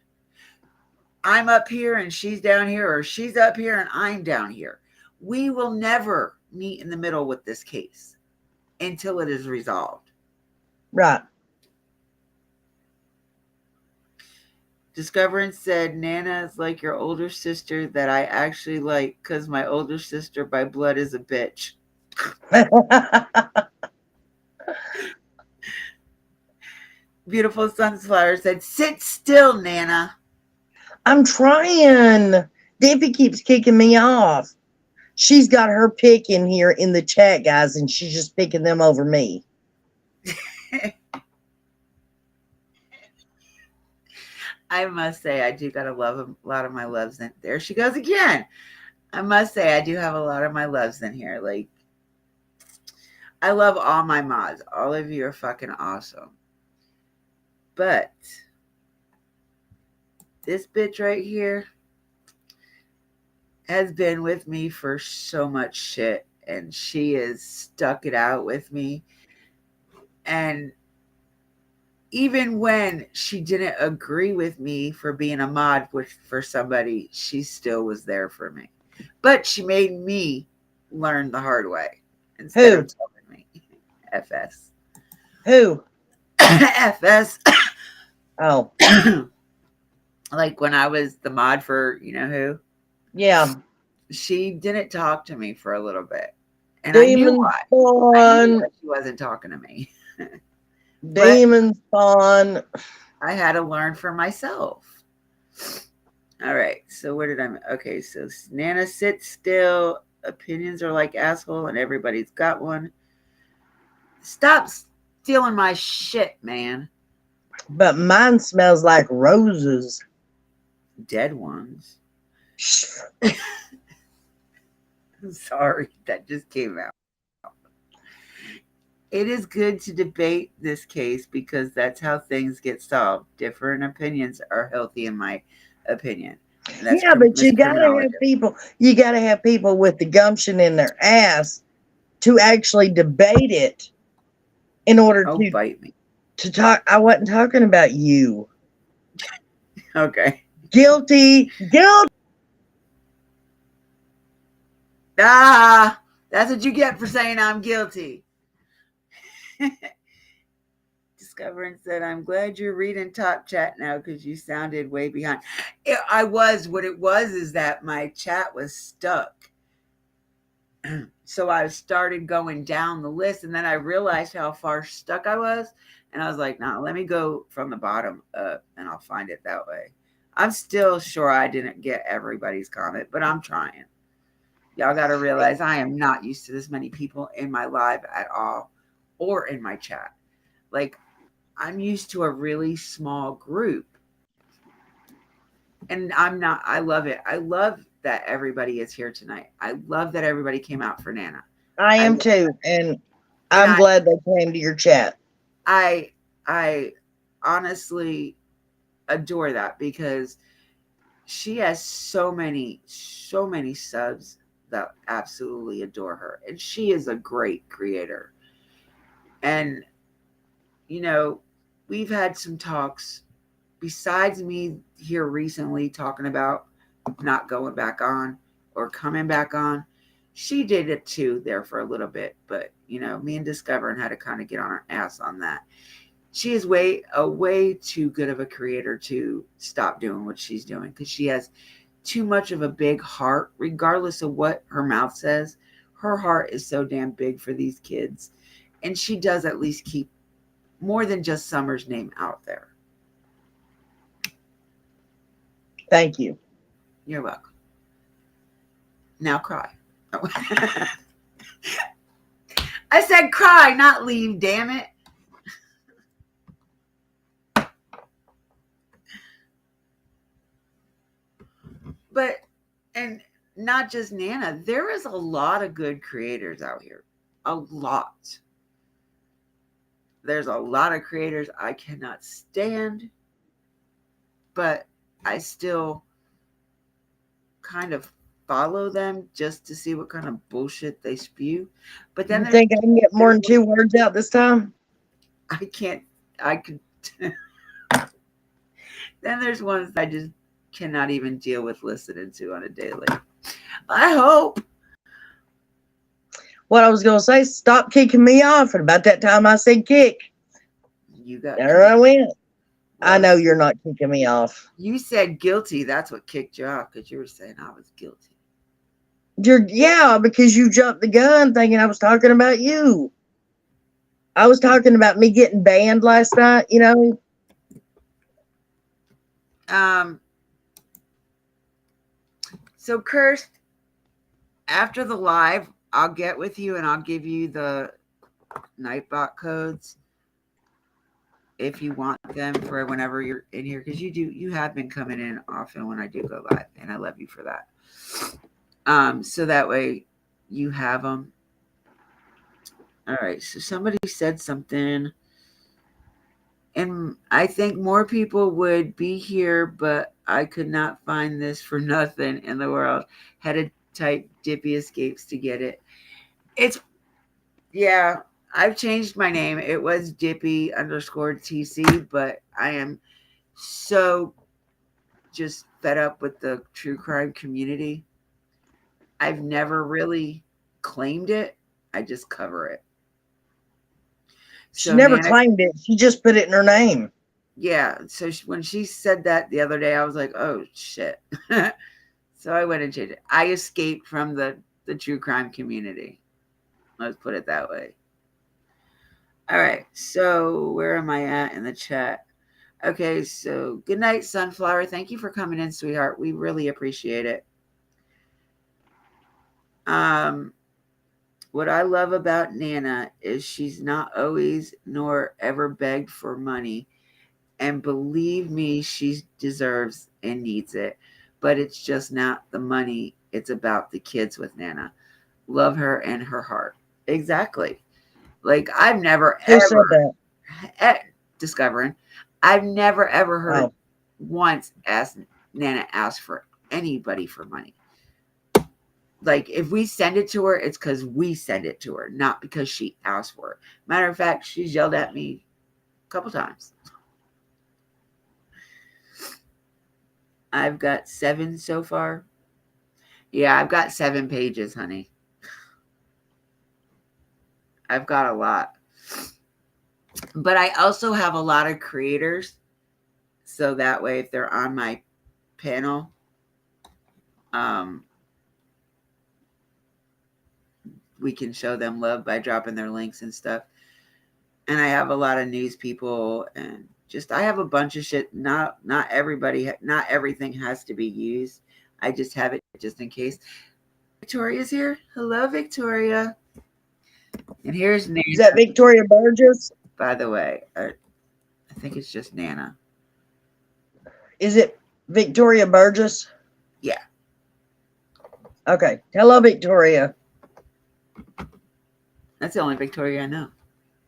I'm up here and she's down here, or she's up here and I'm down here. We will never meet in the middle with this case until it is resolved.
Right.
Discoverance said Nana is like your older sister that I actually like because my older sister by blood is a bitch. Beautiful Sunflower said, sit still, Nana.
I'm trying. Dippy keeps kicking me off. She's got her pick in here in the chat, guys, and she's just picking them over me.
I must say, I do got a lot of my loves in there. She goes again. I must say, I do have a lot of my loves in here. Like, I love all my mods. All of you are fucking awesome. But This bitch right here has been with me for so much shit, and she has stuck it out with me. And even when she didn't agree with me for being a mod for somebody, she still was there for me. But she made me learn the hard way instead of
Who?
telling me. FS.
Who?
FS.
Oh,
Like when I was the mod for you know who,
yeah.
she didn't talk to me for a little bit. And I knew
Demon
why. I knew why
Spawn.
she wasn't talking to me. But
Demon Spawn.
I had to learn for myself. All right. So where did I? Okay. So Nana, sit still. Opinions are like asshole, and everybody's got one. Stop stealing my shit, man.
But mine smells like roses.
Dead ones. I'm sorry, that just came out. It is good to debate this case because that's how things get solved. Different opinions are healthy, in my opinion. And that's
Yeah, but
Miss Criminologist.
you gotta have people with the gumption in their ass to actually debate it in order
Oh, bite me.
to talk. I wasn't talking about you.
Okay.
Guilty, guilty.
Ah, that's what you get for saying I'm guilty. Discovering said, I'm glad you're reading Top Chat now because you sounded way behind. I was. What it was is that my chat was stuck. So I started going down the list, and then I realized how far stuck I was. And I was like, no, let me go from the bottom up, and I'll find it that way. I'm still sure I didn't get everybody's comment, but I'm trying. Y'all got to realize I am not used to this many people in my live at all or in my chat. Like, I'm used to a really small group. And I'm not, I love it. I love that everybody is here tonight. I love that everybody came out for Nana.
I
I
am
love,
too, and
and
I'm glad they came to your chat.
I, I honestly adore that because she has so many subs that absolutely adore her. And she is a great creator. And, you know, we've had some talks besides me here recently talking about not going back on or coming back on. She did it too there for a little bit, but you know, me and Discovering had to kind of get on her ass on that. She is way too good of a creator to stop doing what she's doing because she has too much of a big heart, regardless of what her mouth says. Her heart is so damn big for these kids, and she does at least keep more than just Summer's name out there.
Thank you.
You're welcome. Now cry. I said cry, not leave, damn it. But, and not just Nana, there is a lot of good creators out here. A lot. There's a lot of creators I cannot stand, but I still kind of follow them just to see what kind of bullshit they spew. But then
You think I can get more
there's
than 2 words out this time?
I can't I could then there's ones I just cannot even deal with listening to on a daily. I hope.
What I was gonna say, stop kicking me off. And about that time I said kick.
You got
There I
kicked.
went. I
Well,
know you're not kicking me off.
you said guilty. That's what kicked you off because you were saying I was guilty.
Yeah, because you jumped the gun thinking I was talking about you. I was talking about me getting banned last night, you know.
Um. So, Cursed, after the live, I'll get with you and I'll give you the Nightbot codes if you want them for whenever you're in here because you have been coming in often when I do go live, and I love you for that. So that way you have them. All right. So somebody said something. And I think more people would be here, but I could not find this for nothing in the world. Had to type Dippy Escapes to get it. It's, yeah, I've changed my name. It was Dippy underscore TC, but I am so just fed up with the true crime community. I've never really claimed it. I just cover it.
She
So
never
Nana,
claimed it. She just put it in her name.
yeah. So when she said that the other day, I was like, oh shit. So I went and changed it. I escaped from the true crime community. Let's put it that way. All right. So where am I at in the chat? Okay. So good night, Sunflower. Thank you for coming in, sweetheart. We really appreciate it. Um, what I love about Nana is she's not always nor ever begged for money. And believe me, she deserves and needs it. But it's just not the money, it's about the kids with Nana. Love her and her heart. Exactly. Like, I've never
Who said
ever,
that?
discovering, I've never ever heard
Oh,
once ask Nana ask for anybody for money. Like, if we send it to her, it's because we send it to her, not because she asked for it. Matter of fact, she's yelled at me a couple times. I've got 7 so far. Yeah, I've got 7 pages, honey. I've got a lot. But I also have a lot of creators. So that way, if they're on my panel, um, we can show them love by dropping their links and stuff. And I have a lot of news people and just I have a bunch of shit. Not everybody, not everything has to be used. I just have it just in case. Victoria's here. Hello, Victoria. And here's Nana.
is that Victoria Burgess?
By the way, I think it's just Nana.
Is it Victoria Burgess?
Yeah.
Okay. Hello, Victoria.
That's the only Victoria I know.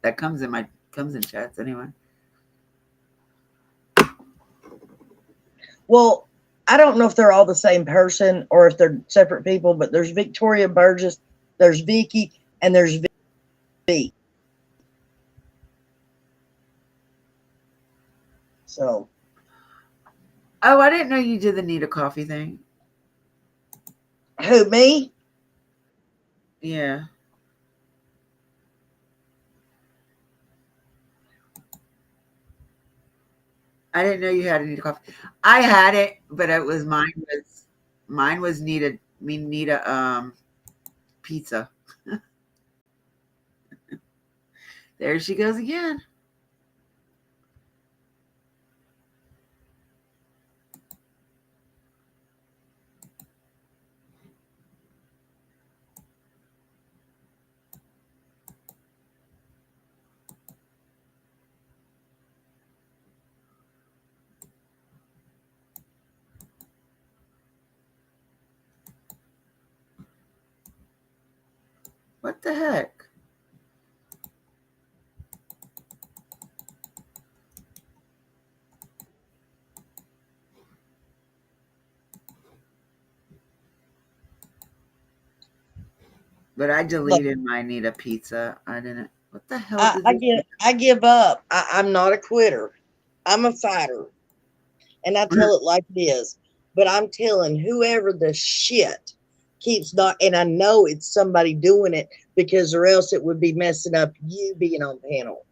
That comes in chats anyway.
Well, I don't know if they're all the same person or if they're separate people, but there's Victoria Burgess, there's Vicky, and there's V. So,
Oh, I didn't know you did the need a coffee thing.
who, me?
Yeah. I didn't know you had a need a coffee. I had it, but it was mine was need a pizza. There she goes again. What the heck? But I
Look,
deleted my need a pizza. I didn't. What the hell did this?
I give up. I'm not a quitter. I'm a fighter, and I tell it like it is. But I'm telling whoever the shit keeps not, and I know it's somebody doing it because, or else it would be messing up you being on panel.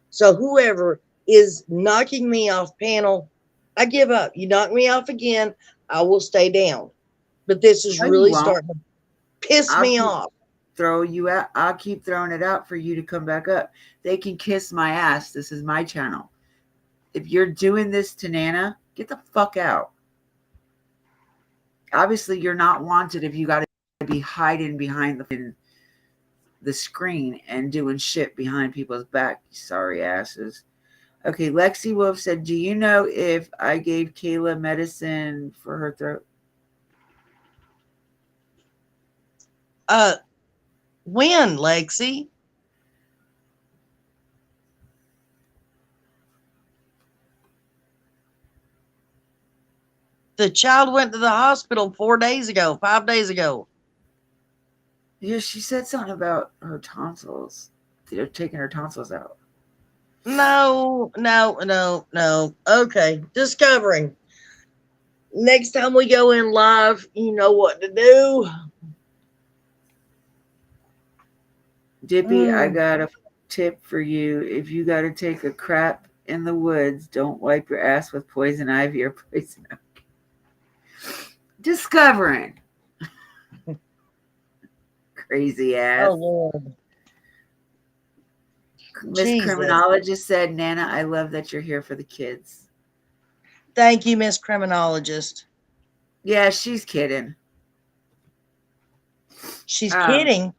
So whoever is knocking me off panel, I give up. You knock me off again, I will stay down. But this is
No, you
really
won't.
starting to piss
I'll
me
keep
off.
throw you out. I'll keep throwing it out for you to come back up. They can kiss my ass. This is my channel. If you're doing this to Nana, get the fuck out. Obviously, you're not wanted if you got to be hiding behind the screen and doing shit behind people's back. Sorry asses. Okay, Lexi Wolf said, "Do you know if I gave Kayla medicine for her throat?"
Uh, when, Lexi? The child went to the hospital 4 days ago, 5 days ago.
Yeah, she said something about her tonsils. They're taking her tonsils out.
No, no, no, no. Okay, discovering. Next time we go in live, you know what to do.
Dippy, I
Mm.
got a tip for you. If you got to take a crap in the woods, don't wipe your ass with poison ivy or poison oak. Discovering. Crazy
Oh
ass.
Lord,
Miss
Jesus!
Criminologist said, Nana, I love that you're here for the kids.
Thank you, Miss Criminologist.
Yeah, she's kidding.
She's
Um,
kidding.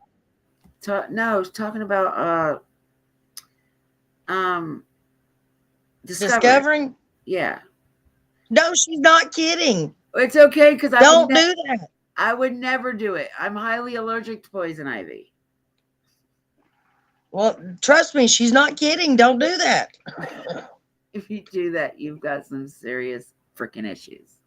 no, talking about um discovering.
Discovering?
Yeah,
No, she's not kidding.
it's okay because
Don't do that.
I would never do it. I'm highly allergic to poison ivy.
Well, trust me, she's not kidding. Don't do that.
If you do that, you've got some serious freaking issues.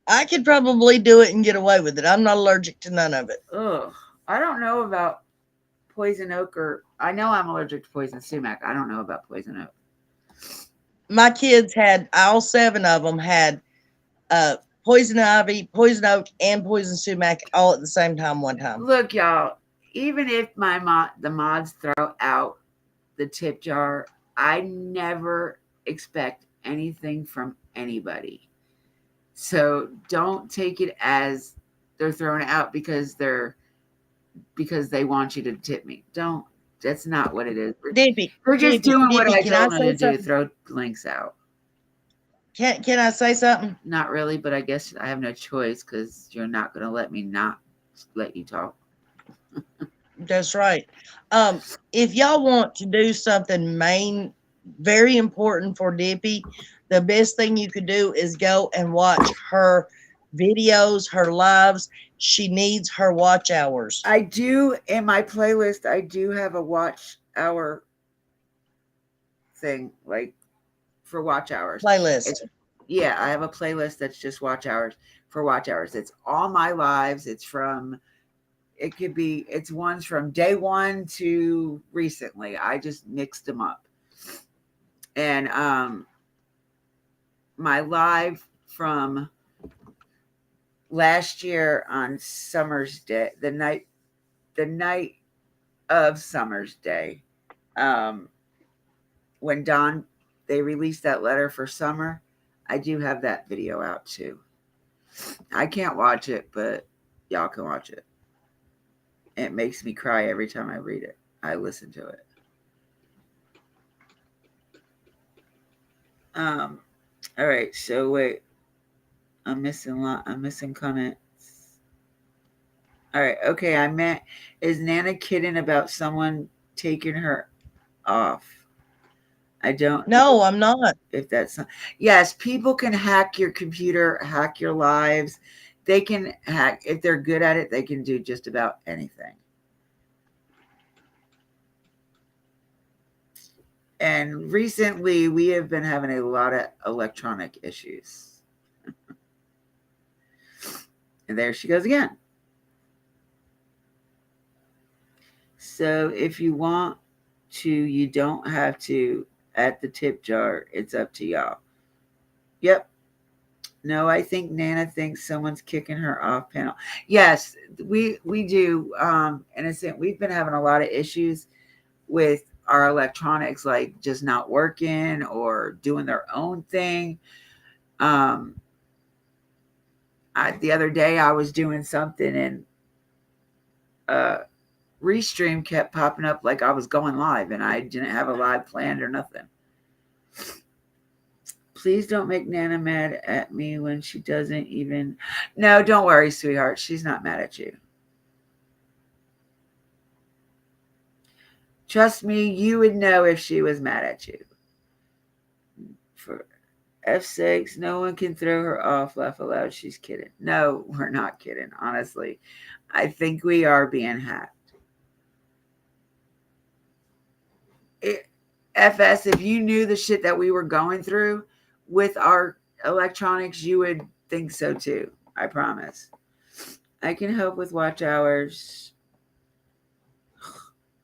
I could probably do it and get away with it. I'm not allergic to none of it.
Ugh, I don't know about poison oak or I know I'm allergic to poison sumac. I don't know about poison oak.
My kids had all 7 of them had poison ivy, poison oak, and poison sumac all at the same time one time.
Look, y'all. Even if the mods throw out the tip jar, I never expect anything from anybody. So don't take it as they're throwing it out because they want you to tip me. Don't. That's not what it is. We're just doing what I
Can I
told them
say
to do.
something?
Throw links out.
Can I say something?
Not really, but I guess I have no choice because you're not going to let me not let you talk.
That's right. If y'all want to do something very important for Dippy, the best thing you could do is go and watch her videos, her lives. She needs her watch hours.
I do in my playlist. I do have a watch hour thing, like for watch hours.
Playlist.
Yeah, I have a playlist that's just watch hours for watch hours. It's all my lives. It's ones from day one to recently. I just mixed them up. And my live from last year on Summer's Day, the night of Summer's Day, when they released that letter for Summer, I do have that video out too. I can't watch it, but y'all can watch it. It makes me cry every time I read it. I listen to it. All right. So wait, I'm missing comments. All right. Okay. I meant, is Nana kidding about someone taking her off? I don't know
No, I'm not.
if that's not. Yes, people can hack your computer, hack your lives. They can hack if they're good at it. They can do just about anything. And recently, we have been having a lot of electronic issues. And there she goes again. So if you want to, you don't have to at the tip jar. It's up to y'all. Yep. No, I think Nana thinks someone's kicking her off panel. Yes, we do. Innocent. We've been having a lot of issues with our electronics, like just not working or doing their own thing. The other day I was doing something and Restream kept popping up like I was going live and I didn't have a live planned or nothing. Please don't make Nana mad at me when she doesn't even. No, don't worry, sweetheart. She's not mad at you. Trust me, you would know if she was mad at you. For F's sakes, no one can throw her off. Laugh aloud. She's kidding. No, we're not kidding. Honestly, I think we are being hacked. FS, if you knew the shit that we were going through, with our electronics, you would think so too. I promise. I can help with watch hours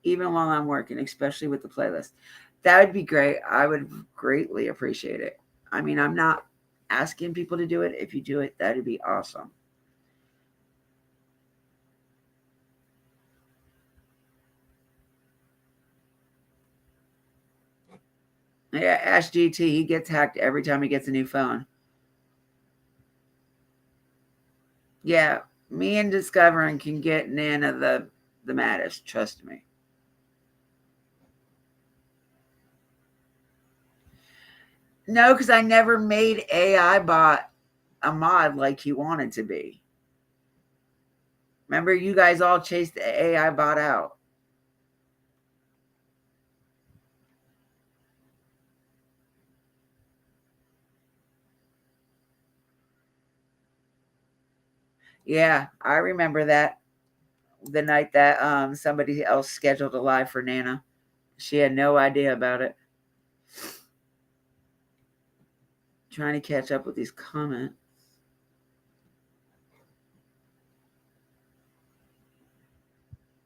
even while I'm working, especially with the playlist. That would be great. I would greatly appreciate it. I mean, I'm not asking people to do it. If you do it, that'd be awesome. Yeah, Ash GT, he gets hacked every time he gets a new phone. Yeah, me and Discovering can get Nana the maddest, trust me. No, because I never made AI bot a mod like he wanted to be. Remember, you guys all chased the AI bot out. Yeah, I remember that. The night that somebody else scheduled a live for Nana. She had no idea about it. Trying to catch up with these comments.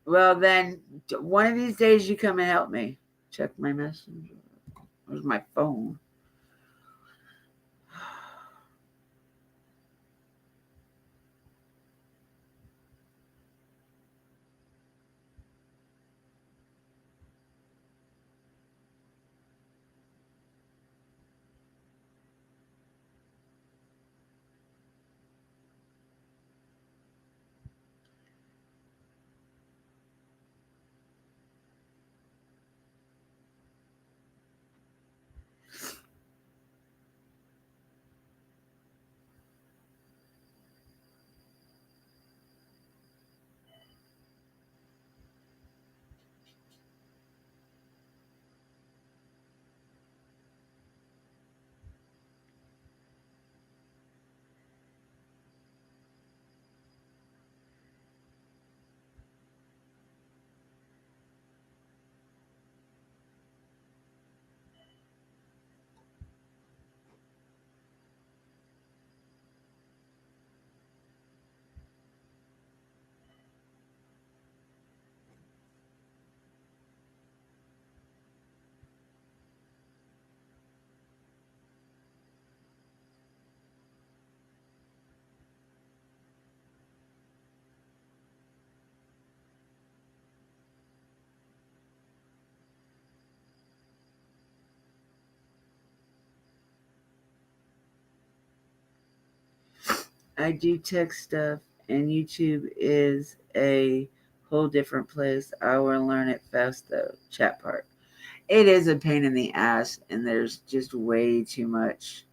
Well, then one of these days you come and help me. Check my messenger. Where's my phone? I do tech stuff, and YouTube is a whole different place. I will learn it fast though. Chat part. It is a pain in the ass, and there's just way too much.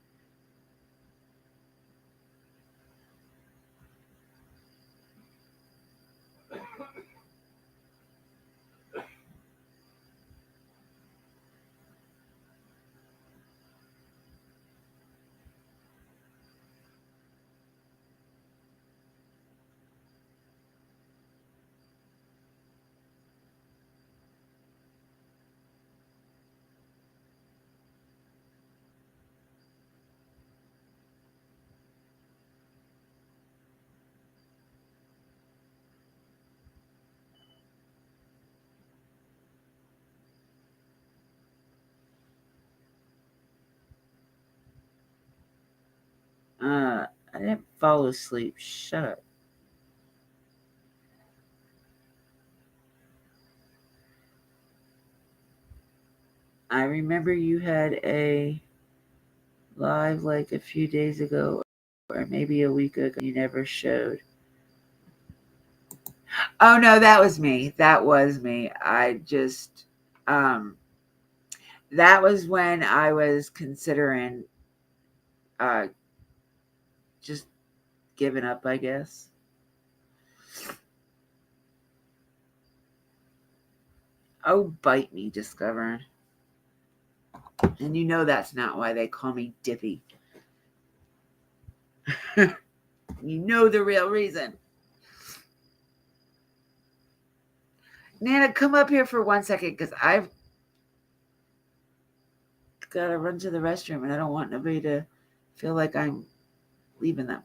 I didn't fall asleep. Shut up. I remember you had a live like a few days ago, or maybe a week ago. You never showed. Oh no, that was me. That was me. I just um that was when I was considering uh just giving up, I guess. Oh, bite me, Discovering. And you know that's not why they call me Dippy. You know the real reason. Nana, come up here for 1 second, because gotta run to the restroom, and I don't want nobody to feel like I'm leaving them.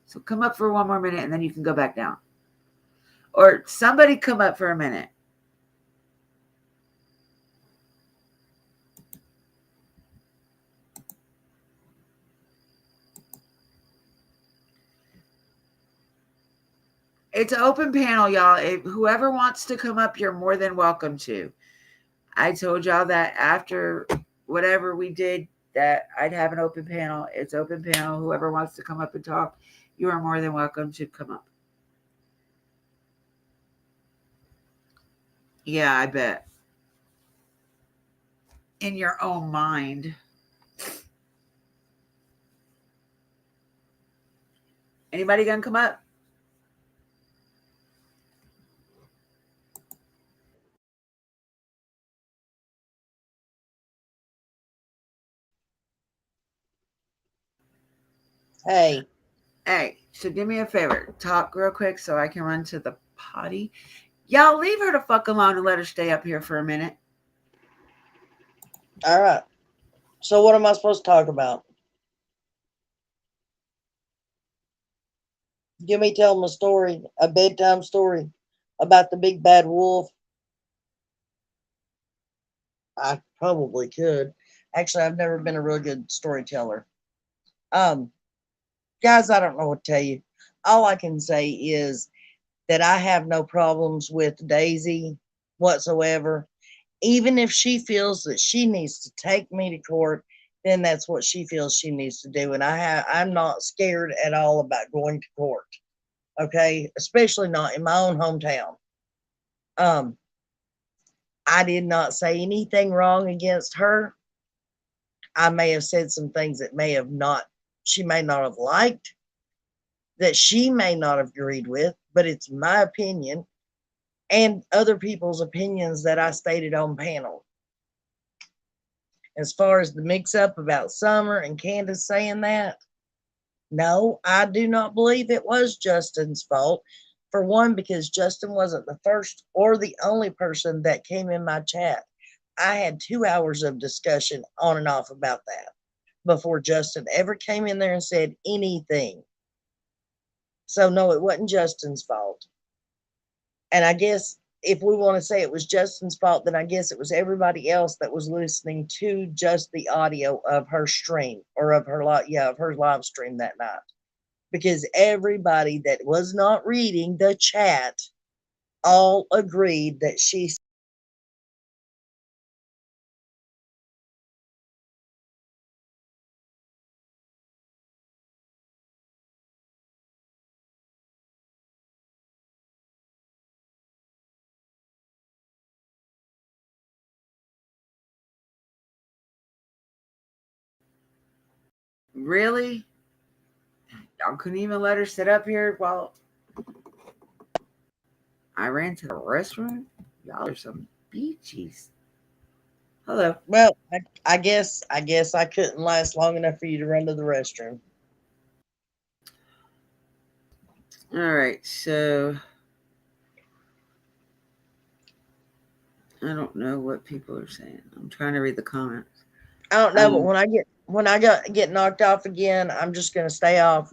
So come up for one more minute, and then you can go back down. Or somebody come up for a minute. It's an open panel, y'all. If whoever wants to come up, you're more than welcome to. I told y'all that after whatever we did, that I'd have an open panel. It's open panel. Whoever wants to come up and talk, you are more than welcome to come up. Yeah, I bet. In your own mind. Anybody gonna come up?
Hey,
Hey, so do me a favor. Talk real quick so I can run to the potty. Y'all leave her the fuck alone and let her stay up here for a minute.
all right. So what am I supposed to talk about? Give me tell them a story, a bedtime story about the big bad wolf. I probably could. Actually, I've never been a real good storyteller. Um, guys, I don't know what to tell you. All I can say is that I have no problems with Daisy whatsoever. Even if she feels that she needs to take me to court, then that's what she feels she needs to do. And I'm not scared at all about going to court. Okay, especially not in my own hometown. Um, I did not say anything wrong against her. I may have said some things that may have not, she may not have liked, that she may not have agreed with, but it's my opinion and other people's opinions that I stated on panel. As far as the mix up about Summer and Candace saying that, no, I do not believe it was Justin's fault. For one, because Justin wasn't the first or the only person that came in my chat. I had 2 hours of discussion on and off about that before Justin ever came in there and said anything. So, no, it wasn't Justin's fault. And I guess if we want to say it was Justin's fault, then I guess it was everybody else that was listening to just the audio of her stream or of her of her live stream that night. Because everybody that was not reading the chat all agreed that she
Really? Y'all couldn't even let her sit up here while I ran to the restroom? Y'all are some beachies. Hello.
well, I guess I couldn't last long enough for you to run to the restroom.
All right, so I don't know what people are saying. I'm trying to read the comments.
I don't know, but
Um,
when I get knocked off again, I'm just gonna stay off.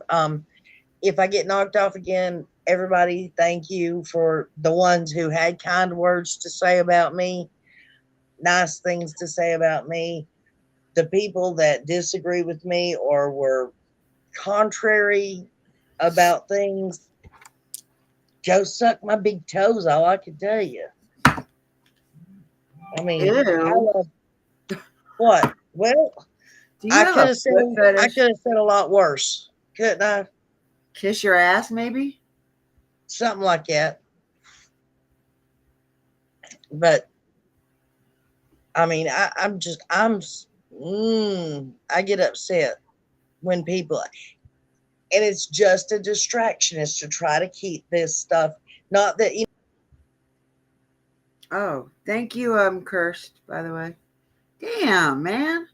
If I get knocked off again, everybody, thank you for the ones who had kind words to say about me, nice things to say about me. The people that disagree with me or were contrary about things, go suck my big toes. All I can tell you. I mean, I
ew.
love what? Well,
Do you
I
have
could
a
have said
foot
I
fetish?
could have said a lot worse, couldn't I?
Kiss your ass, maybe?
Something like that. But I mean, I get upset when people, and it's just a distraction. It's to try to keep this stuff. Not that you.
Oh, thank you, Cursed, by the way. Damn, man.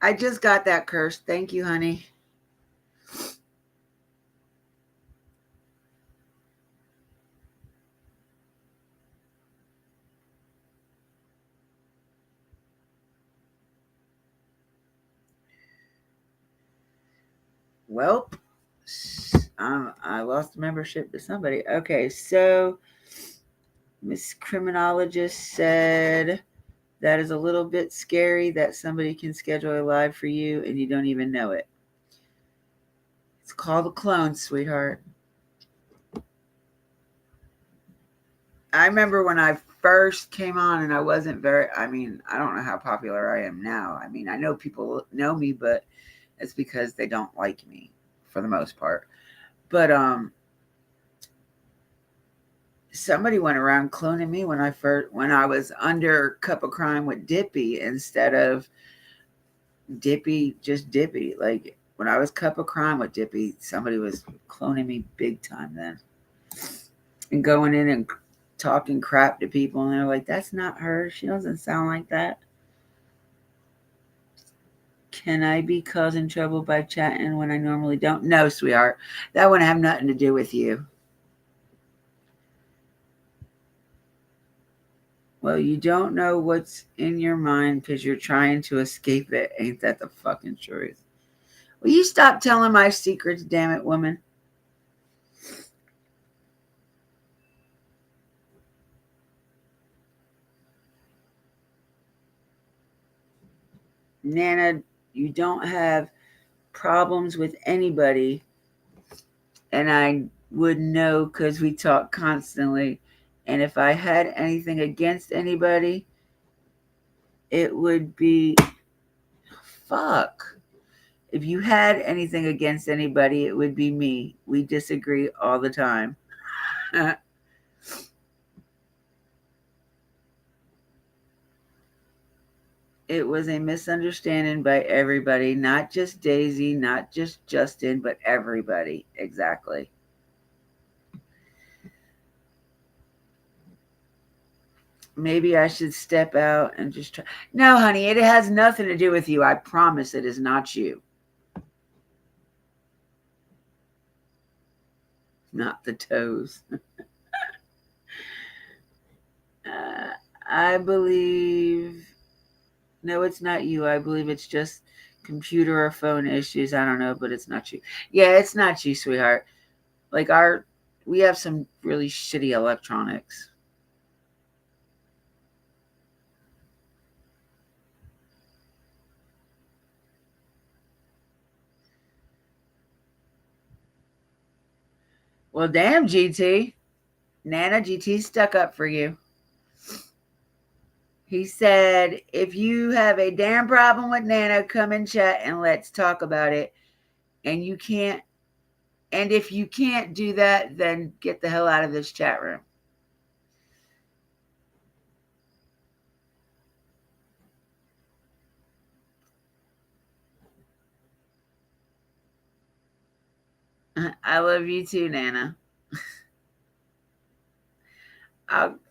I just got that Cursed. Thank you, honey. Well, I lost membership to somebody. Okay, so Miss Criminologist said that is a little bit scary that somebody can schedule a live for you and you don't even know it. It's called a clone, sweetheart. I remember when I first came on and I wasn't very, I mean, I don't know how popular I am now. I mean, I know people know me, but it's because they don't like me for the most part. But somebody went around cloning me when I was under Cup of Crime with Dippy instead of Dippy, just Dippy. Like when I was Cup of Crime with Dippy, somebody was cloning me big time then. And going in and talking crap to people and they're like, that's not her. She doesn't sound like that. Can I be causing trouble by chatting when I normally don't? No, sweetheart. That wouldn't have nothing to do with you. Well, you don't know what's in your mind because you're trying to escape it. Ain't that the fucking truth? Will you stop telling my secrets, damn it, woman? Nana, you don't have problems with anybody. And I would know because we talk constantly. And if I had anything against anybody, it would be fuck. If you had anything against anybody, it would be me. We disagree all the time. It was a misunderstanding by everybody, not just Daisy, not just Justin, but everybody. Exactly. Maybe I should step out and just try. No, honey, it has nothing to do with you. I promise it is not you. Not the toes. I believe. No, it's not you. I believe it's just computer or phone issues. I don't know, but it's not you. Yeah, it's not you, sweetheart. Like we have some really shitty electronics. Well, damn, GT. Nana, GT stuck up for you. He said, if you have a damn problem with Nana, come and chat and let's talk about it. And you can't, and if you can't do that, then get the hell out of this chat room. I love you too, Nana.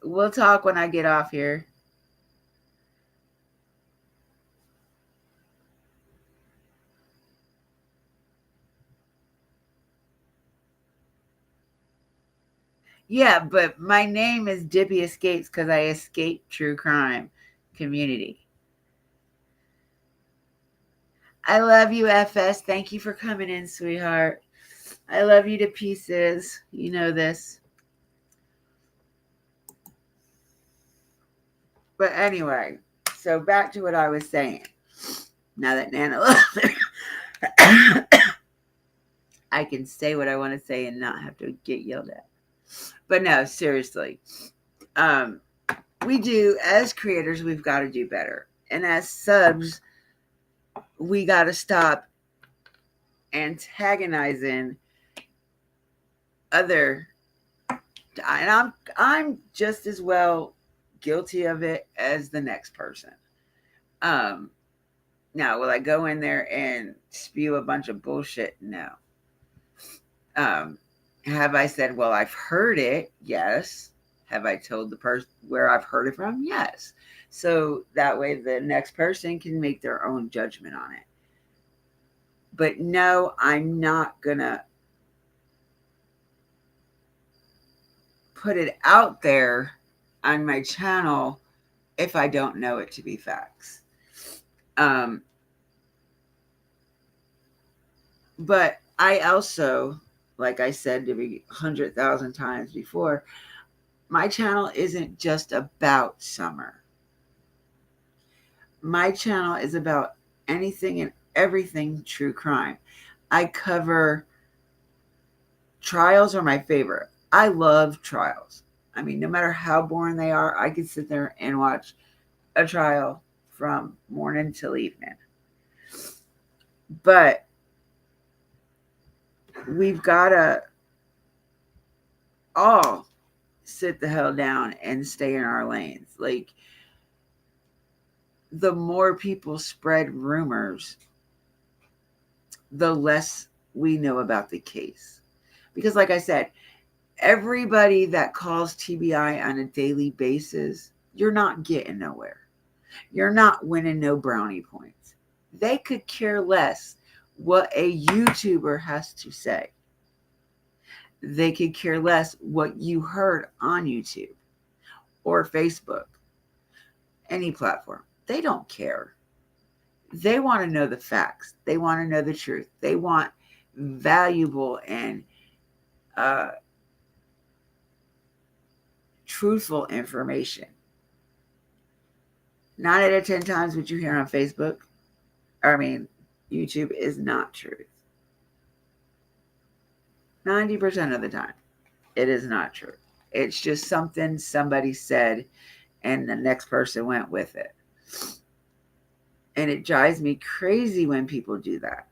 We'll talk when I get off here. Yeah, but my name is Dippy Escapes because I escape true crime community. I love you, FS. Thank you for coming in, sweetheart. I love you to pieces. You know this. But anyway, so back to what I was saying. Now that Nana left, I can say what I want to say and not have to get yelled at. But no, seriously. Um, we do, as creators, we've got to do better. And as subs, we got to stop antagonizing other, and I'm just as well guilty of it as the next person. um Now, will I go in there and spew a bunch of bullshit? No. um have I said, well, I've heard it? Yes. Have I told the person where I've heard it from? Yes. So that way the next person can make their own judgment on it. But no, I'm not gonna put it out there on my channel if I don't know it to be facts. Um, but I also, like I said to be 100,000 times before, my channel isn't just about summer. My channel is about anything and everything true crime. I cover trials are my favorite. I love trials. I mean, no matter how boring they are, I can sit there and watch a trial from morning till evening. But we've got to all sit the hell down and stay in our lanes. Like, the more people spread rumors, the less we know about the case. Because, like I said, everybody that calls TBI on a daily basis, you're not getting nowhere. You're not winning no brownie points. They could care less what a YouTuber has to say. They could care less what you heard on YouTube or Facebook, any platform. They don't care. They want to know the facts. They want to know the truth. They want valuable and uh, truthful information. 9 out of 10 times what you hear on Facebook, YouTube is not truth. 90% of the time, it is not true. It's just something somebody said and the next person went with it. And it drives me crazy when people do that.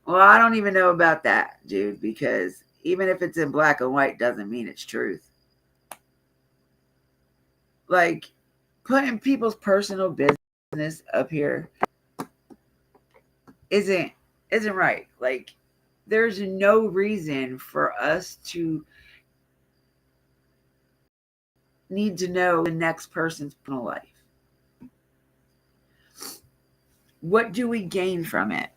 Well, I don't even know about that, dude, because even if it's in black and white doesn't mean it's truth. Like, putting people's personal business up here isn't right. Like, there's no reason for us to need to know the next person's personal life. What do we gain from it?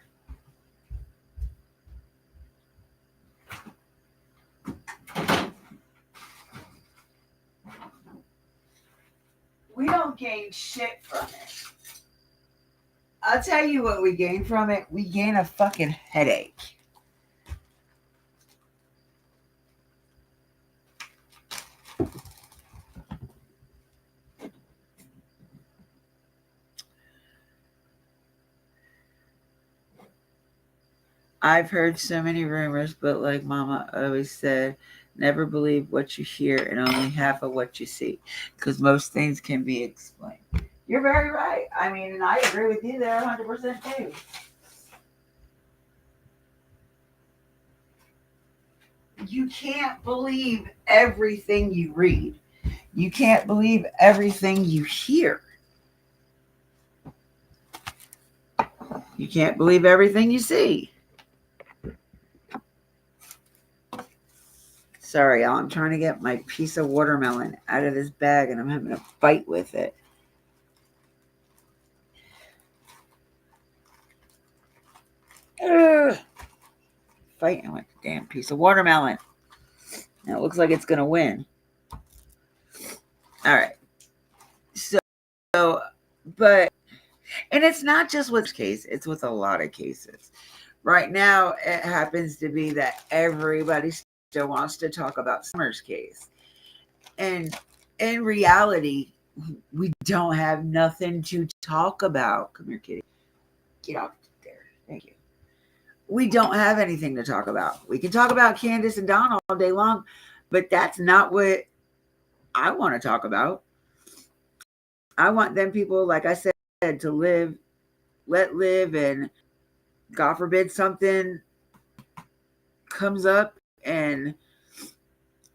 We don't gain shit from it. I'll tell you what we gain from it. We gain a fucking headache. I've heard so many rumors, but like Mama always said, never believe what you hear and only half of what you see, because most things can be explained. You're very right. I mean, and I agree with you there 100% too. You can't believe everything you read. You can't believe everything you hear. You can't believe everything you see. Sorry, y'all. I'm trying to get my piece of watermelon out of this bag and I'm having a fight with it. Ugh. Fighting with the damn piece of watermelon. Now it looks like it's going to win. All right. So, but, and it's not just with this case, it's with a lot of cases. Right now, it happens to be that everybody still wants to talk about Summer's case. And in reality, we don't have nothing to talk about. Come here, kitty. Get out there. Thank you. We don't have anything to talk about. We can talk about Candace and Don all day long, but that's not what I want to talk about. I want them people, like I said, to live, let live, and God forbid something comes up and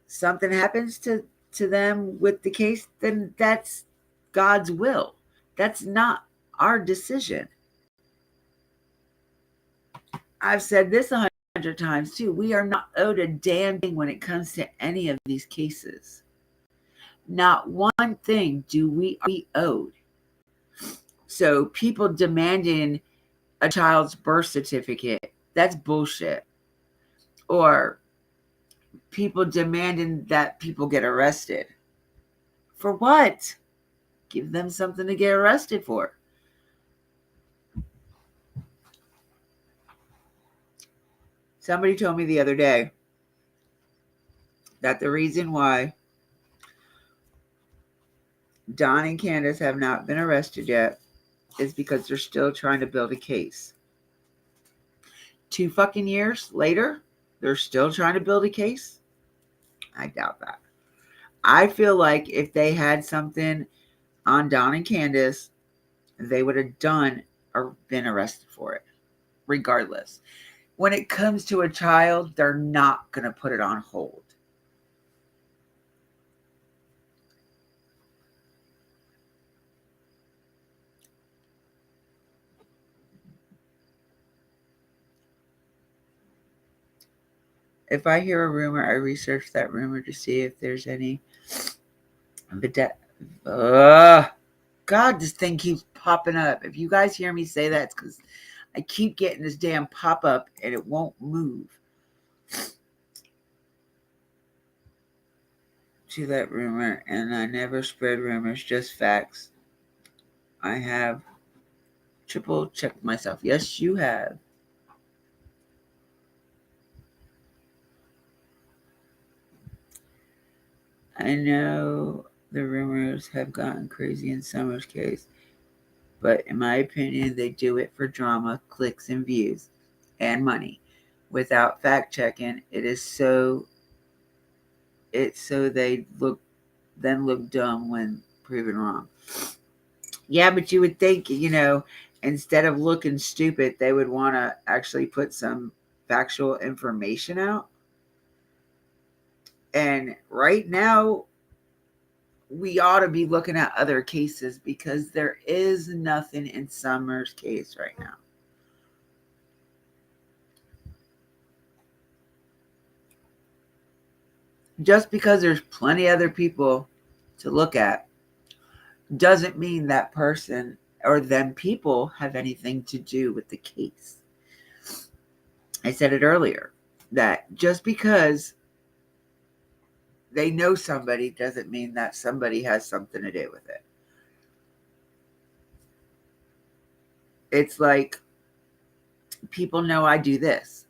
something happens to them with the case, then that's God's will. That's not our decision. I've said this 100 times too. We are not owed a damn thing when it comes to any of these cases. Not one thing do we be owed. So people demanding a child's birth certificate, that's bullshit. Or people demanding that people get arrested. For what? Give them something to get arrested for. Somebody told me the other day that the reason why Don and Candace have not been arrested yet is because they're still trying to build a case. 2 fucking years later, they're still trying to build a case? I doubt that. I feel like if they had something on Don and Candace, they would have done or been arrested for it, regardless. When it comes to a child, they're not going to put it on hold. If I hear a rumor, I research that rumor to see if there's any. But God, this thing keeps popping up. If you guys hear me say that, it's because I keep getting this damn pop up and it won't move. To that rumor, and I never spread rumors, just facts. I have triple checked myself. Yes, you have. I know the rumors have gotten crazy in Summer's case, but in my opinion, they do it for drama, clicks, and views, and money. Without fact checking, it's so they look dumb when proven wrong. Yeah, but you would think, instead of looking stupid, they would want to actually put some factual information out. And right now, we ought to be looking at other cases because there is nothing in Summer's case right now. Just because there's plenty other people to look at doesn't mean that person or them people have anything to do with the case. I said it earlier that just because they know somebody doesn't mean that somebody has something to do with it. It's like people know I do this,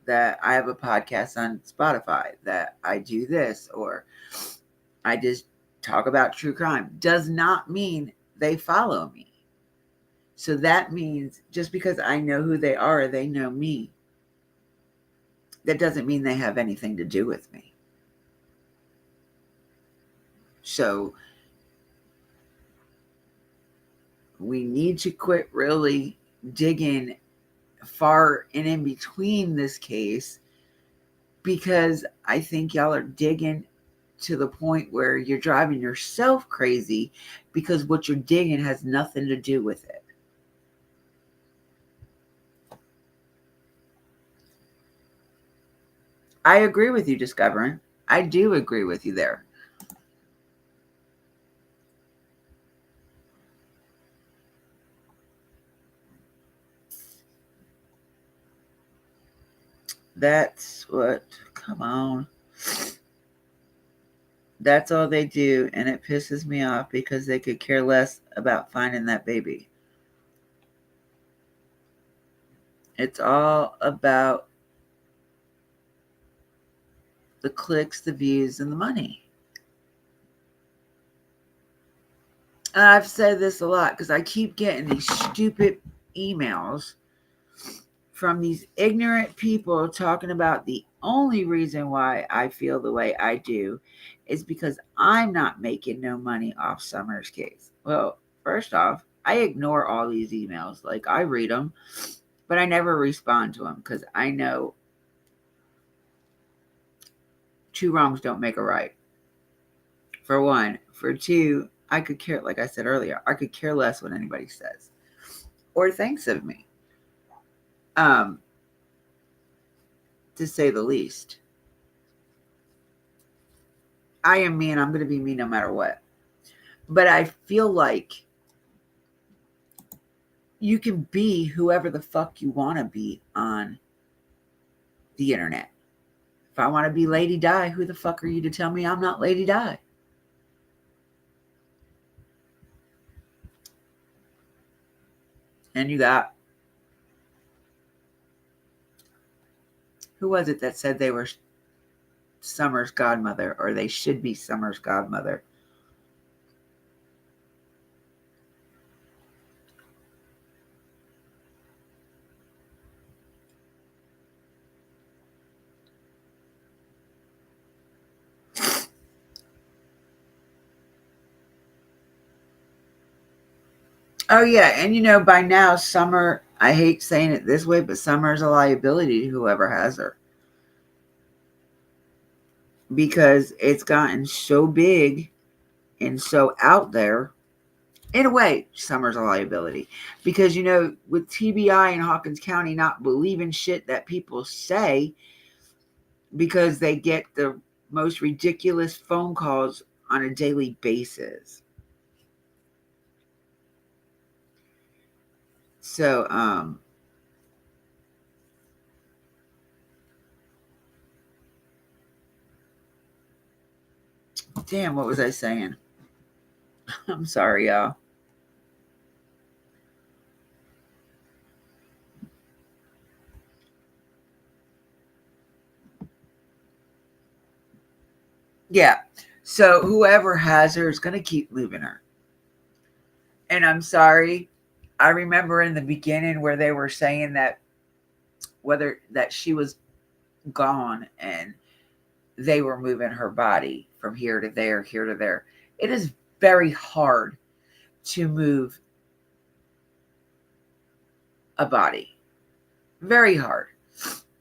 that I have a podcast on Spotify, that I do this, or I just talk about true crime. Does not mean they follow me. So that means just because I know who they are, they know me. That doesn't mean they have anything to do with me. So we need to quit really digging far and in between this case, because I think y'all are digging to the point where you're driving yourself crazy because what you're digging has nothing to do with it. I agree with you, Discovering. I do agree with you there. That's what, come on. That's all they do, and it pisses me off because they could care less about finding that baby. It's all about the clicks, the views, and the money. And I've said this a lot because I keep getting these stupid emails from these ignorant people talking about the only reason why I feel the way I do is because I'm not making no money off Summer's case. Well, first off, I ignore all these emails. Like, I read them, but I never respond to them because I know two wrongs don't make a right. For one. For two, I could care, like I said earlier, I could care less what anybody says or thinks of me. To say the least. I am me and I'm going to be me no matter what. But I feel like you can be whoever the fuck you want to be on the internet. If I want to be Lady Di, who the fuck are you to tell me I'm not Lady Di? And you got Who was it that said they were Summer's godmother, or they should be Summer's godmother? Oh yeah, and by now Summer, I hate saying it this way, but Summer's a liability to whoever has her. Because it's gotten so big and so out there. In a way, Summer's a liability. Because with TBI in Hawkins County not believing shit that people say because they get the most ridiculous phone calls on a daily basis. So, damn, what was I saying? I'm sorry, y'all. Yeah. So whoever has her is going to keep moving her. And I'm sorry. I remember in the beginning where they were saying that whether that she was gone and they were moving her body from here to there, here to there. It is very hard to move a body. Very hard.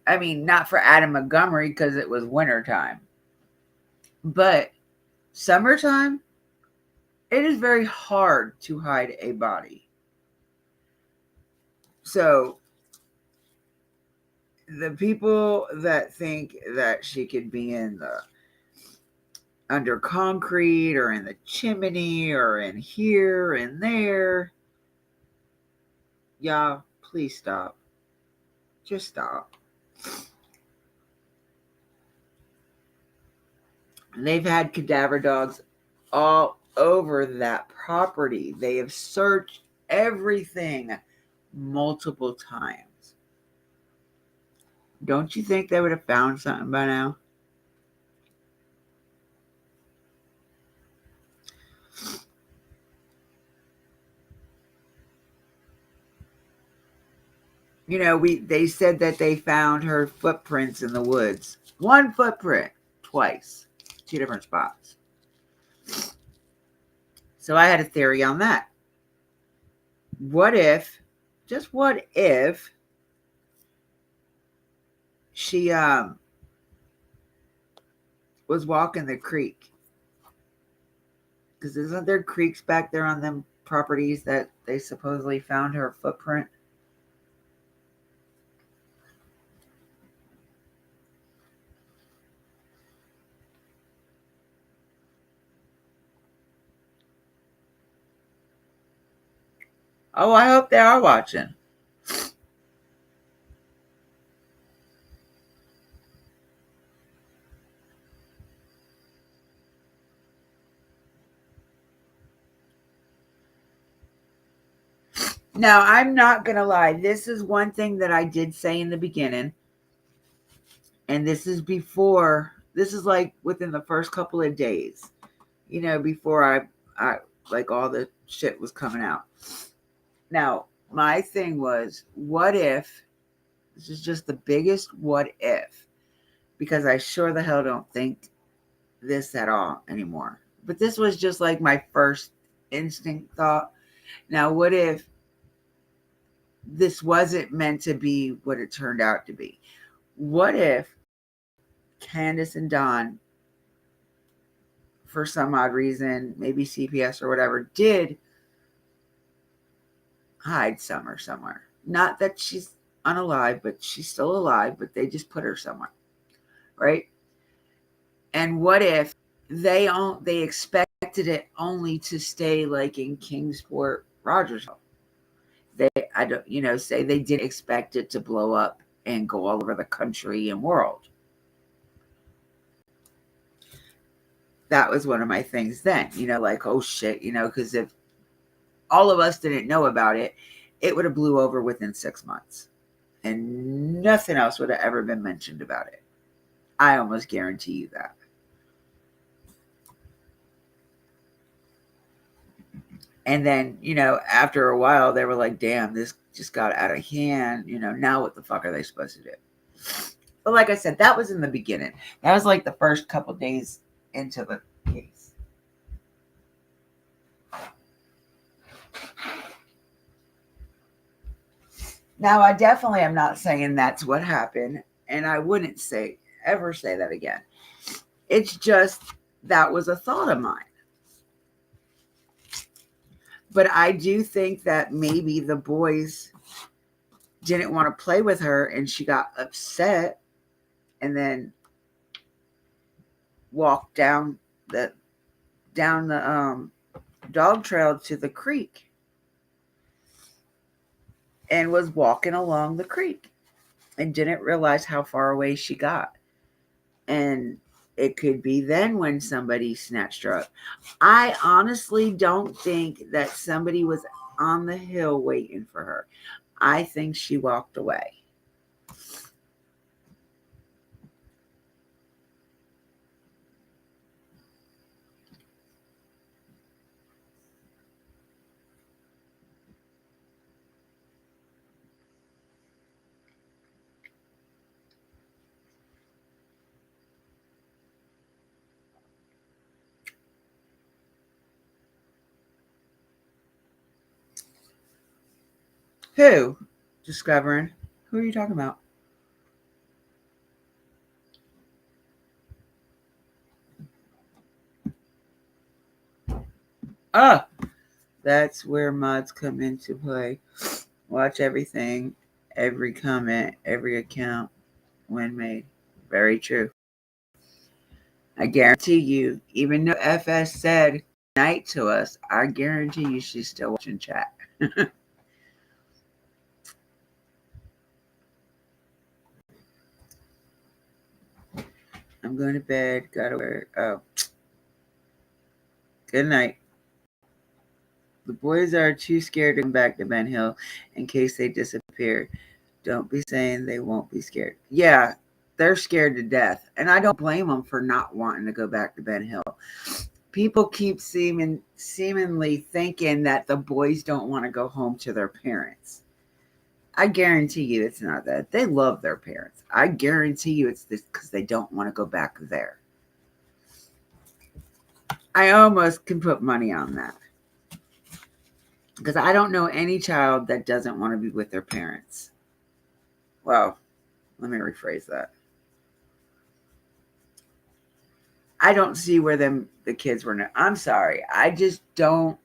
I mean, not for Adam Montgomery because it was wintertime. But summertime, it is very hard to hide a body. So the people that think that she could be in the under concrete or in the chimney or in here and there, y'all, please stop. Just stop. They've had cadaver dogs all over that property. They have searched everything multiple times. Don't you think they would have found something by now? They said that they found her footprints in the woods. One footprint, twice, two different spots. So I had a theory on that. What if, just what if, she was walking the creek? Because isn't there creeks back there on them properties that they supposedly found her footprint? Oh, I hope they are watching. Now, I'm not going to lie. This is one thing that I did say in the beginning. And this is like within the first couple of days, before I like all the shit was coming out. Now, my thing was, what if, this is just the biggest what if, because I sure the hell don't think this at all anymore. But this was just like my first instinct thought. Now, what if this wasn't meant to be what it turned out to be? What if Candace and Don, for some odd reason, maybe CPS or whatever, did hide Summer somewhere? Not that she's unalive, but she's still alive, but they just put her somewhere, right? And what if they expected it only to stay like in Kingsport, Rogersville? I don't, say they didn't expect it to blow up and go all over the country and world. That was one of my things then, like, oh shit, because if all of us didn't know about it, it would have blew over within 6 months. and nothing else would have ever been mentioned about it. I almost guarantee you that. And then, after a while, they were like, damn, this just got out of hand. Now what the fuck are they supposed to do? But like I said, that was in the beginning. That was like the first couple days into the case. Now, I definitely am not saying that's what happened, and I wouldn't ever say that again. It's just that was a thought of mine. But I do think that maybe the boys didn't want to play with her and she got upset and then walked down the dog trail to the creek and was walking along the creek and didn't realize how far away she got. And it could be then when somebody snatched her up. I honestly don't think that somebody was on the hill waiting for her. I think she walked away. Who? Discovering? Who are you talking about? Ah, that's where mods come into play. Watch everything, every comment, every account when made. Very true. I guarantee you, even though FS said night to us, I guarantee you she's still watching chat. I'm going to bed. Gotta work. Oh, good night. The boys are too scared to come back to Ben Hill in case they disappear. Don't be saying they won't be scared. Yeah, they're scared to death. And I don't blame them for not wanting to go back to Ben Hill. People keep seemingly thinking that the boys don't want to go home to their parents. I guarantee you it's not that. They love their parents. I guarantee you it's this because they don't want to go back there. I almost can put money on that. Because I don't know any child that doesn't want to be with their parents. Well, let me rephrase that. I don't see where the kids were. I'm sorry. I just don't.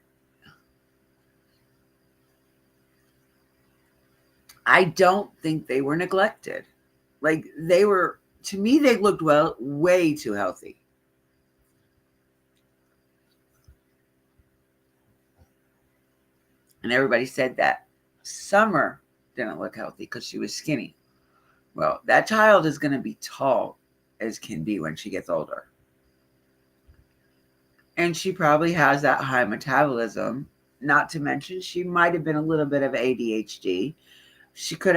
I don't think they were neglected. Like they were, to me, they looked way too healthy. And everybody said that Summer didn't look healthy because she was skinny. Well, that child is going to be tall as can be when she gets older. And she probably has that high metabolism. Not to mention, she might have been a little bit of ADHD. She could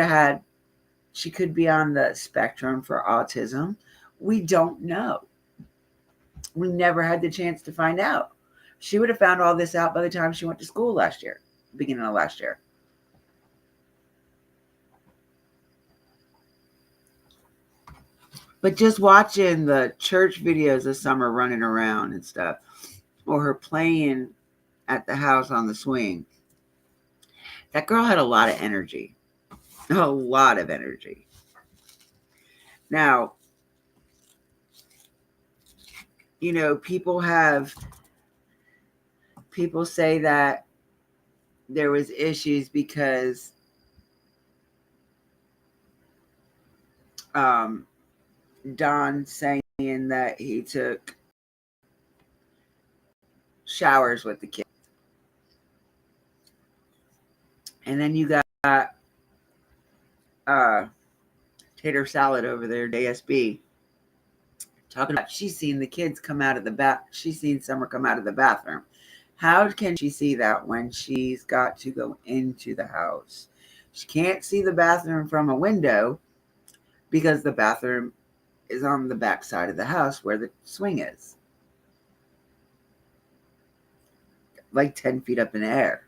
be on the spectrum for autism. We don't know. We never had the chance to find out. She would have found all this out by the time she went to school last year, beginning of last year. But just watching the church videos of Summer running around and stuff, or her playing at the house on the swing, that girl had a lot of energy. A lot of energy. Now, people say that there was issues because Don saying that he took showers with the kids. And then you got Tater Salad over there, DSB, talking about she's seen the kids come out of the bath. She's seen Summer come out of the bathroom. How can she see that when she's got to go into the house She can't see the bathroom from a window because the bathroom is on the back side of the house where the swing is, like 10 feet up in the air.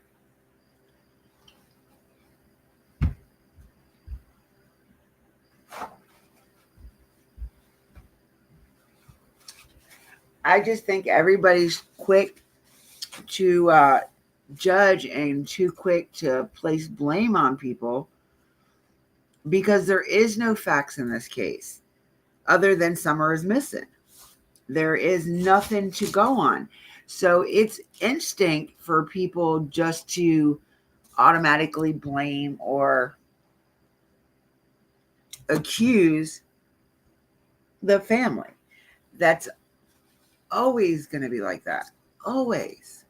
I just think everybody's quick to judge and too quick to place blame on people because there is no facts in this case other than Summer is missing. There is nothing to go on. So it's instinct for people just to automatically blame or accuse the family. That's always going to be like that. Always.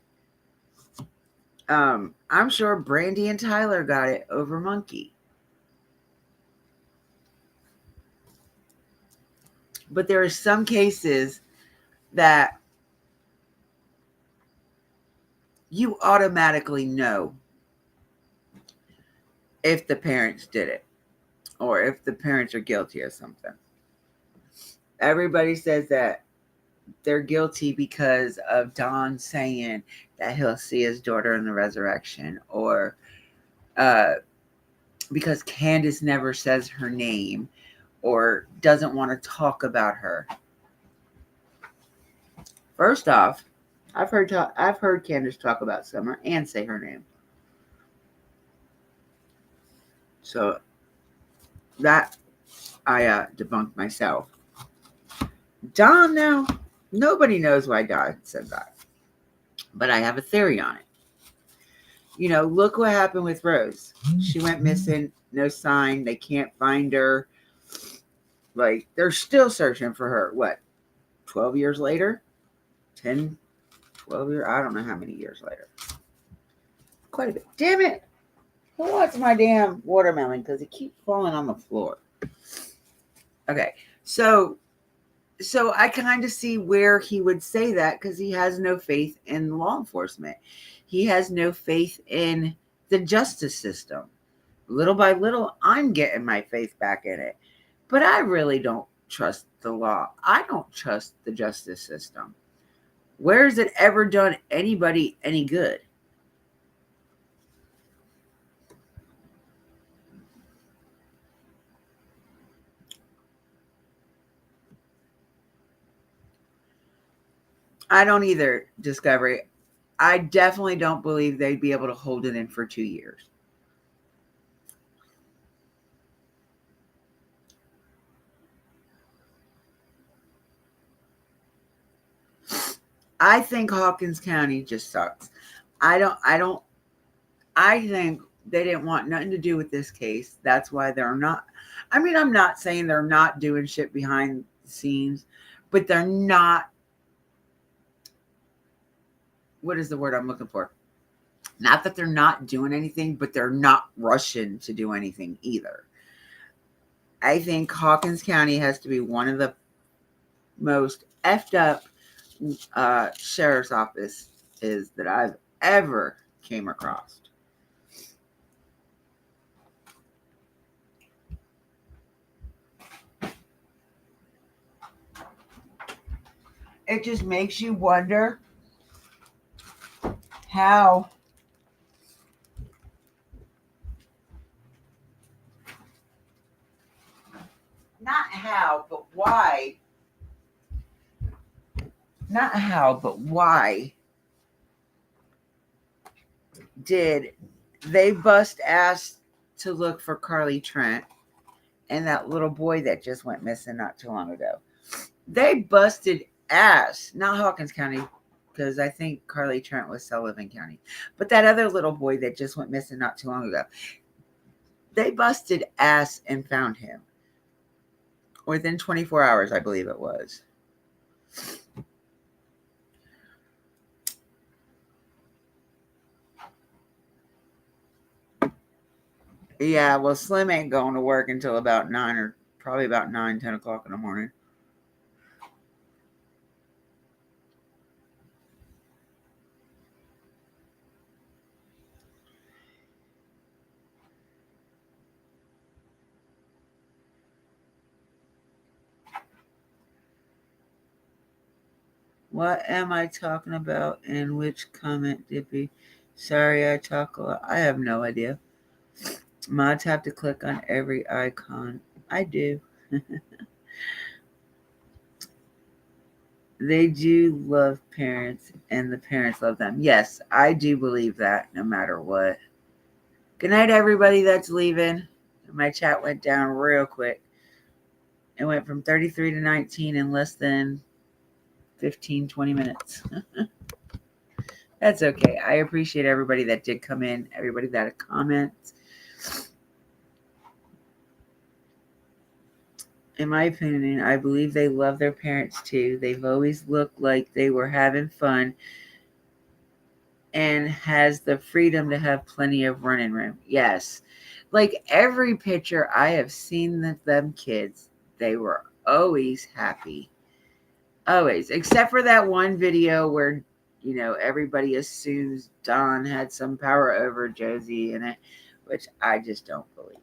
I'm sure Brandy and Tyler got it over Monkey. But there are some cases that you automatically know if the parents did it or if the parents are guilty of something. Everybody says that they're guilty because of Don saying that he'll see his daughter in the resurrection, or because Candace never says her name or doesn't want to talk about her. First off, I've heard Candace talk about Summer and say her name. So that I debunked myself. Don, now, nobody knows why Don said that, but I have a theory on it. You know, look what happened with Rose. She went missing, no sign. They can't find her. Like, they're still searching for her. What, 12 years later? 10, 12 years? I don't know how many years later. Quite a bit. Damn it. Who wants my damn watermelon? Because it keeps falling on the floor. Okay, so I kind of see where he would say that, because he has no faith in law enforcement. He has no faith in the justice system. Little by little, I'm getting my faith back in it. But I really don't trust the law. I don't trust the justice system. Where has it ever done anybody any good? I don't either, Discovery. I definitely don't believe they'd be able to hold it in for 2 years. I think Hawkins County just sucks. I think they didn't want nothing to do with this case. That's why they're not. I mean, I'm not saying they're not doing shit behind the scenes, but they're not. What is the word I'm looking for? Not that they're not doing anything, but they're not rushing to do anything either. I think Hawkins County has to be one of the most effed up sheriff's offices that I've ever came across. It just makes you wonder how not how, but why. Not how, but why did they bust ass to look for Carly Trent and that little boy that just went missing not too long ago? They busted ass, not Hawkins County, because I think Carly Trent was Sullivan County, but that other little boy that just went missing not too long ago. They busted ass and found him within 24 hours, I believe it was. Yeah, well, Slim ain't going to work until about 9 or probably about 9, 10 o'clock in the morning. What am I talking about? And which comment, Dippy? Sorry, I talk a lot. I have no idea. Mods have to click on every icon. I do. They do love parents, and the parents love them. Yes, I do believe that no matter what. Good night, everybody that's leaving. My chat went down real quick. It went from 33 to 19 in less than 15, 20 minutes. That's okay. I appreciate everybody that did come in, everybody that comments. In my opinion, I believe they love their parents too. They've always looked like they were having fun and has the freedom to have plenty of running room. Yes. Like every picture I have seen of them kids, they were always happy. Always. Except for that one video where, everybody assumes Don had some power over Josie in it, which I just don't believe.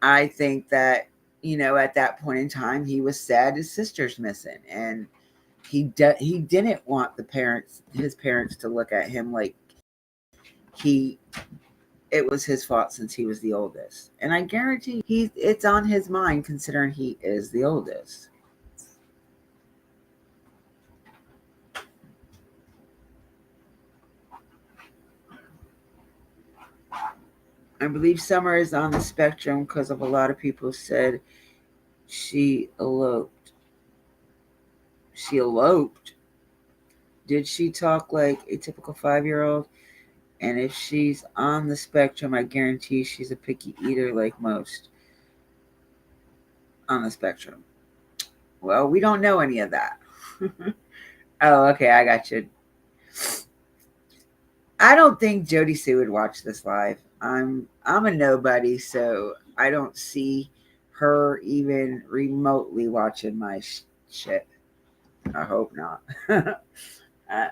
I think that, at that point in time, he was sad his sister's missing, and he didn't want his parents to look at him like he it was his fault since he was the oldest. And I guarantee it's on his mind considering he is the oldest. I believe Summer is on the spectrum because of a lot of people said she eloped. She eloped. Did she talk like a typical 5-year-old? And if she's on the spectrum, I guarantee she's a picky eater like most on the spectrum. Well, we don't know any of that. Oh, okay, I got you. I don't think Jody Sue would watch this live. I'm a nobody, so I don't see her even remotely watching my shit. I hope not. I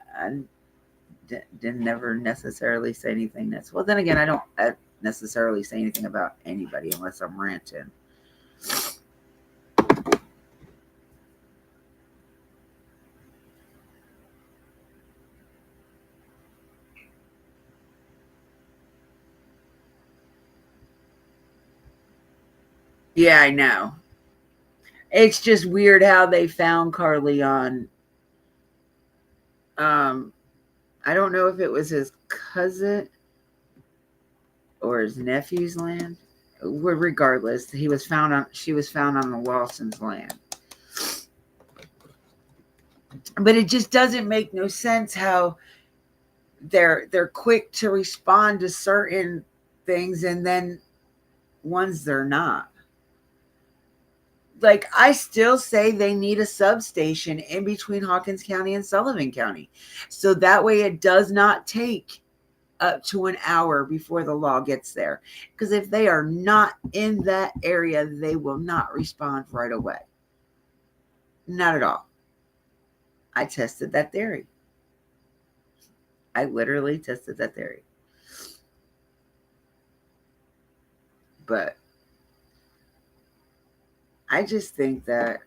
didn't never necessarily say anything that's well. Then again, I don't necessarily say anything about anybody unless I'm ranting. Yeah, I know. It's just weird how they found Carly on. I don't know if it was his cousin or his nephew's land. Regardless, she was found on the Lawson's land. But it just doesn't make no sense how they're quick to respond to certain things and then ones they're not. Like I still say they need a substation in between Hawkins County and Sullivan County. So that way it does not take up to an hour before the law gets there. Because if they are not in that area, they will not respond right away. Not at all. I tested that theory. I literally tested that theory. But I just think that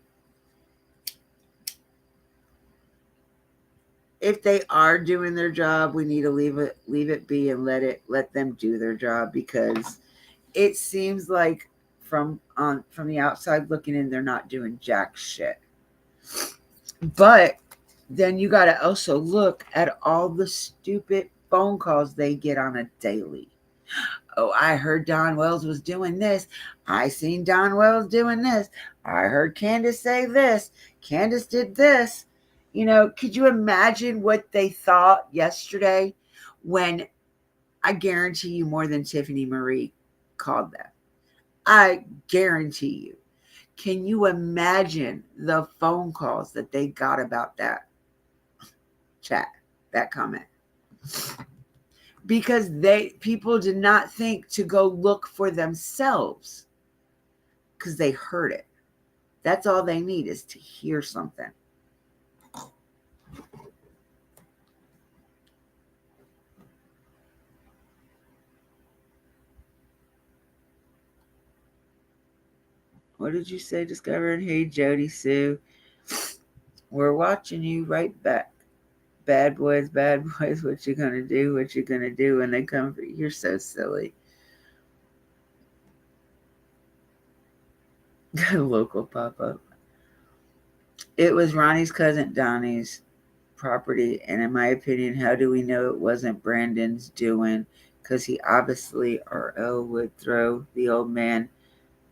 if they are doing their job, we need to leave it be and let them do their job, because it seems like from the outside looking in, they're not doing jack shit. But then you got to also look at all the stupid phone calls they get on a daily. Oh, I heard Don Wells was doing this. I seen Don Wells doing this. I heard Candace say this. Candace did this. Could you imagine what they thought yesterday when I guarantee you more than Tiffany Marie called them? I guarantee you. Can you imagine the phone calls that they got about that chat, that comment? Because people did not think to go look for themselves because they heard it. That's all they need, is to hear something. What did you say, Discovering? Hey, Jody Sue. We're watching you right back. Bad boys, what you gonna do? What you gonna do when they come for you? You're so silly. Local pop up. It was Ronnie's cousin Donnie's property, and in my opinion, how do we know it wasn't Brandon's doing? Because he obviously, RO, would throw the old man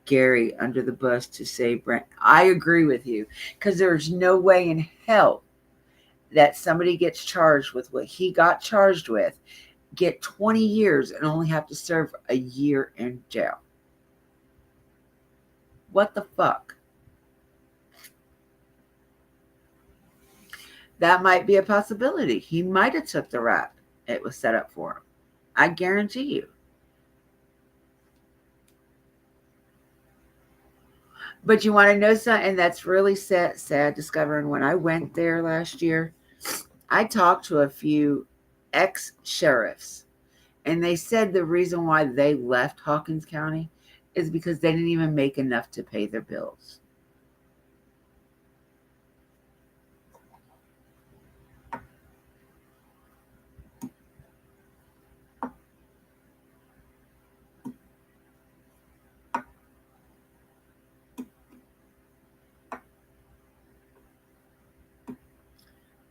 Gary under the bus to save Brandon. I agree with you, because there's no way in hell that somebody gets charged with what he got charged with, get 20 years, and only have to serve a year in jail. What the fuck? That might be a possibility. He might have took the rap it was set up for him. I guarantee you. But you want to know something that's really sad discovering when I went there last year? I talked to a few ex sheriffs, and they said the reason why they left Hawkins County is because they didn't even make enough to pay their bills.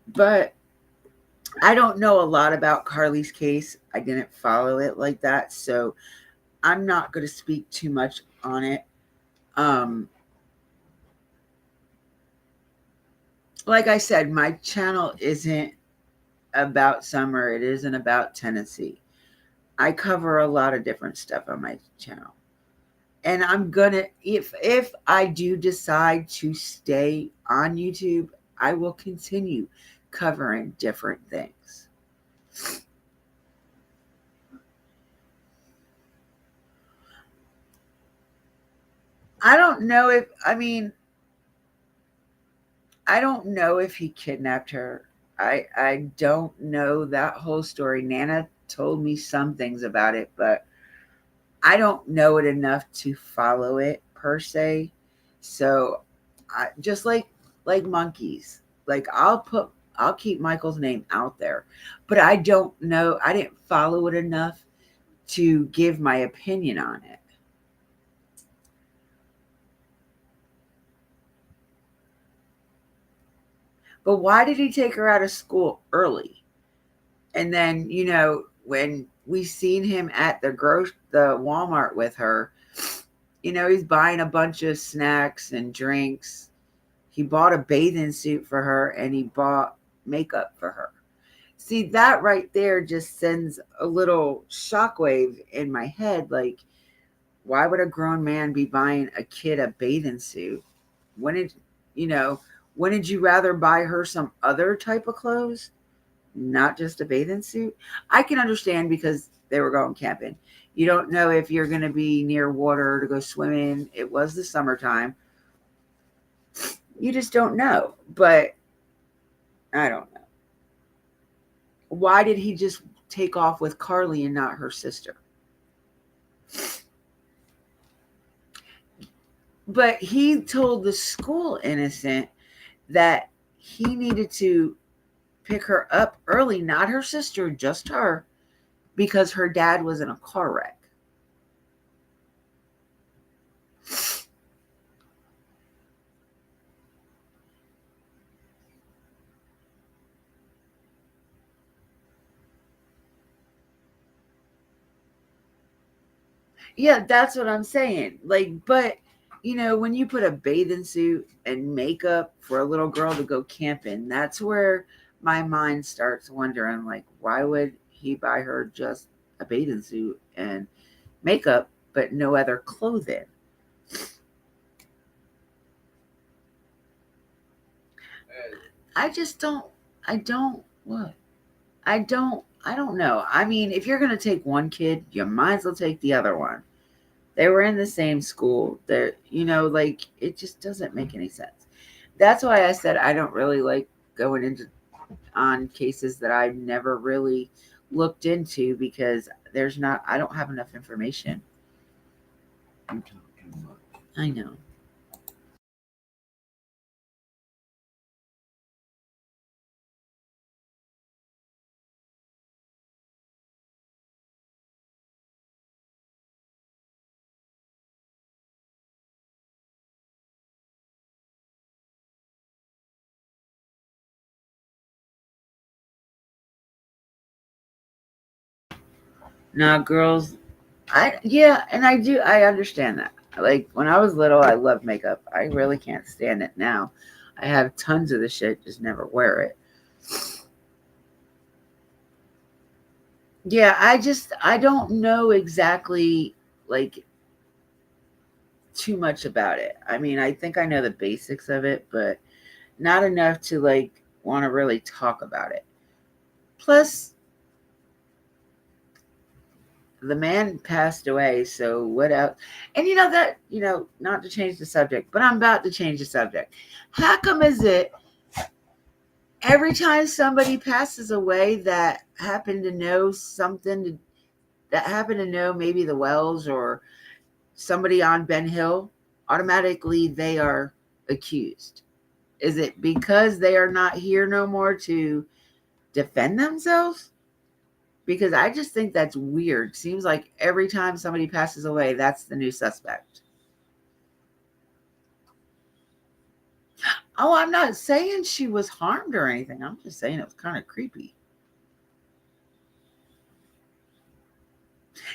But I don't know a lot about Carly's case. I didn't follow it like that, so I'm not going to speak too much on it. Um, like I said, my channel isn't about summer. It isn't about Tennessee. I cover a lot of different stuff on my channel. And I'm gonna, if I do decide to stay on YouTube, I will continue covering different things. I don't know if I mean I don't know if he kidnapped her. I don't know that whole story. Nana told me some things about it, but I don't know it enough to follow it per se. So I just like monkeys. Like I'll keep Michael's name out there, but I don't know. I didn't follow it enough to give my opinion on it. But why did he take her out of school early? And then, when we seen him at the Walmart with her, he's buying a bunch of snacks and drinks. He bought a bathing suit for her and he bought makeup for her. See, that right there just sends a little shockwave in my head. Like, why would a grown man be buying a kid a bathing suit? When did, you know, when did you rather buy her some other type of clothes? Not just a bathing suit? I can understand because they were going camping. You don't know if you're going to be near water to go swimming. It was the summertime. You just don't know. But I don't know. Why did he just take off with Carly and not her sister? But he told the school innocent that he needed to pick her up early, not her sister, just her, because her dad was in a car wreck. Yeah, that's what I'm saying. Like, but when you put a bathing suit and makeup for a little girl to go camping, that's where my mind starts wondering, like, why would he buy her just a bathing suit and makeup, but no other clothing? I just don't, I don't, what? I don't know. I mean, if you're going to take one kid, you might as well take the other one. They were in the same school. Like it just doesn't make any sense. That's why I said I don't really like going into on cases that I've never really looked into because I don't have enough information.
You talk too much.
I know. Now, girls, yeah, and I understand that. Like when I was little, I loved makeup. I really can't stand it now. I have tons of the shit, just never wear it. Yeah, I don't know exactly like too much about it. I mean, I think I know the basics of it, but not enough to like want to really talk about it. Plus, the man passed away, so what else? And not to change the subject, but I'm about to change the subject. How come is it every time somebody passes away that happened to know that happened to know maybe the Wells or somebody on Ben Hill, automatically they are accused? Is it because they are not here no more to defend themselves? Because I just think that's weird. Seems like every time somebody passes away, that's the new suspect. Oh, I'm not saying she was harmed or anything. I'm just saying it was kind of creepy.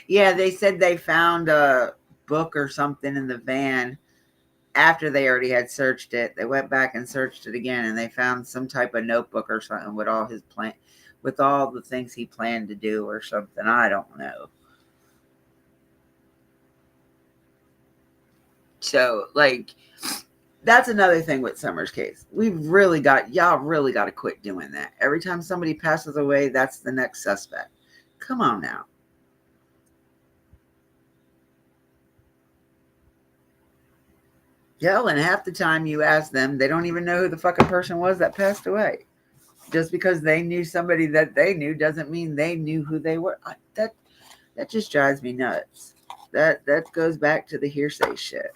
Yeah, they said they found a book or something in the van after they already had searched it. They went back and searched it again, and they found some type of notebook or something with all his plan, with all the things he planned to do or something. I don't know. So, like, that's another thing with Summer's case. Y'all really got to quit doing that. Every time somebody passes away, that's the next suspect. Come on now. Hell, and half the time you ask them, they don't even know who the fucking person was that passed away. Just because they knew somebody that they knew doesn't mean they knew who they were. That just drives me nuts. That goes back to the hearsay shit.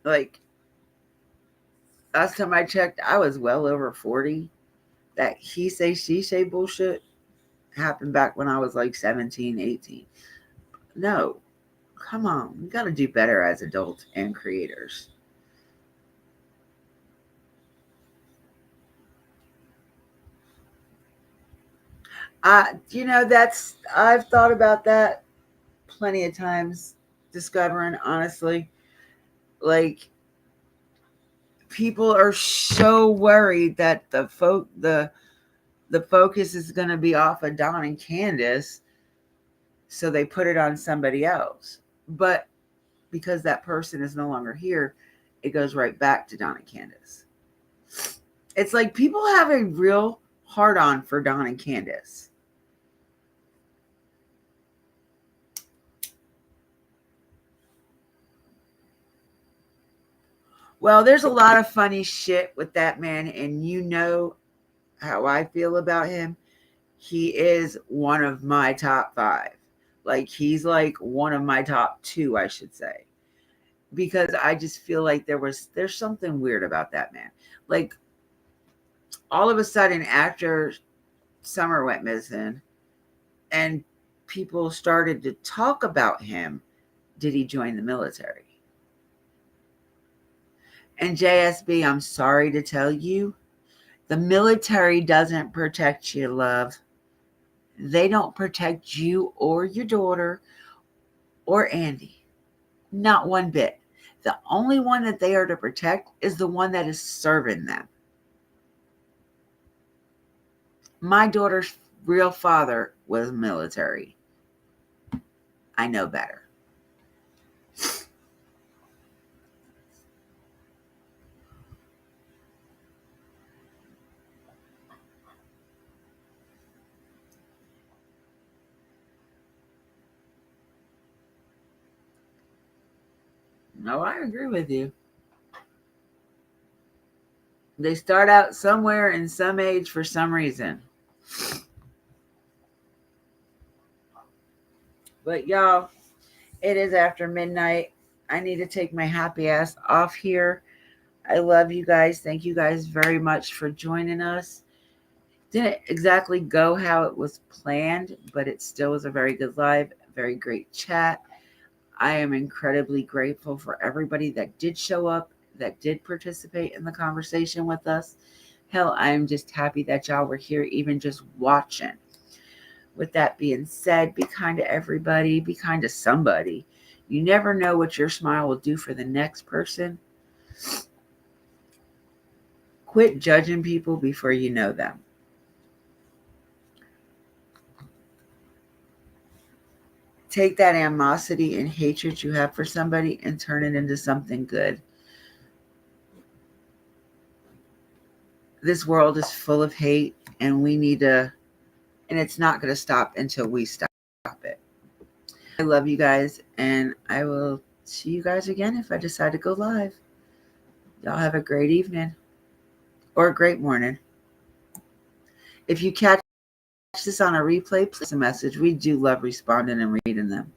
Like last time I checked, I was well over 40. That he say she say bullshit happened back when I was like 17, 18. No, come on. We got to do better as adults and creators. I've thought about that plenty of times, discovering honestly, like people are so worried that the focus is going to be off of Don and Candace, so they put it on somebody else. But because that person is no longer here, it goes right back to Don and Candace. It's like people have a real hard on for Don and Candace. Well, there's a lot of funny shit with that man, and you know how I feel about him. He is one of my top five. Like he's like one of my top two, I should say. Because I just feel like there's something weird about that man. Like all of a sudden after Summer went missing and people started to talk about him, did he join the military? And JSB, I'm sorry to tell you, the military doesn't protect you, love. They don't protect you or your daughter or Andy. Not one bit. The only one that they are to protect is the one that is serving them. My daughter's real father was military. I know better. No, I agree with you. They start out somewhere in some age for some reason. But y'all, it is after midnight. I need to take my happy ass off here. I love you guys. Thank you guys very much for joining us. Didn't exactly go how it was planned, but it still was a very good live, very great chat. I am incredibly grateful for everybody that did show up, that did participate in the conversation with us. Hell, I am just happy that y'all were here, even just watching. With that being said, be kind to everybody, be kind to somebody. You never know what your smile will do for the next person. Quit judging people before you know them. Take that animosity and hatred you have for somebody and turn it into something good. This world is full of hate, and we need to, and it's not going to stop until we stop it. I love you guys, and I will see you guys again if I decide to go live. Y'all have a great evening or a great morning. If you catch this on a replay, please send a message. We do love responding and reading them.